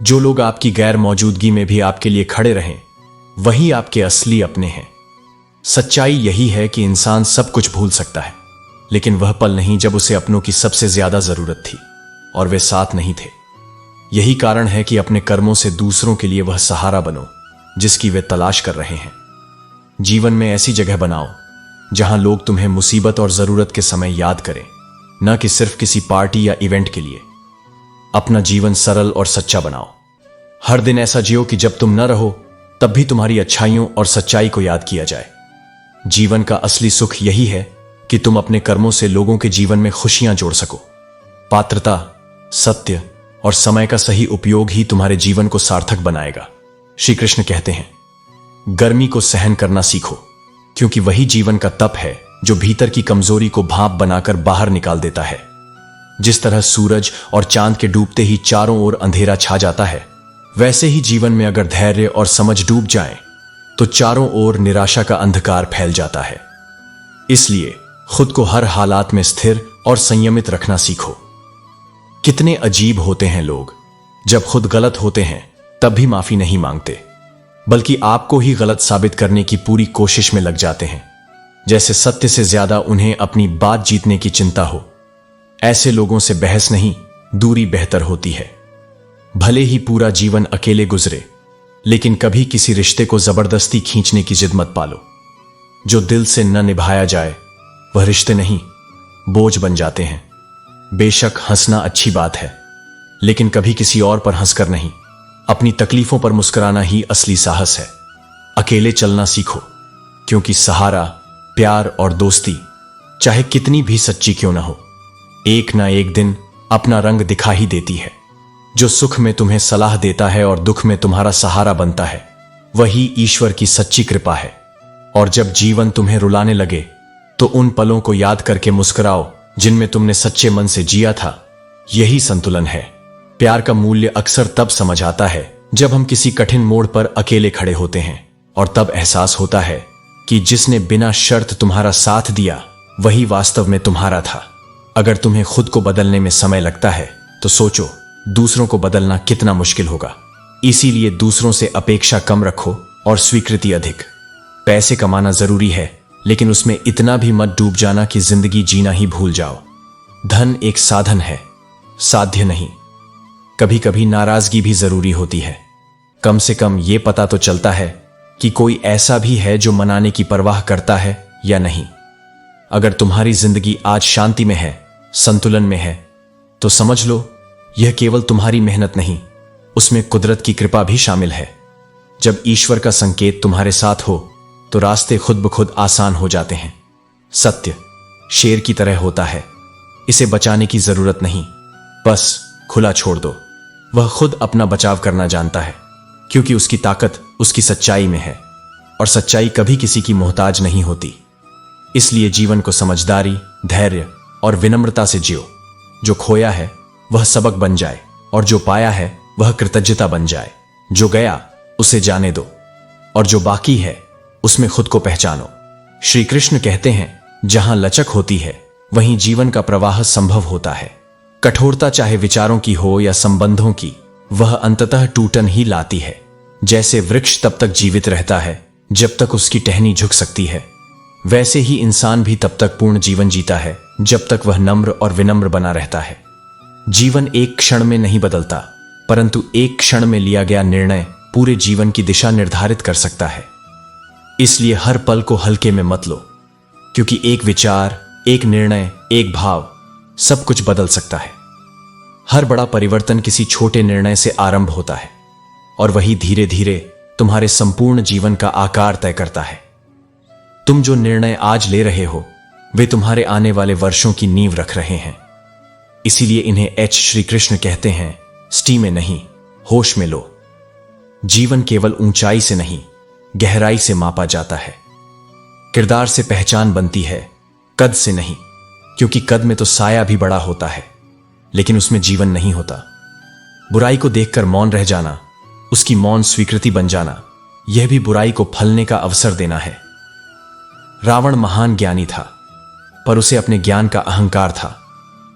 जो लोग आपकी गैर मौजूदगी में भी आपके लिए खड़े रहें वही आपके असली अपने हैं। सच्चाई यही है कि इंसान सब कुछ भूल सकता है, लेकिन वह पल नहीं जब उसे अपनों की सबसे ज्यादा जरूरत थी और वे साथ नहीं थे। यही कारण है कि अपने कर्मों से दूसरों के लिए वह सहारा बनो जिसकी वे तलाश कर रहे हैं। जीवन में ऐसी जगह बनाओ जहां लोग तुम्हें मुसीबत और जरूरत के समय याद करें, न कि सिर्फ किसी पार्टी या इवेंट के लिए। अपना जीवन सरल और सच्चा बनाओ। हर दिन ऐसा जियो कि जब तुम न रहो तब भी तुम्हारी अच्छाइयों और सच्चाई को याद किया जाए। जीवन का असली सुख यही है कि तुम अपने कर्मों से लोगों के जीवन में खुशियां जोड़ सको। पात्रता, सत्य और समय का सही उपयोग ही तुम्हारे जीवन को सार्थक बनाएगा। श्री कृष्ण कहते हैं, गर्मी को सहन करना सीखो, क्योंकि वही जीवन का तप है जो भीतर की कमजोरी को भाप बनाकर बाहर निकाल देता है। जिस तरह सूरज और चांद के डूबते ही चारों ओर अंधेरा छा जाता है, वैसे ही जीवन में अगर धैर्य और समझ डूब जाएं, तो चारों ओर निराशा का अंधकार फैल जाता है। इसलिए खुद को हर हालात में स्थिर और संयमित रखना सीखो। कितने अजीब होते हैं लोग, जब खुद गलत होते हैं तब भी माफी नहीं मांगते। बल्कि आपको ही गलत साबित करने की पूरी कोशिश में लग जाते हैं, जैसे सत्य से ज्यादा उन्हें अपनी बात जीतने की चिंता हो। ऐसे लोगों से बहस नहीं, दूरी बेहतर होती है। भले ही पूरा जीवन अकेले गुजरे, लेकिन कभी किसी रिश्ते को जबरदस्ती खींचने की जिद मत पालो। जो दिल से न निभाया जाए वह रिश्ते नहीं, बोझ बन जाते हैं। बेशक हंसना अच्छी बात है, लेकिन कभी किसी और पर हंसकर नहीं। अपनी तकलीफों पर मुस्कुराना ही असली साहस है। अकेले चलना सीखो, क्योंकि सहारा, प्यार और दोस्ती चाहे कितनी भी सच्ची क्यों ना हो, एक ना एक दिन अपना रंग दिखा ही देती है। जो सुख में तुम्हें सलाह देता है और दुख में तुम्हारा सहारा बनता है, वही ईश्वर की सच्ची कृपा है। और जब जीवन तुम्हें रुलाने लगे तो उन पलों को याद करके मुस्कुराओ जिनमें तुमने सच्चे मन से जिया था। यही संतुलन है। प्यार का मूल्य अक्सर तब समझ आता है जब हम किसी कठिन मोड़ पर अकेले खड़े होते हैं, और तब एहसास होता है कि जिसने बिना शर्त तुम्हारा साथ दिया वही वास्तव में तुम्हारा था। अगर तुम्हें खुद को बदलने में समय लगता है तो सोचो दूसरों को बदलना कितना मुश्किल होगा। इसीलिए दूसरों से अपेक्षा कम रखो और स्वीकृति अधिक। पैसे कमाना जरूरी है, लेकिन उसमें इतना भी मत डूब जाना कि जिंदगी जीना ही भूल जाओ। धन एक साधन है, साध्य नहीं। कभी कभी नाराजगी भी जरूरी होती है। कम से कम यह पता तो चलता है कि कोई ऐसा भी है जो मनाने की परवाह करता है या नहीं। अगर तुम्हारी जिंदगी आज शांति में है, संतुलन में है, तो समझ लो यह केवल तुम्हारी मेहनत नहीं, उसमें कुदरत की कृपा भी शामिल है। जब ईश्वर का संकेत तुम्हारे साथ हो तो रास्ते खुद ब खुद आसान हो जाते हैं। सत्य शेर की तरह होता है, इसे बचाने की जरूरत नहीं, बस खुला छोड़ दो। वह खुद अपना बचाव करना जानता है, क्योंकि उसकी ताकत उसकी सच्चाई में है, और सच्चाई कभी किसी की मोहताज नहीं होती। इसलिए जीवन को समझदारी, धैर्य और विनम्रता से जियो। जो खोया है वह सबक बन जाए, और जो पाया है वह कृतज्ञता बन जाए। जो गया उसे जाने दो, और जो बाकी है उसमें खुद को पहचानो। श्री कृष्ण कहते हैं, जहां लचक होती है वहीं जीवन का प्रवाह संभव होता है। कठोरता चाहे विचारों की हो या संबंधों की, वह अंततः टूटन ही लाती है। जैसे वृक्ष तब तक जीवित रहता है जब तक उसकी टहनी झुक सकती है, वैसे ही इंसान भी तब तक पूर्ण जीवन जीता है जब तक वह नम्र और विनम्र बना रहता है। जीवन एक क्षण में नहीं बदलता, परंतु एक क्षण में लिया गया निर्णय पूरे जीवन की दिशा निर्धारित कर सकता है। इसलिए हर पल को हल्के में मत लो, क्योंकि एक विचार, एक निर्णय, एक भाव सब कुछ बदल सकता है। हर बड़ा परिवर्तन किसी छोटे निर्णय से आरंभ होता है, और वही धीरे धीरे तुम्हारे संपूर्ण जीवन का आकार तय करता है। तुम जो निर्णय आज ले रहे हो वे तुम्हारे आने वाले वर्षों की नींव रख रहे हैं। इसीलिए इन्हें एच श्री कृष्ण कहते हैं, स्टी में नहीं, होश में लो। जीवन केवल ऊंचाई से नहीं, गहराई से मापा जाता है। किरदार से पहचान बनती है, कद से नहीं, क्योंकि कद में तो साया भी बड़ा होता है, लेकिन उसमें जीवन नहीं होता। बुराई को देखकर मौन रह जाना, उसकी मौन स्वीकृति बन जाना, यह भी बुराई को फलने का अवसर देना है। रावण महान ज्ञानी था, पर उसे अपने ज्ञान का अहंकार था,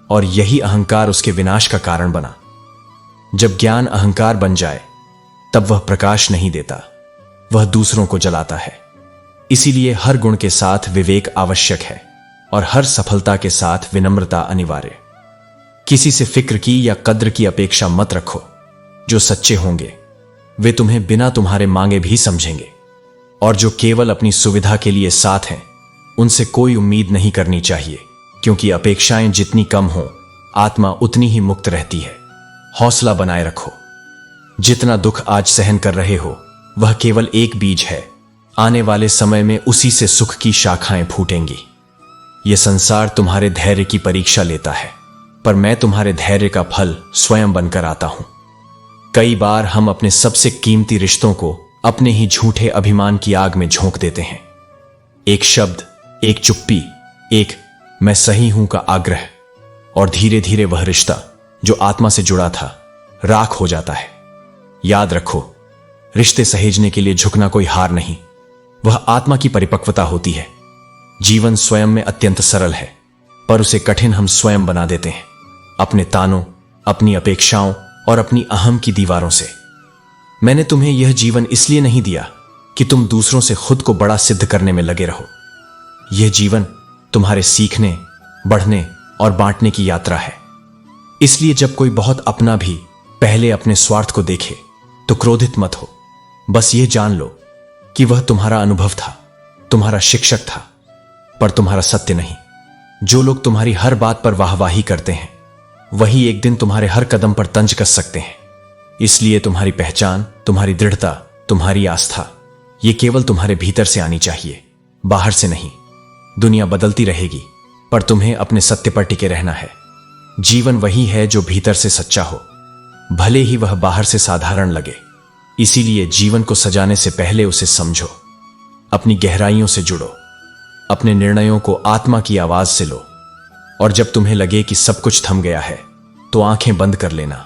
और यही अहंकार उसके विनाश का कारण बना। जब ज्ञान अहंकार बन जाए तब वह प्रकाश नहीं देता, वह दूसरों को जलाता है। इसीलिए हर गुण के साथ विवेक आवश्यक है, और हर सफलता के साथ विनम्रता अनिवार्य। किसी से फिक्र की या कद्र की अपेक्षा मत रखो। जो सच्चे होंगे वे तुम्हें बिना तुम्हारे मांगे भी समझेंगे, और जो केवल अपनी सुविधा के लिए साथ हैं उनसे कोई उम्मीद नहीं करनी चाहिए, क्योंकि अपेक्षाएं जितनी कम हो आत्मा उतनी ही मुक्त रहती है। हौसला बनाए रखो। जितना दुख आज सहन कर रहे हो वह केवल एक बीज है, आने वाले समय में उसी से सुख की शाखाएं फूटेंगी। यह संसार तुम्हारे धैर्य की परीक्षा लेता है, पर मैं तुम्हारे धैर्य का फल स्वयं बनकर आता हूं। कई बार हम अपने सबसे कीमती रिश्तों को अपने ही झूठे अभिमान की आग में झोंक देते हैं। एक शब्द, एक चुप्पी, एक मैं सही हूं का आग्रह, और धीरे धीरे वह रिश्ता जो आत्मा से जुड़ा था राख हो जाता है। याद रखो, रिश्ते सहेजने के लिए झुकना कोई हार नहीं, वह आत्मा की परिपक्वता होती है। जीवन स्वयं में अत्यंत सरल है, पर उसे कठिन हम स्वयं बना देते हैं, अपने तानों, अपनी अपेक्षाओं और अपनी अहम की दीवारों से। मैंने तुम्हें यह जीवन इसलिए नहीं दिया कि तुम दूसरों से खुद को बड़ा सिद्ध करने में लगे रहो। यह जीवन तुम्हारे सीखने, बढ़ने और बांटने की यात्रा है। इसलिए जब कोई बहुत अपना भी पहले अपने स्वार्थ को देखे तो क्रोधित मत हो। बस यह जान लो कि वह तुम्हारा अनुभव था, तुम्हारा शिक्षक था, पर तुम्हारा सत्य नहीं। जो लोग तुम्हारी हर बात पर वाहवाही करते हैं वही एक दिन तुम्हारे हर कदम पर तंज कस सकते हैं। इसलिए तुम्हारी पहचान, तुम्हारी दृढ़ता, तुम्हारी आस्था ये केवल तुम्हारे भीतर से आनी चाहिए, बाहर से नहीं। दुनिया बदलती रहेगी पर तुम्हें अपने सत्य पर टिके रहना है। जीवन वही है जो भीतर से सच्चा हो, भले ही वह बाहर से साधारण लगे। इसीलिए जीवन को सजाने से पहले उसे समझो, अपनी गहराइयों से जुड़ो, अपने निर्णयों को आत्मा की आवाज से लो। और जब तुम्हें लगे कि सब कुछ थम गया है तो आंखें बंद कर लेना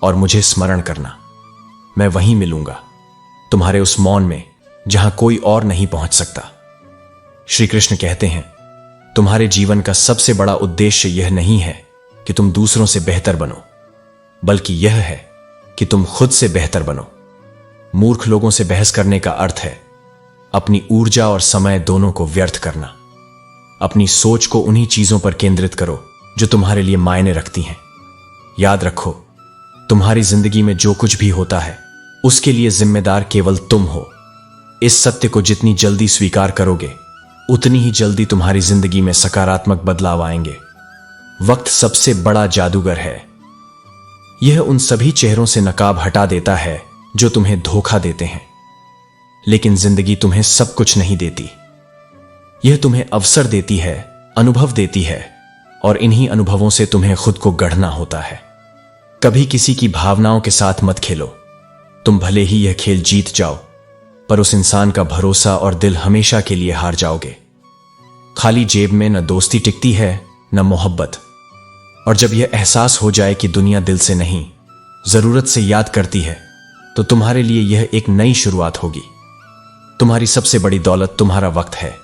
और मुझे स्मरण करना। मैं वहीं मिलूंगा, तुम्हारे उस मौन में जहां कोई और नहीं पहुंच सकता। श्री कृष्ण कहते हैं, तुम्हारे जीवन का सबसे बड़ा उद्देश्य यह नहीं है कि तुम दूसरों से बेहतर बनो, बल्कि यह है कि तुम खुद से बेहतर बनो। मूर्ख लोगों से बहस करने का अर्थ है अपनी ऊर्जा और समय दोनों को व्यर्थ करना। अपनी सोच को उन्हीं चीजों पर केंद्रित करो जो तुम्हारे लिए मायने रखती हैं। याद रखो, तुम्हारी जिंदगी में जो कुछ भी होता है उसके लिए जिम्मेदार केवल तुम हो। इस सत्य को जितनी जल्दी स्वीकार करोगे उतनी ही जल्दी तुम्हारी जिंदगी में सकारात्मक बदलाव आएंगे। वक्त सबसे बड़ा जादूगर है। यह उन सभी चेहरों से नकाब हटा देता है जो तुम्हें धोखा देते हैं, लेकिन जिंदगी तुम्हें सब कुछ नहीं देती। यह तुम्हें अवसर देती है, अनुभव देती है, और इन्हीं अनुभवों से तुम्हें खुद को गढ़ना होता है। कभी किसी की भावनाओं के साथ मत खेलो। तुम भले ही यह खेल जीत जाओ, पर उस इंसान का भरोसा और दिल हमेशा के लिए हार जाओगे। खाली जेब में न दोस्ती टिकती है न मोहब्बत। और जब यह एहसास हो जाए कि दुनिया दिल से नहीं, जरूरत से याद करती है, तो तुम्हारे लिए यह एक नई शुरुआत होगी। तुम्हारी सबसे बड़ी दौलत तुम्हारा वक्त है।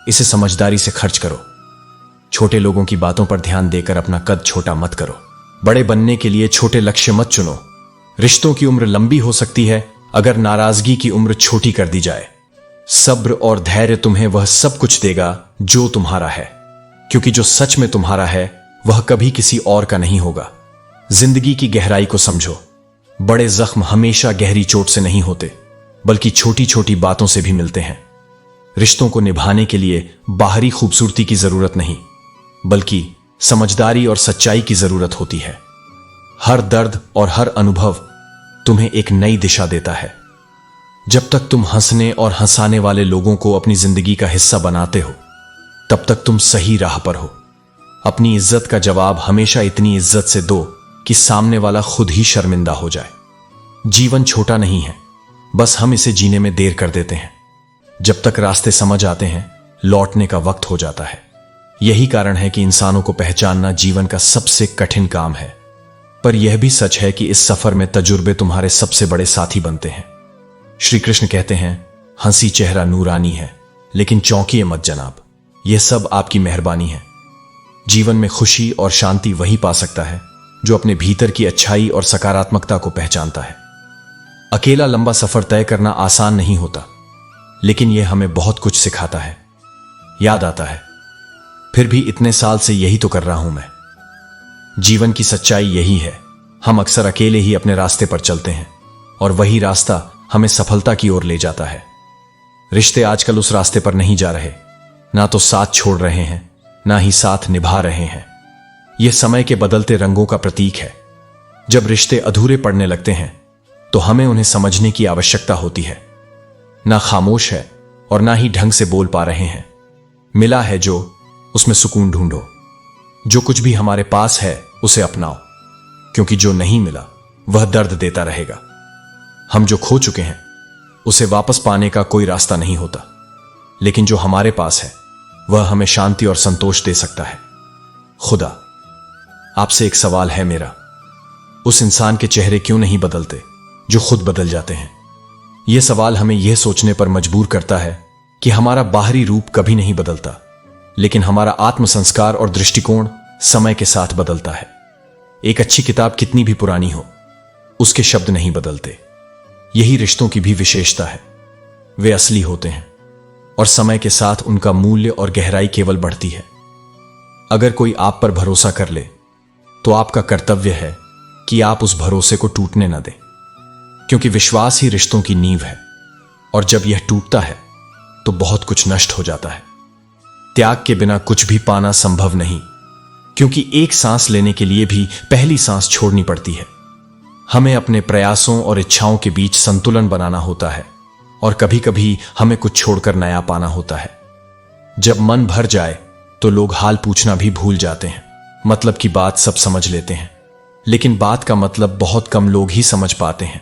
इसे समझदारी से खर्च करो। छोटे लोगों की बातों पर ध्यान देकर अपना कद छोटा मत करो। बड़े बनने के लिए छोटे लक्ष्य मत चुनो। रिश्तों की उम्र लंबी हो सकती है अगर नाराजगी की उम्र छोटी कर दी जाए। सब्र और धैर्य तुम्हें वह सब कुछ देगा जो तुम्हारा है, क्योंकि जो सच में तुम्हारा है वह कभी किसी और का नहीं होगा। जिंदगी की गहराई को समझो। बड़े जख्म हमेशा गहरी चोट से नहीं होते, बल्कि छोटी छोटी बातों से भी मिलते हैं। रिश्तों को निभाने के लिए बाहरी खूबसूरती की जरूरत नहीं, बल्कि समझदारी और सच्चाई की जरूरत होती है। हर दर्द और हर अनुभव तुम्हें एक नई दिशा देता है। जब तक तुम हंसने और हंसाने वाले लोगों को अपनी जिंदगी का हिस्सा बनाते हो, तब तक तुम सही राह पर हो। अपनी इज्जत का जवाब हमेशा इतनी इज्जत से दो कि सामने वाला खुद ही शर्मिंदा हो जाए। जीवन छोटा नहीं है, बस हम इसे जीने में देर कर देते हैं। जब तक रास्ते समझ आते हैं, लौटने का वक्त हो जाता है। यही कारण है कि इंसानों को पहचानना जीवन का सबसे कठिन काम है। पर यह भी सच है कि इस सफर में तजुर्बे तुम्हारे सबसे बड़े साथी बनते हैं। श्री कृष्ण कहते हैं, हंसी चेहरा नूरानी है, लेकिन चौंकिए मत जनाब, यह सब आपकी मेहरबानी है। जीवन में खुशी और शांति वही पा सकता है जो अपने भीतर की अच्छाई और सकारात्मकता को पहचानता है। अकेला लंबा सफर तय करना आसान नहीं होता, लेकिन यह हमें बहुत कुछ सिखाता है। याद आता है, फिर भी इतने साल से यही तो कर रहा हूं मैं। जीवन की सच्चाई यही है, हम अक्सर अकेले ही अपने रास्ते पर चलते हैं और वही रास्ता हमें सफलता की ओर ले जाता है। रिश्ते आजकल उस रास्ते पर नहीं जा रहे, ना तो साथ छोड़ रहे हैं, ना ही साथ निभा रहे हैं। यह समय के बदलते रंगों का प्रतीक है। जब रिश्ते अधूरे पड़ने लगते हैं तो हमें उन्हें समझने की आवश्यकता होती है। ना खामोश है और ना ही ढंग से बोल पा रहे हैं। मिला है जो, उसमें सुकून ढूंढो। जो कुछ भी हमारे पास है उसे अपनाओ, क्योंकि जो नहीं मिला वह दर्द देता रहेगा। हम जो खो चुके हैं उसे वापस पाने का कोई रास्ता नहीं होता, लेकिन जो हमारे पास है वह हमें शांति और संतोष दे सकता है। खुदा, आपसे एक सवाल है मेरा, उस इंसान के चेहरे क्यों नहीं बदलते जो खुद बदल जाते हैं? यह सवाल हमें यह सोचने पर मजबूर करता है कि हमारा बाहरी रूप कभी नहीं बदलता, लेकिन हमारा आत्म संस्कार और दृष्टिकोण समय के साथ बदलता है। एक अच्छी किताब कितनी भी पुरानी हो, उसके शब्द नहीं बदलते, यही रिश्तों की भी विशेषता है। वे असली होते हैं और समय के साथ उनका मूल्य और गहराई केवल बढ़ती है। अगर कोई आप पर भरोसा कर ले तो आपका कर्तव्य है कि आप उस भरोसे को टूटने न दें, क्योंकि विश्वास ही रिश्तों की नींव है और जब यह टूटता है तो बहुत कुछ नष्ट हो जाता है। त्याग के बिना कुछ भी पाना संभव नहीं, क्योंकि एक सांस लेने के लिए भी पहली सांस छोड़नी पड़ती है। हमें अपने प्रयासों और इच्छाओं के बीच संतुलन बनाना होता है और कभी कभी हमें कुछ छोड़कर नया पाना होता है। जब मन भर जाए तो लोग हाल पूछना भी भूल जाते हैं। मतलब की बात सब समझ लेते हैं, लेकिन बात का मतलब बहुत कम लोग ही समझ पाते हैं।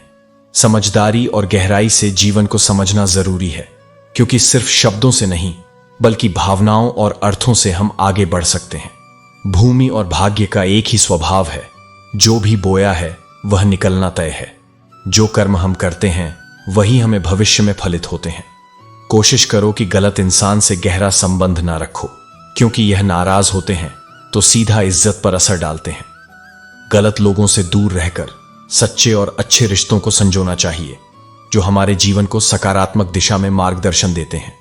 समझदारी और गहराई से जीवन को समझना जरूरी है, क्योंकि सिर्फ शब्दों से नहीं बल्कि भावनाओं और अर्थों से हम आगे बढ़ सकते हैं। भूमि और भाग्य का एक ही स्वभाव है, जो भी बोया है वह निकलना तय है। जो कर्म हम करते हैं वही हमें भविष्य में फलित होते हैं। कोशिश करो कि गलत इंसान से गहरा संबंध ना रखो, क्योंकि यह नाराज होते हैं तो सीधा इज्जत पर असर डालते हैं। गलत लोगों से दूर रहकर सच्चे और अच्छे रिश्तों को संजोना चाहिए, जो हमारे जीवन को सकारात्मक दिशा में मार्गदर्शन देते हैं।